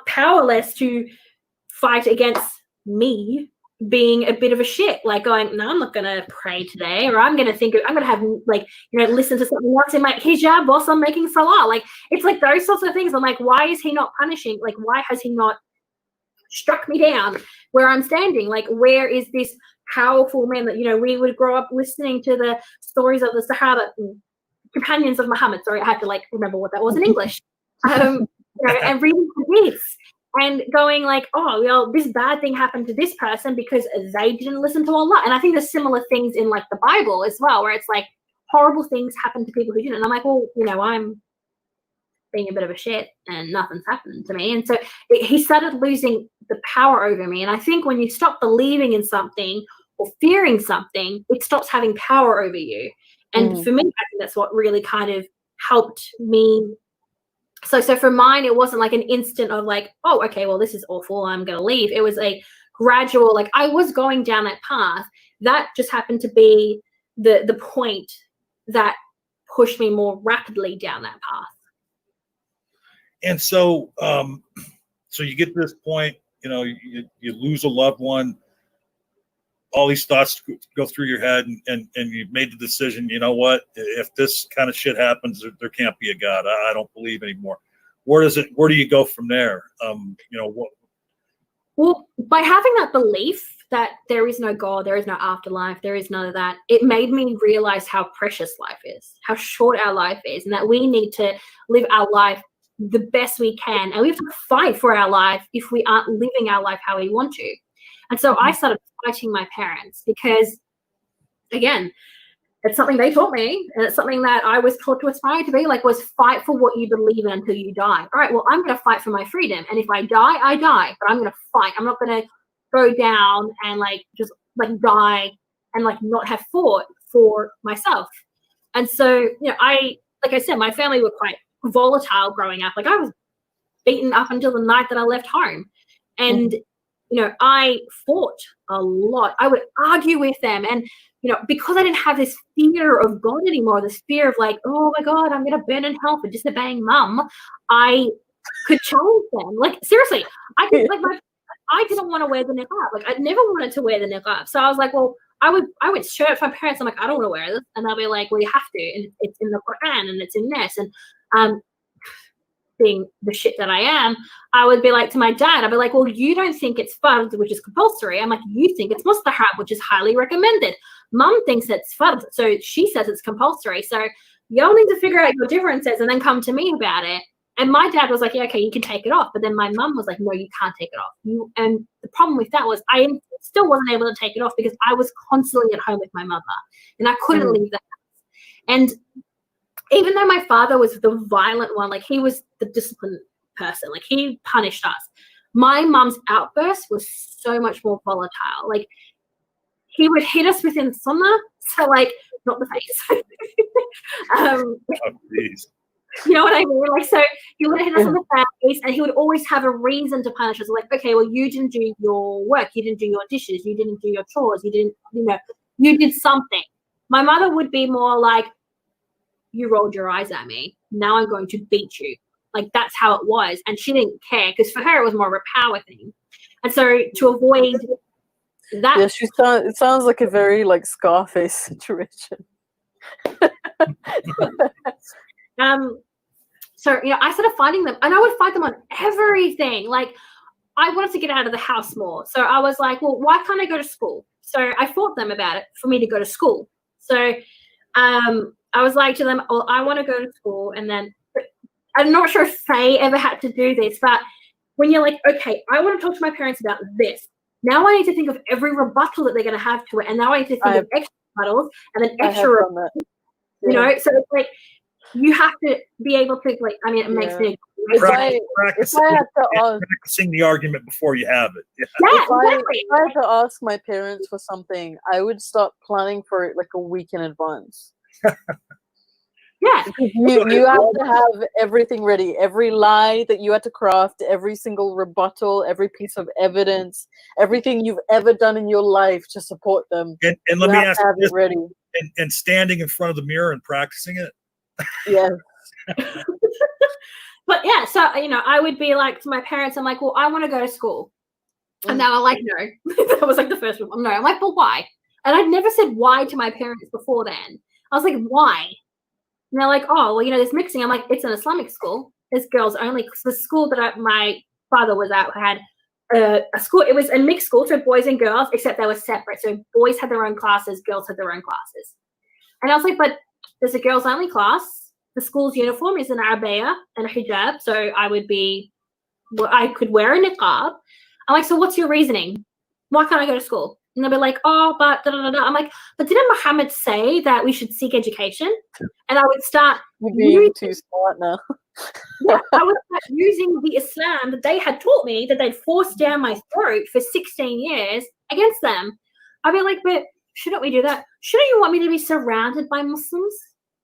powerless to fight against me being a bit of a shit? Like, going, no, I'm not going to pray today, or I'm going to have like, listen to something else in my hijab whilst I'm making salah. Like, it's like those sorts of things. I'm like, why is he not punishing? Like, why has he not struck me down where I'm standing? Like, where is this powerful man that, we would grow up listening to the stories of the Sahaba, companions of Muhammad. Sorry, I had to like remember what that was in English. And reading hadiths and going like, oh, well, this bad thing happened to this person because they didn't listen to Allah. And I think there's similar things in like the Bible as well, where it's like horrible things happen to people who didn't. And I'm like, well, I'm being a bit of a shit and nothing's happened to me. And so he started losing the power over me. And I think when you stop believing in something or fearing something, it stops having power over you. And for me, I think that's what really kind of helped me. So for mine, it wasn't like an instant of like, oh, okay, well, this is awful, I'm going to leave. It was a gradual, like, I was going down that path. That just happened to be the point that pushed me more rapidly down that path. And so, so you get to this point, you lose a loved one. All these thoughts go through your head, and you've made the decision, you know what, if this kind of shit happens, there can't be a God. I don't believe anymore. Where do you go from there? What? Well, by having that belief that there is no God, there is no afterlife, there is none of that, it made me realize how precious life is, how short our life is, and that we need to live our life the best we can. And we have to fight for our life if we aren't living our life how we want to. And so I started fighting my parents because, again, it's something they taught me, and it's something that I was taught to aspire to be, like, was fight for what you believe in until you die. All right, well, I'm going to fight for my freedom. And if I die, I die. But I'm going to fight. I'm not going to go down and, like, just, like, die and, like, not have fought for myself. And so, like I said, my family were quite volatile growing up. Like, I was beaten up until the night that I left home. And I fought a lot. I would argue with them. And, because I didn't have this fear of God anymore, this fear of like, oh my God, I'm going to burn in hell for disobeying mum, I could challenge them. Like, seriously, I didn't want to wear the niqab. Like, I never wanted to wear the niqab. So I was like, well, I would show it for my parents. I'm like, I don't want to wear this. And they'll be like, well, you have to. And it's in the Quran and it's in this. And, being the shit that I am, I would be like to my dad, I'd be like, well, you don't think it's fard, which is compulsory. I'm like, you think it's mustahab, which is highly recommended. Mum thinks it's fard, so she says it's compulsory. So you all need to figure out your differences and then come to me about it. And my dad was like, yeah, okay, you can take it off. But then my mum was like, no, you can't take it off. And the problem with that was I still wasn't able to take it off because I was constantly at home with my mother and I couldn't leave the house. And even though my father was the violent one, like, he was the disciplined person, like, he punished us, my mum's outburst was so much more volatile. Like, he would hit us within sunnah, so, like, not the face. Oh, geez. You know what I mean? Like, so he would hit us on the face, and he would always have a reason to punish us. Like, okay, well, you didn't do your work, you didn't do your dishes, you didn't do your chores, you didn't, you did something. My mother would be more like, you rolled your eyes at me, now I'm going to beat you. Like, that's how it was. And she didn't care, because for her it was more of a power thing. And so to avoid that, it sounds like a very like Scarface situation. So, I started fighting them, and I would fight them on everything. Like, I wanted to get out of the house more. So I was like, well, why can't I go to school? So I fought them about it for me to go to school. So I was like to them, well, I want to go to school. And then I'm not sure if Faye ever had to do this, but when you're like, okay, I want to talk to my parents about this. Now I need to think of every rebuttal that they're going to have to it. And now I need to think of extra rebuttals and then extra rebuttals. So it's like, you have to be able to, like, I mean, it makes me... If I had to ask, practicing the argument before you have it. Yeah, if I had to ask my parents for something, I would start planning for it like a week in advance. Yeah. You have to have everything ready. Every lie that you had to craft, every single rebuttal, every piece of evidence, everything you've ever done in your life to support them. And let me ask you, ready. And standing in front of the mirror and practicing it. Yes. But yeah, so I would be like to my parents, I'm like, well, I want to go to school. And they were like, no. That was like the first one. No. I'm like, but why? And I'd never said why to my parents before then. I was like, why? And they're like, oh, well, there's mixing. I'm like, it's an Islamic school. There's girls only. Because the school that my father was at had a school. It was a mixed school, so boys and girls, except they were separate. So boys had their own classes, girls had their own classes. And I was like, but there's a girls only class. The school's uniform is an abaya and a hijab, so I could wear a niqab. I'm like, so what's your reasoning? Why can't I go to school? And they'll be like, oh, but da-da-da-da. I'm like, but didn't Muhammad say that we should seek education? And I would start being too smart now. I would start using the Islam that they had taught me, that they'd forced down my throat for 16 years against them. I'd be like, but shouldn't we do that? Shouldn't you want me to be surrounded by Muslims?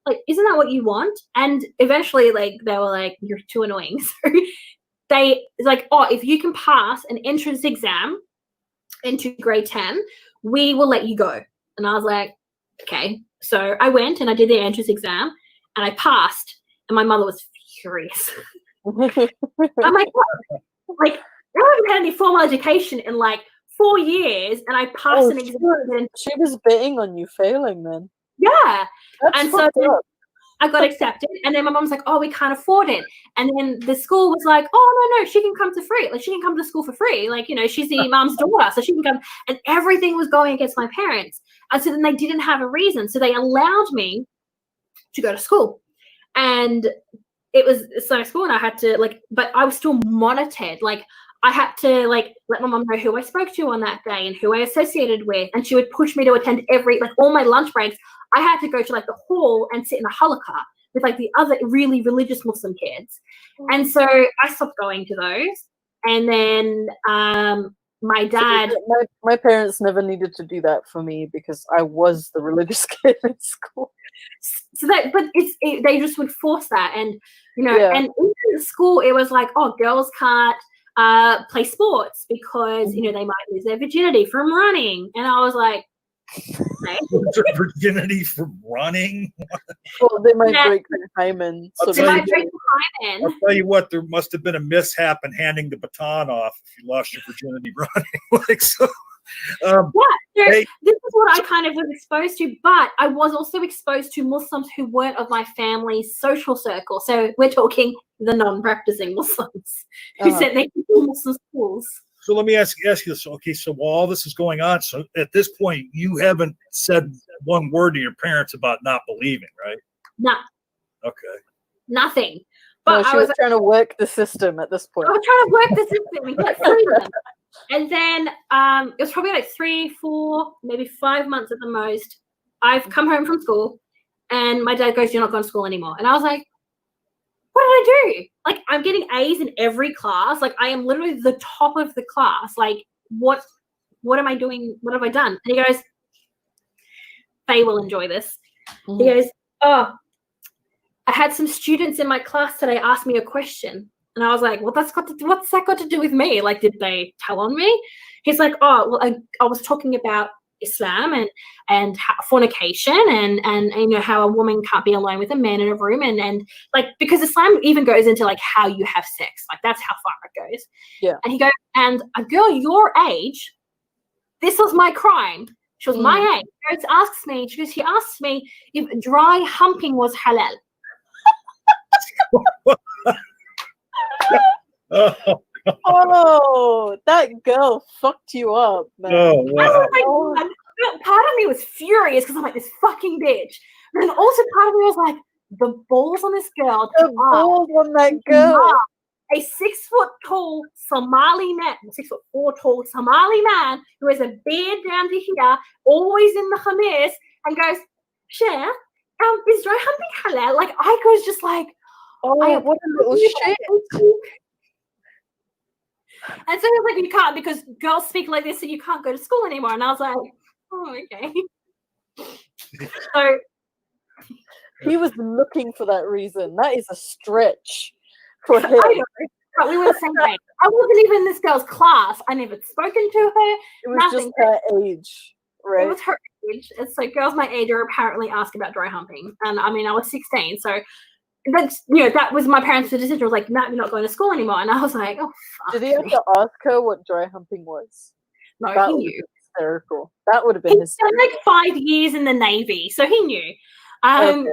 Like, isn't that what you want? And eventually, like, they were like, you're too annoying. So it's like, oh, if you can pass an entrance exam into grade 10, we will let you go. And I was like, okay. So I went and I did the entrance exam and I passed, and my mother was furious. I'm like, what? Like, I haven't had any formal education in like 4 years, and I passed an exam. She was betting on you failing then. Yeah. That's and so I got accepted, and then my mom was like, oh, we can't afford it. And then the school was like, oh, no, she can come to free. Like, she can come to school for free. Like, she's the imam's daughter, so she can come. And everything was going against my parents. And so then they didn't have a reason. So they allowed me to go to school. And it was Islamic school, and I had to, like, but I was still monitored. Like, I had to, like, let my mom know who I spoke to on that day and who I associated with. And she would push me to attend all my lunch breaks. I had to go to, like, the hall and sit in a halaqah with, like, the other really religious Muslim kids. And so I stopped going to those. And then my dad... So my parents never needed to do that for me because I was the religious kid in school. So they just would force that. And, and in school, it was like, oh, girls can't play sports because, they might lose their virginity from running. And I was like, okay. Virginity from running? Well, they might break their hymen. I'll tell you what, there must have been a mishap in handing the baton off if you lost your virginity running. Like, so. This is what I kind of was exposed to, but I was also exposed to Muslims who weren't of my family's social circle. So we're talking the non-practicing Muslims who sent their kids to Muslim schools. So let me ask you this. Okay, so while all this is going on, so at this point, you haven't said one word to your parents about not believing, right? No. Okay. Nothing. But she was trying to work the system at this point. I was trying to work the system and get freedom. And then it was probably like 3, 4, maybe 5 months at the most. I've come home from school, and my dad goes, "You're not going to school anymore." And I was like, what did I do? Like, I'm getting A's in every class. Like, I am literally the top of the class. Like, what am I doing? What have I done? And he goes, Faye will enjoy this. He goes, oh, I had some students in my class today ask me a question. And I was like, well, what's that got to do with me? Like, did they tell on me? He's like, oh, well, I was talking about Islam and fornication and how a woman can't be alone with a man in a room and like, because Islam even goes into like how you have sex, like that's how far it goes. Yeah. And he goes, and a girl your age, this was my crime. She was my age. She asks me if dry humping was halal. Oh, Oh, that girl fucked you up, man. oh I wow. was like, part of me was furious because I'm like, this fucking bitch. And then also part of me was like, the balls on this girl to The balls on that ask girl. a 6 foot tall Somali man, 6'4" tall Somali man who has a beard down to here, always in the khamis, and goes, Cher, is dry humping halal? Like, I was just like, Oh, what a little shit. And so it was like, you can't, because girls speak like this, so you can't go to school anymore. And I was like, oh, okay. So He was looking for that reason. That is a stretch for him. I know, but we were the same age. I wasn't even in this girl's class. I never spoken to her. It was Nothing. just her age, It right? was her age. And so girls my age are apparently asking about dry humping. And I mean, I was 16. So that's, that was my parents' decision. I was like, no, you're not going to school anymore. And I was like, oh, fuck. Did he have to ask her what dry humping was? No, That he would knew. be hysterical. That would have been He's done hysterical. like 5 years in the Navy. So he knew. Okay.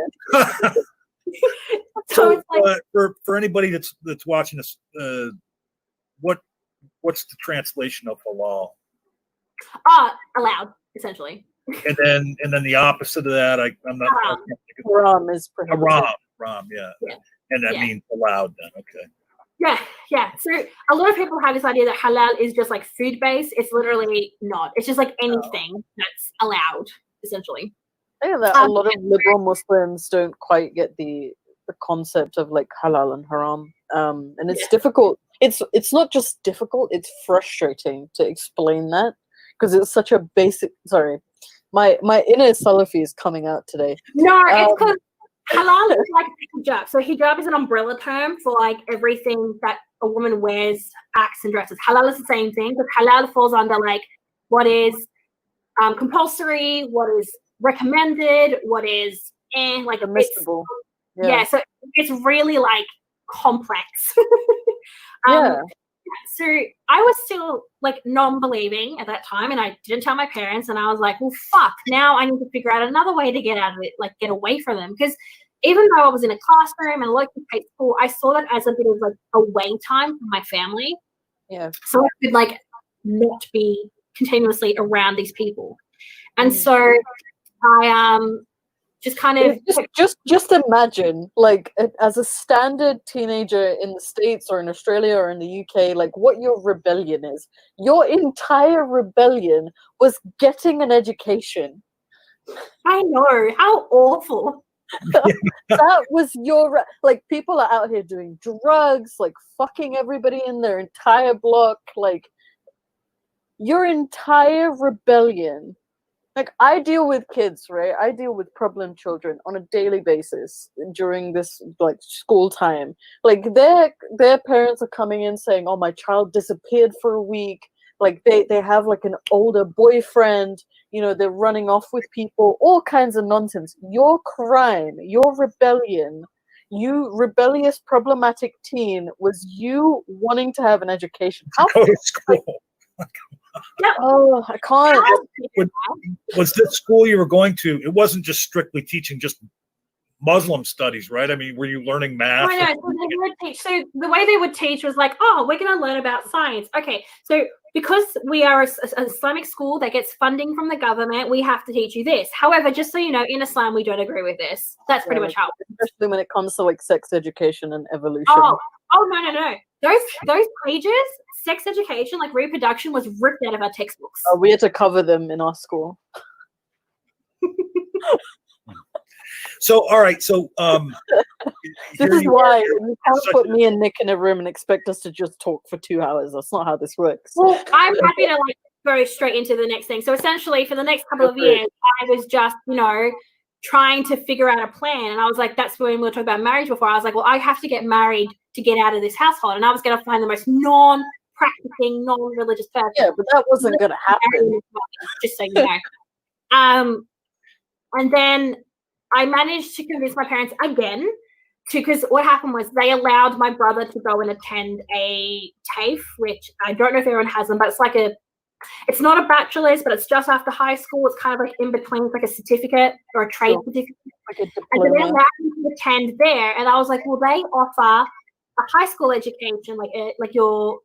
So it's like, for anybody that's watching this, what's the translation of halal? allowed, essentially. And then the opposite of that, I'm not. I Haram. can't think of- Haram is prohibited. Ram, yeah. Yeah. And that Yeah. means allowed then, okay. Yeah. So a lot of people have this idea that halal is just like food based. It's literally not. It's just like anything that's allowed, essentially. I think that a lot of liberal Muslims don't quite get the concept of like halal and haram. And it's difficult. It's not just difficult, it's frustrating to explain that because it's such a basic. Sorry, my inner Salafi is coming out today. No, it's because halal is like hijab. So hijab is an umbrella term for like everything that a woman wears, acts, and dresses. Halal is the same thing, but halal falls under like what is compulsory, what is recommended, what is like Permissible. yeah, so it's really like complex. Yeah. So I was still like non-believing at that time, and I didn't tell my parents, and I was like, well, fuck, now I need to figure out another way to get out of it, like get away from them. Because even though I was in a classroom and a local high school, I saw that as a bit of like away time from my family. Yeah. So I could like not be continuously around these people. And so I just kind of just imagine, like, as a standard teenager in the States or in Australia or in the UK, like what your rebellion is. Your entire rebellion was getting an education. I know, how awful. That was your, like, people are out here doing drugs, like fucking everybody in their entire block, like your entire rebellion. Like, I deal with kids, right? I deal with problem children on a daily basis during this, like, school time. Like, their parents are coming in saying, oh, my child disappeared for a week. Like, they have, like, an older boyfriend. You know, they're running off with people. All kinds of nonsense. Your crime, your rebellion, you rebellious, problematic teen was you wanting to have an education. How Go to school. Oh, I can't. Was this school you were going to? It wasn't just strictly teaching just Muslim studies, right? I mean, were you learning math? I know. So they would teach. So the way they would teach was like, oh, we're going to learn about science. Okay, so because we are an Islamic school that gets funding from the government, we have to teach you this. However, just so you know, in Islam, we don't agree with this. That's pretty much how. Especially when it comes to like sex education and evolution. Oh no. Those pages, sex education, like reproduction, was ripped out of our textbooks. Oh, we had to cover them in our school. So, all right. So, This is why you can't put me and Nick in a room and expect us to just talk for 2 hours. That's not how this works. Well, I'm happy to like go straight into the next thing. So essentially, for the next couple of years, I was just, trying to figure out a plan. And I was like, that's when we were talking about marriage before. I was like, well, I have to get married to get out of this household. And I was going to find the most non-practicing, non-religious person. Yeah, but that wasn't going to happen. Just so you know. And then I managed to convince my parents again because what happened was they allowed my brother to go and attend a TAFE, which I don't know if everyone has them, but it's like a It's not a bachelor's, but it's just after high school. It's kind of like in between. It's like a certificate or a trade certificate. Like a And so they diploma. allowed me to attend there. And I was like, well, they offer a high school education, like your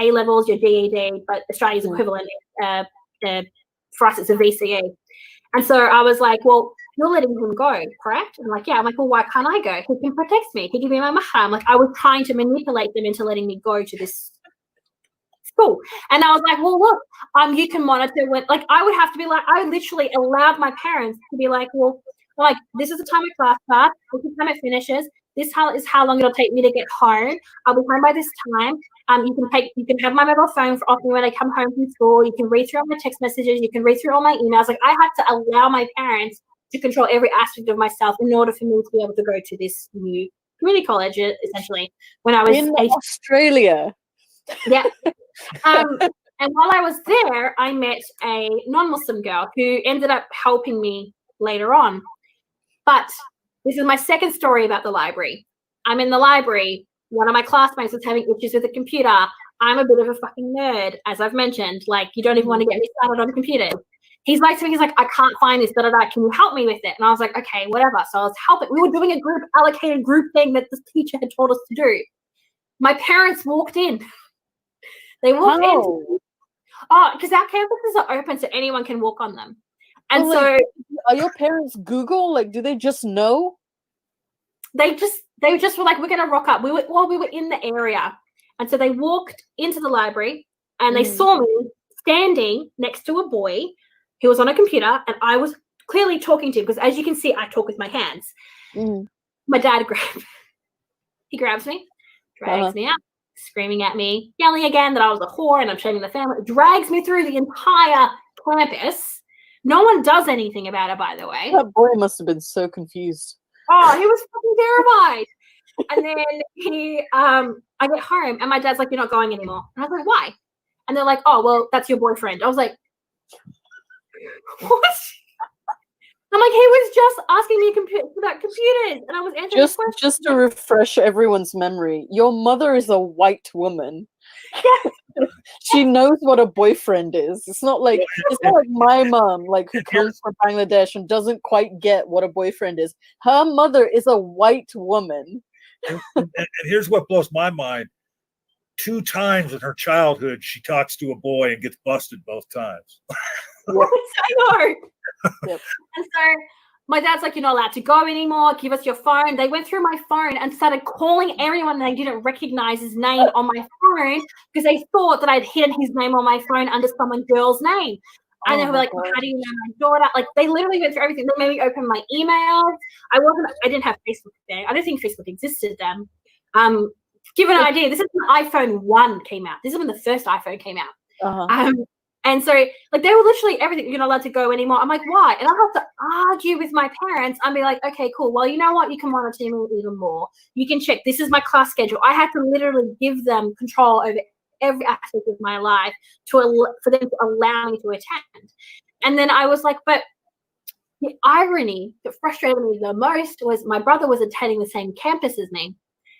A-levels, your GED, but Australia's equivalent. For us, it's a VCE. And so I was like, well, you're letting him go, correct? And like, yeah. I'm like, well, why can't I go? He can protect me. He can be my mahram. Like, I was trying to manipulate them into letting me go to this school. And I was like, well, look, you can monitor when, like, I would have to be like, I literally allowed my parents to be like, well, like, this is the time my class starts, this is the time it finishes, this is how long it'll take me to get home. I'll be home by this time. You can have my mobile phone off me when I come home from school. You can read through all my text messages. You can read through all my emails. Like, I had to allow my parents to control every aspect of myself in order for me to be able to go to this new community college, essentially, when I was in 18. Australia. Yeah. And while I was there, I met a non-Muslim girl who ended up helping me later on. But this is my second story about the library. I'm in the library. One of my classmates was having issues with the computer. I'm a bit of a fucking nerd, as I've mentioned. Like, you don't even want to get me started on the computer. He's like to me, he's like, I can't find this, da-da-da. Can you help me with it? And I was like, okay, whatever. So I was helping. We were doing a allocated group thing that the teacher had told us to do. My parents walked in. They walked in. Oh, because our campuses are open so anyone can walk on them. And so are your parents Google? Like, do they just know? They just were like, we're gonna rock up. We were in the area. And so they walked into the library and they saw me standing next to a boy who was on a computer, and I was clearly talking to him, because as you can see, I talk with my hands. My dad grabs me, drags me out, screaming at me, yelling again that I was a whore and I'm shaming the family, drags me through the entire campus. No one does anything about it, by the way. That boy must have been so confused. Oh, he was fucking terrified. And then I get home and my dad's like, you're not going anymore. And I was like, why? And they're like, oh, well, that's your boyfriend. I was like, what? I'm like, he was just asking me about computers, and I was answering questions. Just to refresh everyone's memory, your mother is a white woman. She knows what a boyfriend is. It's not like my mom, like, who comes from Bangladesh and doesn't quite get what a boyfriend is. Her mother is a white woman. And here's what blows my mind. 2 times in her childhood, she talks to a boy and gets busted both times. I know. Yep. And so my dad's like, you're not allowed to go anymore. Give us your phone. They went through my phone and started calling everyone they didn't recognize his name on my phone, because they thought that I'd hidden his name on my phone under some girl's name. And they were like, well, how do you know my daughter? Like, they literally went through everything. They made me open my emails. I didn't have Facebook then. I don't think Facebook existed then. Give an idea. This is when iPhone 1 came out. This is when the first iPhone came out. And so, like, they were literally everything. You're not allowed to go anymore. I'm like, why? And I have to argue with my parents and be like, okay, cool. Well, you know what? You can monitor me even more. You can check. This is my class schedule. I had to literally give them control over every aspect of my life for them to allow me to attend. And then I was like, but the irony that frustrated me the most was my brother was attending the same campus as me.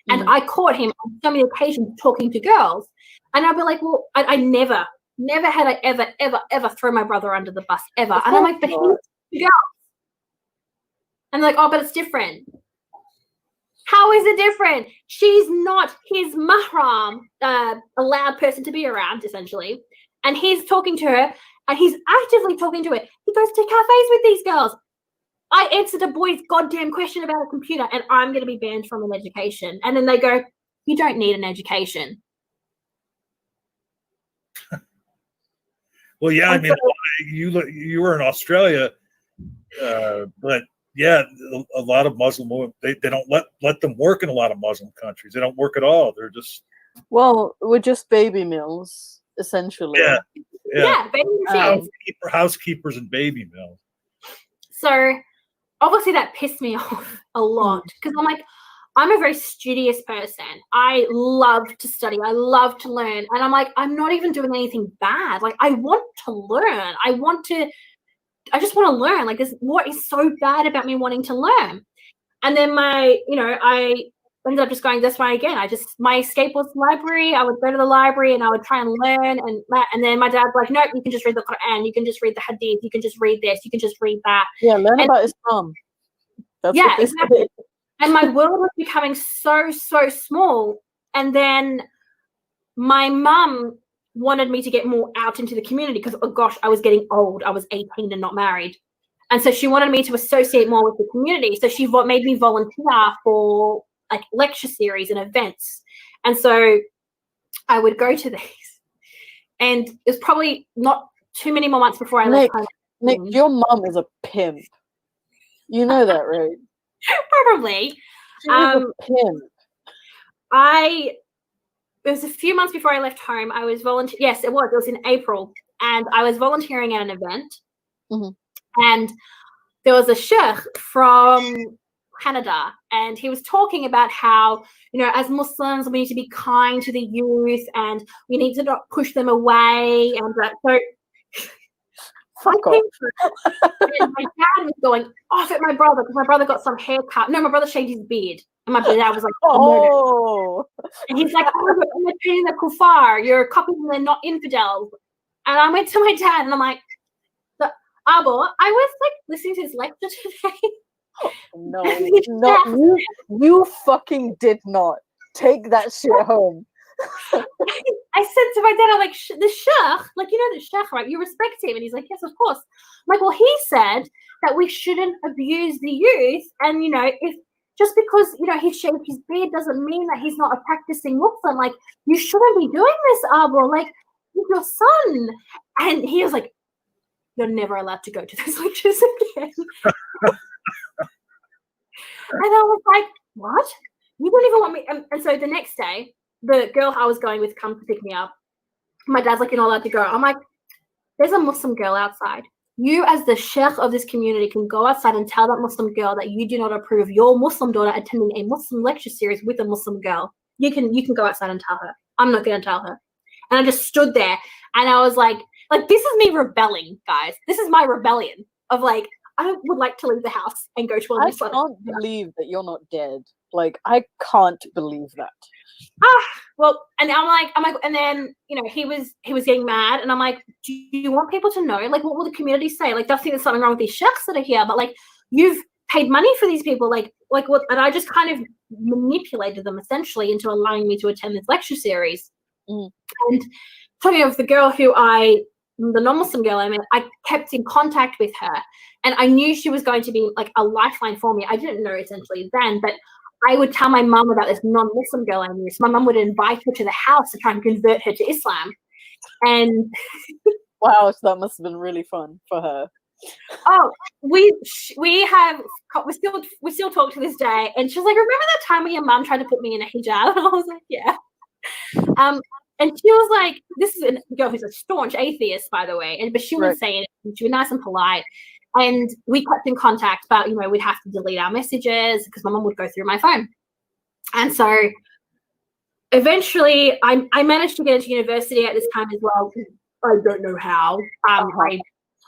And I caught him on so many occasions talking to girls. And I'd be like, well, I never had I ever throw my brother under the bus, ever. And I'm like, but he's a girl. And they're like, oh, but it's different. How is it different? She's not his mahram, allowed person to be around, essentially. And he's talking to her, and he's actively talking to her. He goes to cafes with these girls. I answered a boy's goddamn question about a computer, and I'm going to be banned from an education. And then they go, you don't need an education. Well, yeah, I mean, you were in Australia, but yeah, a lot of Muslim women, they don't let them work in a lot of Muslim countries. They don't work at all. They're just we're just baby mills, essentially. Yeah, baby machines. Housekeepers and baby mills. So obviously that pissed me off a lot, because I'm like, I'm a very studious person. I love to study. I love to learn. And I'm like, I'm not even doing anything bad. Like, I want to learn. I just want to learn. Like, what is so bad about me wanting to learn? And then I ended up just going this way again. My escape was the library. I would go to the library and I would try and learn. And then my dad's like, nope, you can just read the Quran. You can just read the Hadith. You can just read this. You can just read that. Yeah, learn about Islam. That's yeah, what this exactly. is. And my world was becoming so small. And then my mum wanted me to get more out into the community because, oh gosh, I was getting old. I was 18 and not married. And so she wanted me to associate more with the community. So she made me volunteer for like lecture series and events. And so I would go to these. And it was probably not too many more months before I left home. Nik, your mum is a pimp. You know that, right? Probably. She is a pimp. It was a few months before I left home. I was volunteering. Yes, it was. It was in April. And I was volunteering at an event. Mm-hmm. And there was a sheikh from Canada, and he was talking about how, as Muslims, we need to be kind to the youth and we need to not push them away. And so Fuck off. and my dad was going off at my brother because my brother got some haircut. No, my brother shaved his beard. And my dad was like, oh. And he's like, oh, you're imitating the kuffar. You're copying them, they're not infidels. And I went to my dad and I'm like, Abo, I was like listening to his lecture today. No, you fucking did not take that shit home. I said to my dad, I'm like, the sheikh, like, the sheikh, right? You respect him. And he's like, yes, of course. I'm like, well, he said that we shouldn't abuse the youth. And, if just because, he shaved his beard doesn't mean that he's not a practicing Muslim. Like, you shouldn't be doing this, Abo, like, with your son. And he was like, you're never allowed to go to those lectures again. And I was like, what? You don't even want me? And so the next day, the girl I was going with come to pick me up. My dad's like, you're not allowed to go. I'm like, there's a Muslim girl outside. You, as the sheikh of this community, can go outside and tell that Muslim girl that you do not approve of your Muslim daughter attending a Muslim lecture series with a Muslim girl. You can go outside and tell her. I'm not going to tell her. And I just stood there and I was like, this is me rebelling, guys. This is my rebellion of like, I would like to leave the house and go to a Muslim. I can't believe that you're not dead. Like, I can't believe that. Well, and I'm like, and then, he was getting mad and I'm like, do you want people to know? Like, what will the community say? Like, they'll think there's something wrong with these sheikhs that are here, but like, you've paid money for these people. Like what? And I just kind of manipulated them essentially into allowing me to attend this lecture series. And talking of the girl the non-Muslim girl I met, I kept in contact with her and I knew she was going to be like a lifeline for me. I didn't know essentially then, but I would tell my mum about this non-Muslim girl I knew. So my mum would invite her to the house to try and convert her to Islam. And wow, so that must have been really fun for her. Oh, we still talk to this day. And she's like, remember that time when your mum tried to put me in a hijab? And I was like, yeah. And she was like, this is a girl who's a staunch atheist, by the way. But she wouldn't say it. She was nice and polite. And we kept in contact, but, we'd have to delete our messages because my mum would go through my phone. And so eventually I managed to get into university at this time as well. I don't know how. I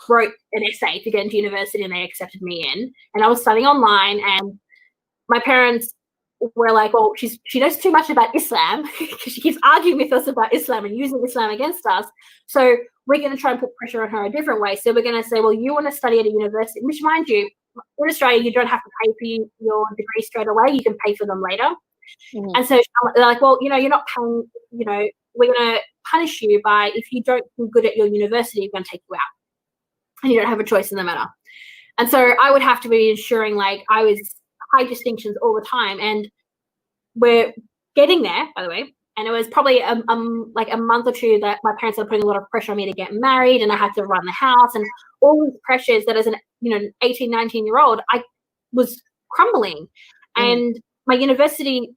wrote an essay to get into university and they accepted me in. And I was studying online and my parents were like, well, she knows too much about Islam because she keeps arguing with us about Islam and using Islam against us. So we're going to try and put pressure on her a different way. So we're going to say, well, you want to study at a university, which mind you, in Australia, you don't have to pay for your degree straight away. You can pay for them later. Mm-hmm. And so they're like, well, you're not paying, we're going to punish you by, if you don't do good at your university, we're going to take you out. And you don't have a choice in the matter. And so I would have to be ensuring like I was high distinctions all the time. And we're getting there, by the way. And it was probably like a month or two that my parents were putting a lot of pressure on me to get married and I had to run the house and all these pressures that as an 18, 19-year-old, I was crumbling. And my university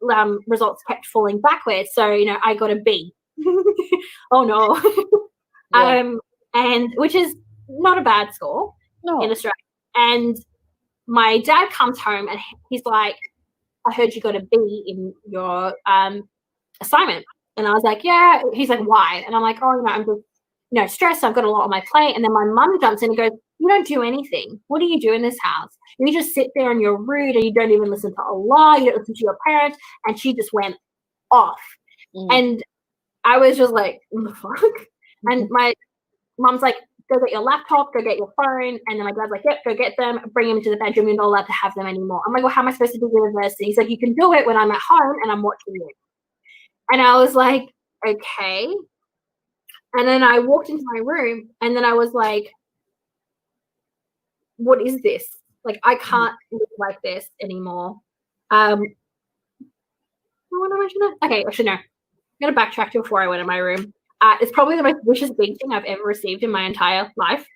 results kept falling backwards. So, I got a B. Oh, no. Yeah. And which is not a bad score in Australia. And my dad comes home and he's like, I heard you got a B in your assignment. And I was like, yeah. He's like, why? And I'm like, oh, I'm just, stressed. I've got a lot on my plate. And then my mum jumps in and goes, you don't do anything. What do you do in this house? You just sit there and you're rude and you don't even listen to Allah, you don't listen to your parents. And she just went off. And I was just like, what the fuck? And my mom's like, go get your laptop, go get your phone. And then my dad's like, yep, go get them, bring them into the bedroom. You're not allowed to have them anymore. I'm like, well, how am I supposed to do this? And he's like, you can do it when I'm at home and I'm watching you. And I was like, okay. And then I walked into my room and then I was like, what is this? Like, I can't live like this anymore. What am I mentioning? Okay, actually, no. I'm going to backtrack to before I went in my room. It's probably the most vicious beating I've ever received in my entire life.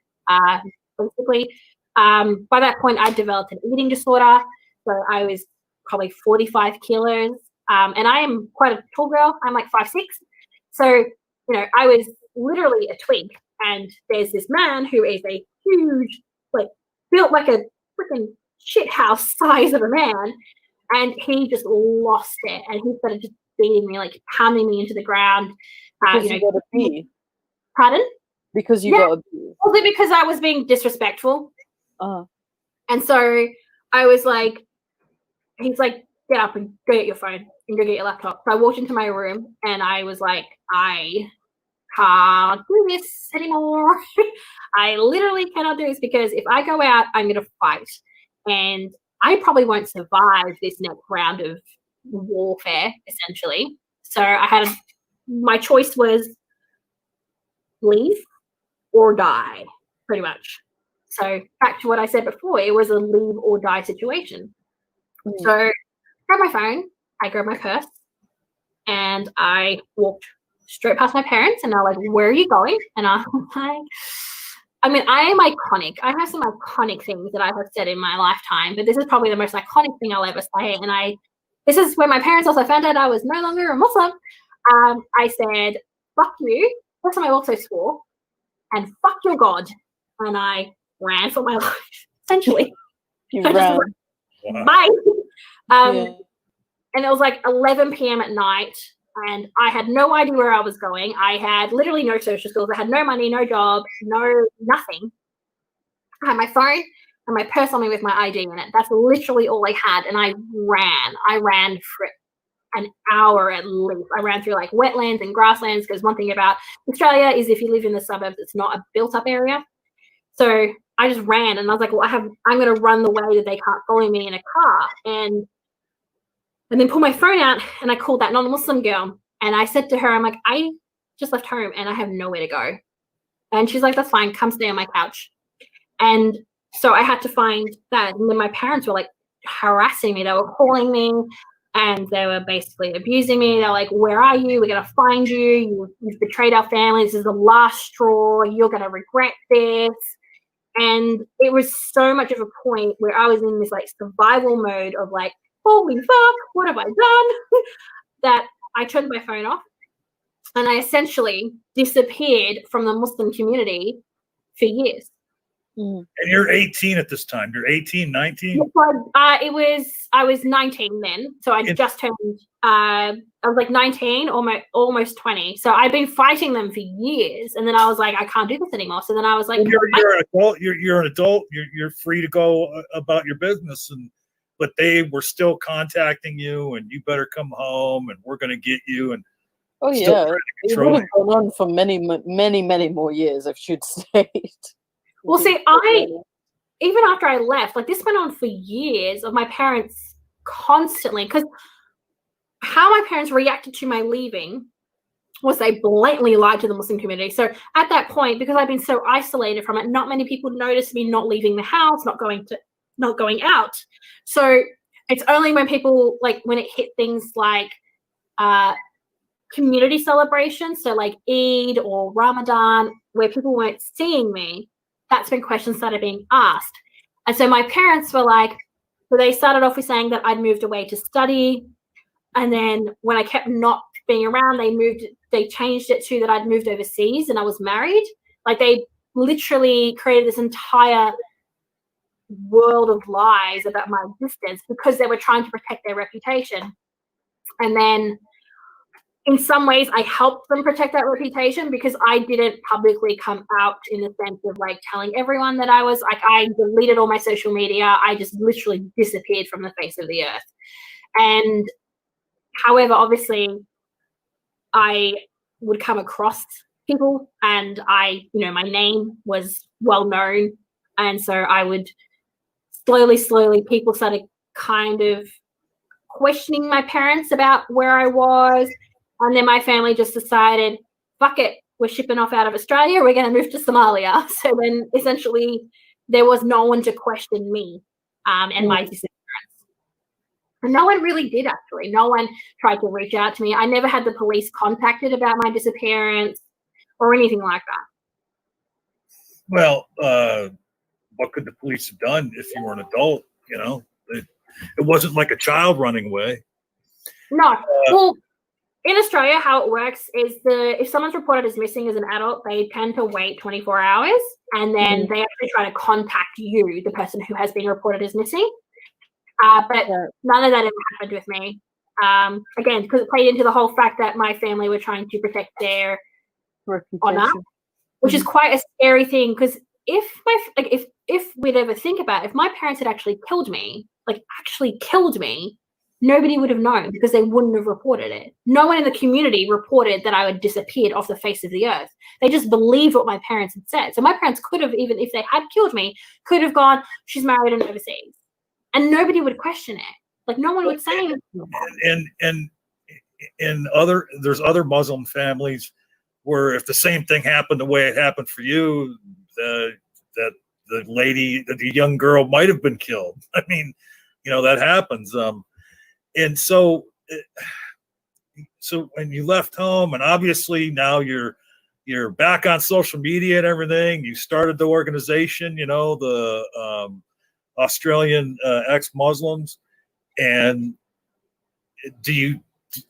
Basically, by that point, I developed an eating disorder. So I was probably 45 kilos. And I am quite a tall girl. I'm like 5'6". So, you know, I was literally a twig. And there's this man who is a huge, like, built like a freaking shithouse size of a man. And he just lost it. And he started just beating me, like pounding me into the ground. Because you got a B. Pardon? Because you got a B. Probably because I was being disrespectful. And so I was like, he's like, get up and go get your phone and go get your laptop. So I walked into my room and I was like, I can't do this anymore. I literally cannot do this because if I go out, I'm going to fight. And I probably won't survive this next round of warfare, essentially. So I had my choice was leave or die, pretty much. So back to what I said before, it was a leave or die situation. So I grabbed my phone, I grabbed my purse, and I walked straight past my parents, and they're like, where are you going? And I'm like, I mean, I am iconic. I have some iconic things that I have said in my lifetime, but this is probably the most iconic thing I'll ever say. And this is when my parents also found out I was no longer a Muslim. I said, fuck you. First time I also swore, and fuck your God. And I ran for my life, essentially. You ran. Bye. And it was like 11 p.m. at night, and I had no idea where I was going. I had literally no social skills. I had no money, no job, no nothing. I had my phone and my purse on me with my ID in it. That's literally all I had, and I ran. I ran for an hour at least. I ran through like wetlands and grasslands because one thing about Australia is if you live in the suburbs, it's not a built-up area. So I just ran, and I was like, well, I'm going to run the way that they can't follow me in a car. And then pull my phone out, and I called that non-Muslim girl. And I said to her, I'm like, I just left home and I have nowhere to go. And she's like, that's fine. Come stay on my couch. And so I had to find that. And then my parents were like harassing me. They were calling me and they were basically abusing me. They're like, where are you? We're going to find you. You've betrayed our family. This is the last straw. You're going to regret this. And it was so much of a point where I was in this like survival mode of like, holy fuck, what have I done? That I turned my phone off and I essentially disappeared from the Muslim community for years. And you're 18 at this time. You're 18, 19? I was 19 then. So I just turned, I was like 19, almost 20. So I've been fighting them for years. And then I was like, I can't do this anymore. So then I was like, you're an adult. You're an adult. You're free to go about your business. But they were still contacting you, and you better come home, and we're going to get you. And oh yeah, it would have gone on for many more years if she'd stayed. Well, see, even after I left, like this went on for years of my parents constantly, because how my parents reacted to my leaving was they blatantly lied to the Muslim community. So at that point, because I've been so isolated from it, not many people noticed me not leaving the house, not going out. So it's only when people when it hit things like community celebrations, so like Eid or Ramadan, where people weren't seeing me, that's when questions started being asked. And so my parents were like, so they started off with saying that I'd moved away to study. And then when I kept not being around, they changed it to that I'd moved overseas and I was married. Like they literally created this entire world of lies about my existence because they were trying to protect their reputation. And then in some ways I helped them protect that reputation because I didn't publicly come out in the sense of like telling everyone that I was like, I deleted all my social media. I just literally disappeared from the face of the earth. And however, obviously I would come across people and my name was well known. And so I would slowly people started kind of questioning my parents about where I was. And then my family just decided, fuck it, we're shipping off out of Australia. We're going to move to Somalia. So then essentially there was no one to question me and my disappearance. And no one really did, actually. No one tried to reach out to me. I never had the police contacted about my disappearance or anything like that. Well, what could the police have done if you were an adult? You know, it wasn't like a child running away. No. Well, in Australia, how it works is if someone's reported as missing as an adult, they tend to wait 24 hours and then they actually try to contact you, the person who has been reported as missing. But none of that ever happened with me. Again, because it played into the whole fact that my family were trying to protect their honor, which is quite a scary thing. Because if we'd ever think about it, if my parents had actually killed me, nobody would have known because they wouldn't have reported it. No one in the community reported that I had disappeared off the face of the earth. They just believed what my parents had said. So my parents could have, even if they had killed me, could have gone, she's married and overseas. And nobody would question it. Like no one would say anything. And there's other Muslim families where if the same thing happened the way it happened for you, the young girl might have been killed. I mean, that happens. And so when you left home, and obviously now you're back on social media and everything. You started the organization, the Australian exMuslims. And do you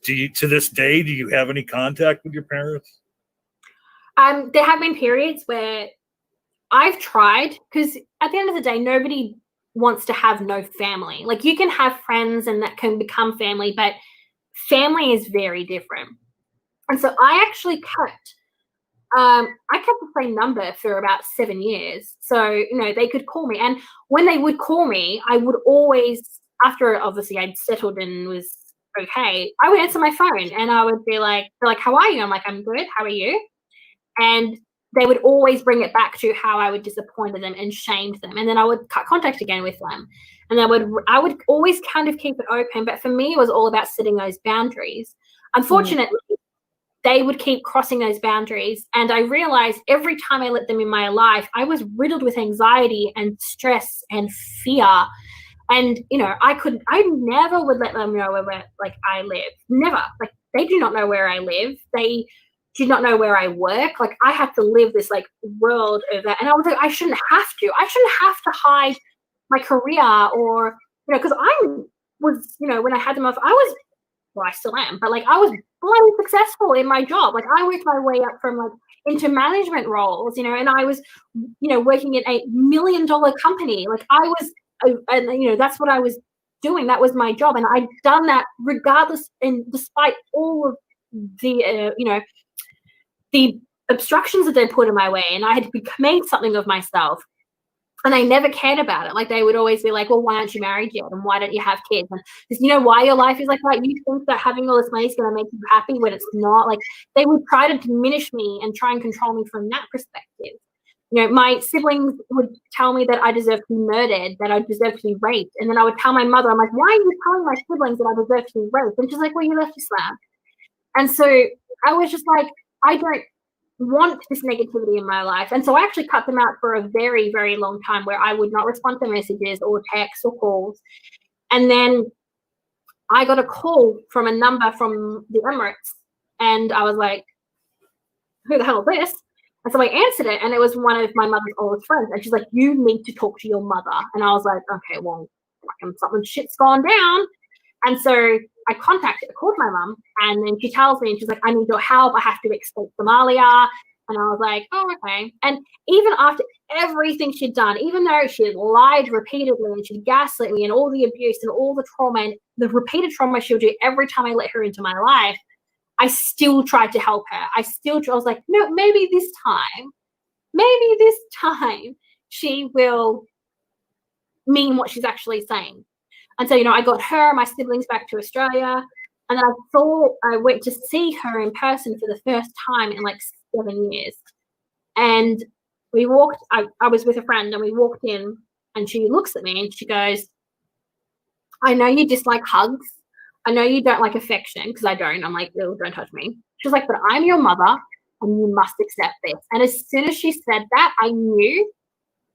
to this day, do you have any contact with your parents? There have been periods where I've tried, because at the end of the day, nobody wants to have no family. Like you can have friends and that can become family, but family is very different. And so I actually kept the same number for about 7 years. So, they could call me. And when they would call me, I would always, after obviously I'd settled and was okay, I would answer my phone and I would be like, they're like, how are you? I'm like, I'm good. How are you? And they would always bring it back to how I would disappointed them and shamed them. And then I would cut contact again with them. And I would always kind of keep it open. But for me, it was all about setting those boundaries. Unfortunately, they would keep crossing those boundaries. And I realized every time I let them in my life, I was riddled with anxiety and stress and fear. And, I never would let them know where, I live. Never. They do not know where I live. They do not know where I work. I had to live this, world of that. And I was like, I shouldn't have to. I shouldn't have to hide my career or, because I was, when I had them off, I still am, but I was bloody successful in my job. I worked my way up from into management roles, and I was, working in $1 million company. That's what I was doing. That was my job. And I'd done that regardless and despite all of the, the obstructions that they put in my way. And I had made something of myself. And I never cared about it. They would always be like, well, why aren't you married yet? And why don't you have kids? And because why your life is like that? You think that having all this money is going to make you happy when it's not. They would try to diminish me and try and control me from that perspective. My siblings would tell me that I deserve to be murdered, that I deserve to be raped. And then I would tell my mother, I'm like, why are you telling my siblings that I deserve to be raped? And she's like, well, you left Islam. And so I was just like, I don't want this negativity in my life. And so I actually cut them out for a very, very long time where I would not respond to messages or texts or calls. And then I got a call from a number from the Emirates. And I was like, who the hell is this? And so I answered it, and it was one of my mother's oldest friends. And she's like, you need to talk to your mother. And I was like, okay, well, something shit's gone down. And so I called my mum, and then she tells me, and she's like, I need your help. I have to escape Somalia. And I was like, oh, okay. And even after everything she'd done, even though she had lied repeatedly and she'd gaslit me and all the abuse and all the trauma and the repeated trauma she would do every time I let her into my life, I still tried to help her. I was like, no, maybe this time she will mean what she's actually saying. And so, I got her and my siblings back to Australia. And then I went to see her in person for the first time in like 7 years. And we walked, I was with a friend, and we walked in, and she looks at me and she goes, I know you dislike hugs. I know you don't like affection, because I don't. I'm like, oh, don't touch me. She's like, but I'm your mother and you must accept this. And as soon as she said that, I knew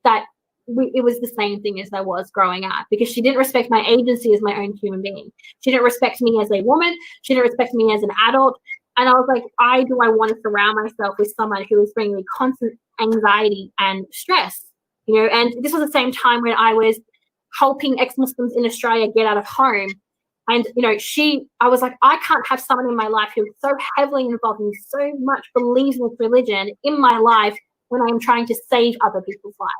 that it was the same thing as I was growing up, because she didn't respect my agency as my own human being. She didn't respect me as a woman. She didn't respect me as an adult. And I was like, I want to surround myself with someone who is bringing me constant anxiety and stress, and this was the same time when I was helping ex-Muslims in Australia get out of home. And, I was like, I can't have someone in my life who is so heavily involved and so much believes in this religion in my life when I am trying to save other people's lives.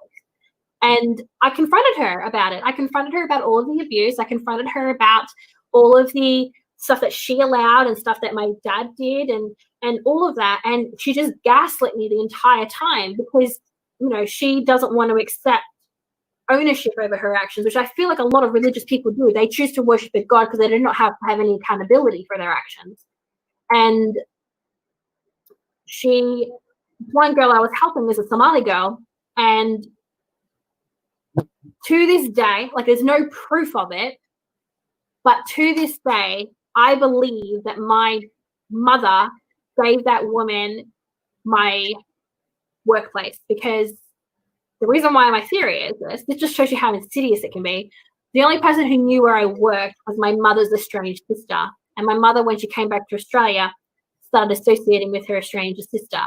And I confronted her about it. I confronted her about all of the abuse. I confronted her about all of the stuff that she allowed and stuff that my dad did and all of that. And she just gaslit me the entire time because, she doesn't want to accept ownership over her actions, which I feel like a lot of religious people do. They choose to worship a God because they do not have any accountability for their actions. And one girl I was helping is a Somali girl, and to this day, like there's no proof of it, but to this day, I believe that my mother gave that woman my workplace, because the reason why my theory is this just shows you how insidious it can be. The only person who knew where I worked was my mother's estranged sister. And my mother, when she came back to Australia, started associating with her estranged sister.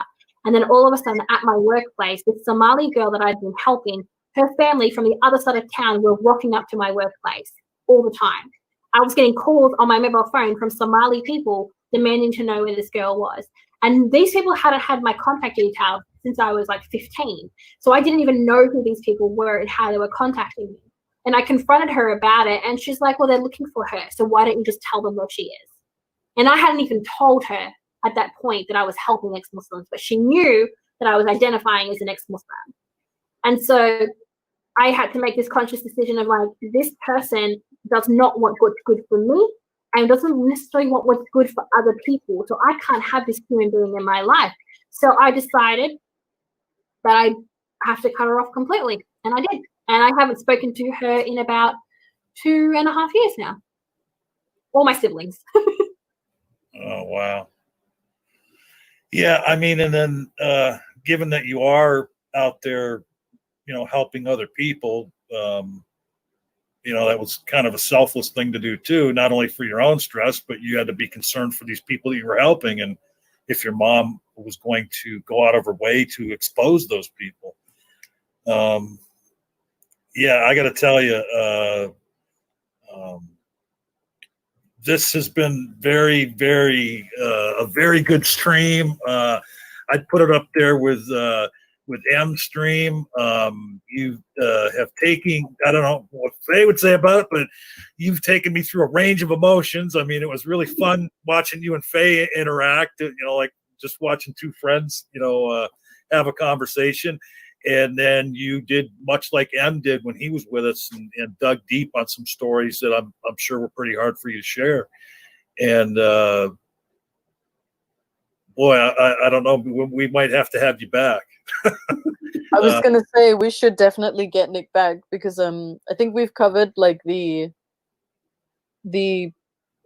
And then all of a sudden at my workplace, this Somali girl that I'd been helping, her family from the other side of town were walking up to my workplace all the time. I was getting calls on my mobile phone from Somali people demanding to know where this girl was. And these people hadn't had my contact details since I was like 15. So I didn't even know who these people were and how they were contacting me. And I confronted her about it, and she's like, well, they're looking for her, so why don't you just tell them where she is? And I hadn't even told her at that point that I was helping ex-Muslims, but she knew that I was identifying as an ex-Muslim. And so I had to make this conscious decision of like, this person does not want what's good for me and doesn't necessarily want what's good for other people. So I can't have this human being in my life. So I decided that I have to cut her off completely. And I did. And I haven't spoken to her in about 2.5 years now. All my siblings. Oh, wow. Yeah, I mean, and then given that you are out there, helping other people, that was kind of a selfless thing to do too, not only for your own stress, but you had to be concerned for these people that you were helping. And if your mom was going to go out of her way to expose those people. Yeah, I got to tell you, this has been very, very, a very good stream. I'd put it up there with M stream. You have taken, I don't know what Faye would say about it, but you've taken me through a range of emotions. I mean, it was really fun watching you and Faye interact, like just watching two friends, have a conversation. And then you did much like M did when he was with us and dug deep on some stories that I'm sure were pretty hard for you to share. And boy, I don't know, we might have to have you back. I was gonna say we should definitely get Nik back, because I think we've covered like the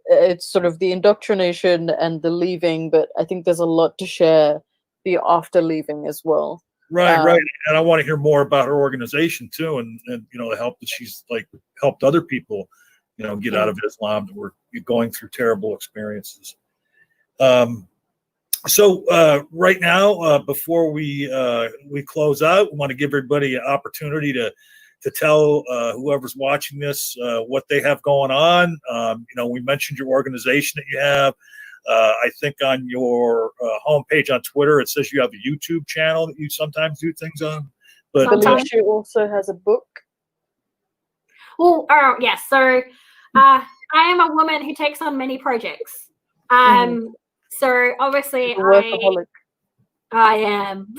it's sort of the indoctrination and the leaving, but I think there's a lot to share the after leaving as well. Right. And I want to hear more about her organization too, and the help that she's like helped other people, get out of Islam that were going through terrible experiences. So right now, before we close out, we want to give everybody an opportunity to tell whoever's watching this what they have going on. We mentioned your organization that you have. I think on your homepage on Twitter, it says you have a YouTube channel that you sometimes do things on. But she also has a book. Well, yes. So I am a woman who takes on many projects. So obviously You're a workaholic. I am.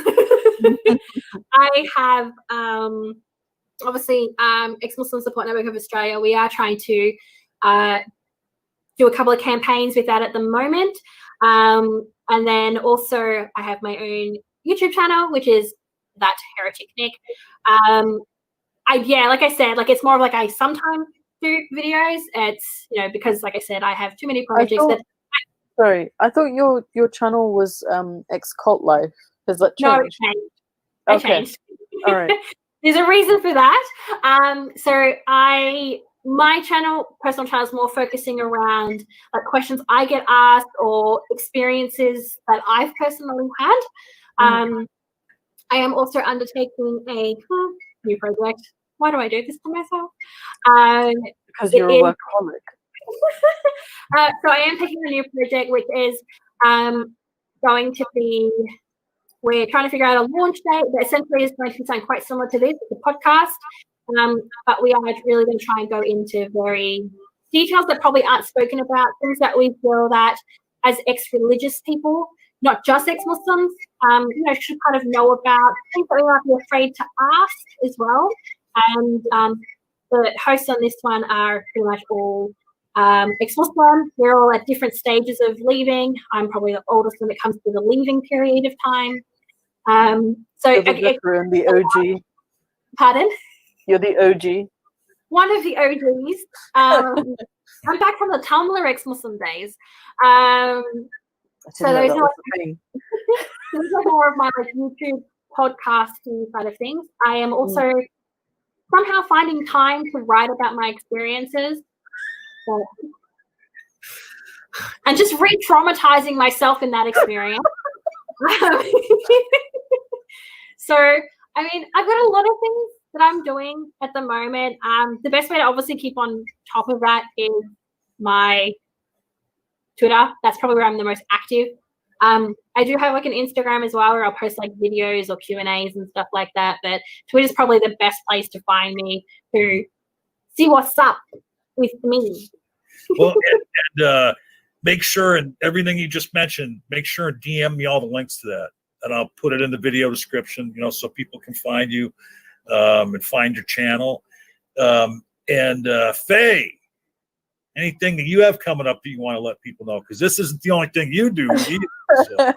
I have obviously exMuslim Support Network of Australia. We are trying to do a couple of campaigns with that at the moment. And then also I have my own YouTube channel, which is That Heretic Nik. Like I said, like it's more of like I sometimes do videos. It's, you know, because like I said, I have too many projects Sorry, I thought your channel was ex-cult life. Has that changed? No, it changed. I changed. All right. There's a reason for that. So my personal channel is more focusing around like questions I get asked or experiences that I've personally had. I am also undertaking a new project. Why do I do this to myself? Because you're a workaholic. So I am taking a new project, which is going to be, we're trying to figure out a launch date that essentially is going to be something quite similar to this, the podcast. But we are really going to try and go into very details that probably aren't spoken about, things that we feel that as ex-religious people, not just ex-Muslims, should kind of know about, things that we might be afraid to ask as well. And the hosts on this one are pretty much all ex-Muslim. We're all at different stages of leaving. I'm probably the oldest when it comes to the leaving period of time. You're the OG. Pardon? You're the OG. One of the OGs. I'm back from the Tumblr ex-Muslim days. So those are more of my like YouTube podcasting side of things. I am also somehow finding time to write about my experiences and just re-traumatizing myself in that experience. So, I mean, I've got a lot of things that I'm doing at the moment. The best way to obviously keep on top of that is my Twitter. That's probably where I'm the most active. I do have like an Instagram as well where I'll post like videos or Q&As and stuff like that. But Twitter's probably the best place to find me to see what's up with me. Well, and make sure, and everything you just mentioned, make sure and DM me all the links to that. And I'll put it in the video description, so people can find you and find your channel. And Faye, anything that you have coming up that you want to let people know? Because this isn't the only thing you do. So.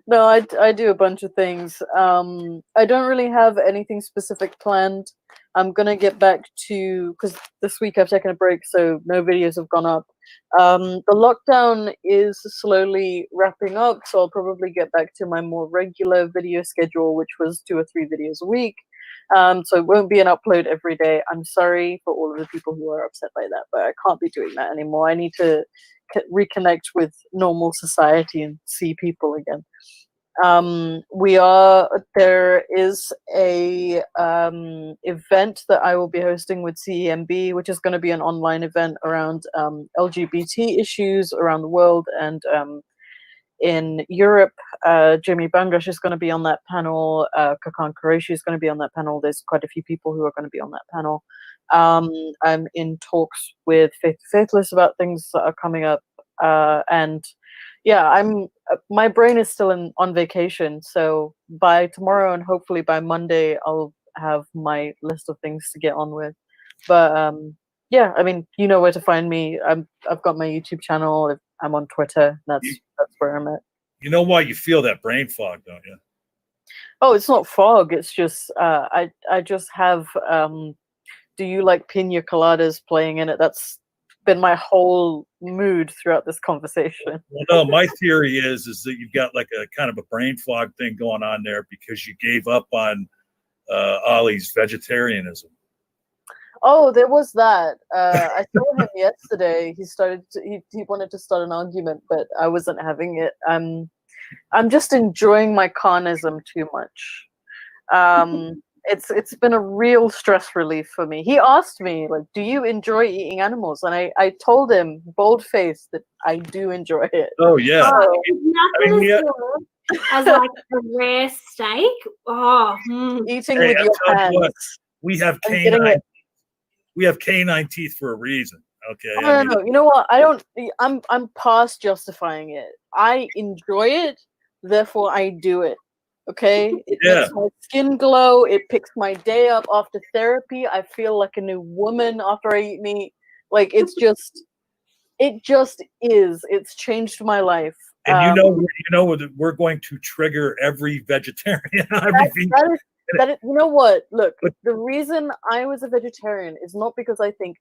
No, I do a bunch of things. I don't really have anything specific planned. I'm going to get back to, because this week I've taken a break, so no videos have gone up. The lockdown is slowly wrapping up, so I'll probably get back to my more regular video schedule, which was 2 or 3 videos a week. So it won't be an upload every day. I'm sorry for all of the people who are upset by that, but I can't be doing that anymore. I need to reconnect with normal society and see people again. There is a event that I will be hosting with CEMB, which is going to be an online event around LGBT issues around the world, and in Europe, Jamie Bangash is going to be on that panel. Kakan Qureshi is going to be on that panel. There's quite a few people who are going to be on that panel. I'm in talks with Faith to Faithless about things that are coming up, and yeah, my brain is still on vacation, so by tomorrow and hopefully by Monday I'll have my list of things to get on with. But yeah, I mean, you know where to find me. I've got my YouTube channel. I'm on Twitter. That's where I'm at. You know why you feel that brain fog, don't you? Oh, it's not fog. It's just I just have Do You Like Pina Coladas playing in it. That's been my whole mood throughout this conversation. Well, no, my theory is that you've got like a kind of a brain fog thing going on there because you gave up on Ollie's vegetarianism. Oh, there was that. I saw him yesterday. He wanted to start an argument, but I wasn't having it. I'm just enjoying my carnism too much. It's been a real stress relief for me. He asked me, like, do you enjoy eating animals? And I told him, bold-faced, that I do enjoy it. Oh, yeah. As like a rare steak. Eating with your hands. We have canine teeth for a reason. Okay. I don't know. You know what? I'm past justifying it. I enjoy it, therefore I do it. Okay? It makes my skin glow. It picks my day up after therapy. I feel like a new woman after I eat meat. Like it just is. It's changed my life. And we're going to trigger every vegetarian. That is, you know what? Look, the reason I was a vegetarian is not because I think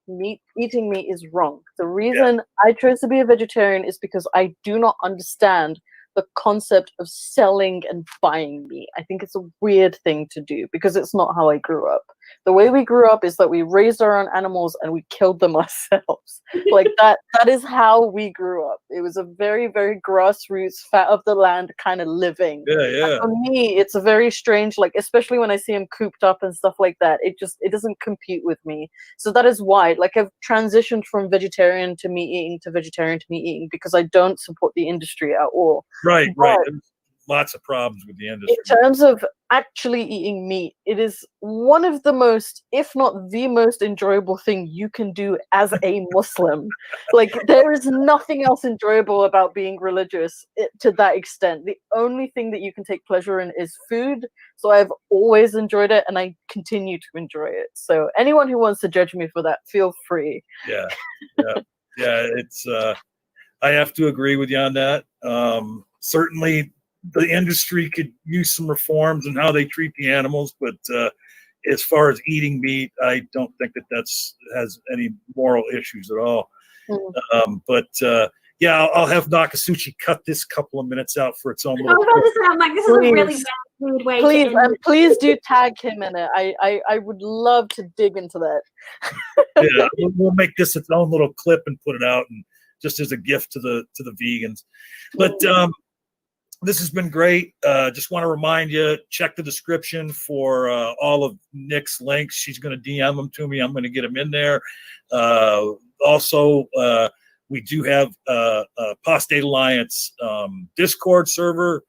eating meat is wrong. The reason I chose to be a vegetarian is because I do not understand the concept of selling and buying meat. I think it's a weird thing to do because it's not how I grew up. The way we grew up is that we raised our own animals and we killed them ourselves. Like that is how we grew up. It was a very, very grassroots, fat of the land kind of living. And for me, it's a very strange, like, especially when I see them cooped up and stuff like that, it doesn't compute with me. So that is why, like, I've transitioned from vegetarian to meat eating to vegetarian to meat eating because I don't support the industry at all. Right. There's lots of problems with the industry. In terms of actually eating meat, it is one of the most, if not the most enjoyable thing you can do as a Muslim. Like, there is nothing else enjoyable about being religious to that extent. The only thing that you can take pleasure in is food. So I've always enjoyed it and I continue to enjoy it. So anyone who wants to judge me for that, feel free. Yeah. It's I have to agree with you on that. Certainly the industry could use some reforms in how they treat the animals, but as far as eating meat, I don't think that has any moral issues at all. I'll have Nakasuchi cut this couple of minutes out for its own little. I'm like, this is a really bad way. Please, please do tag him in it. I would love to dig into that. We'll make this its own little clip and put it out, and just as a gift to the vegans. But this has been great. Just want to remind you, check the description for all of Nik's links. She's going to DM them to me. I'm going to get them in there. Also, we do have Apostate Alliance Discord server.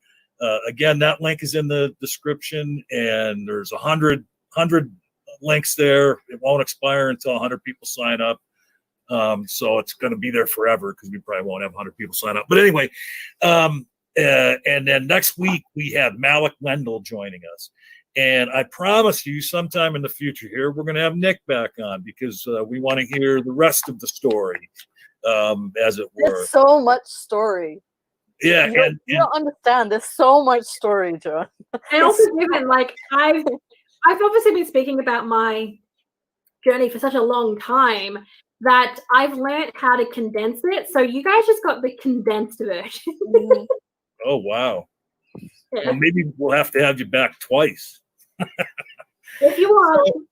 Again, that link is in the description, and there's 100 links there. It won't expire until 100 people sign up. So it's going to be there forever because we probably won't have 100 people sign up. But anyway, and then next week we have Malik Wendell joining us. And I promise you sometime in the future here, we're going to have Nik back on because we want to hear the rest of the story, as it were. There's so much story. Yeah. You don't understand. There's so much story, John. And also, given, like, I've obviously been speaking about my journey for such a long time that I've learned how to condense it. So you guys just got the condensed version. Oh, wow. Yeah. Well, maybe we'll have to have you back twice. If you want.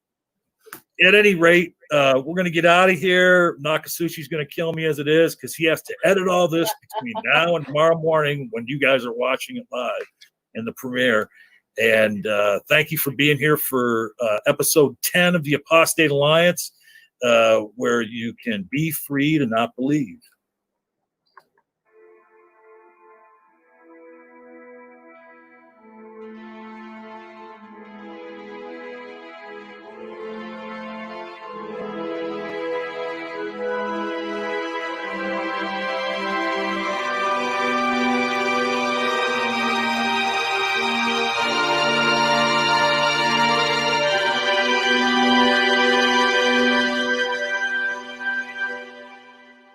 At any rate, we're going to get out of here. Nakasuchi's going to kill me as it is because he has to edit all this between now and tomorrow morning when you guys are watching it live in the premiere. And thank you for being here for episode 10 of the Apostate Alliance, where you can be free to not believe.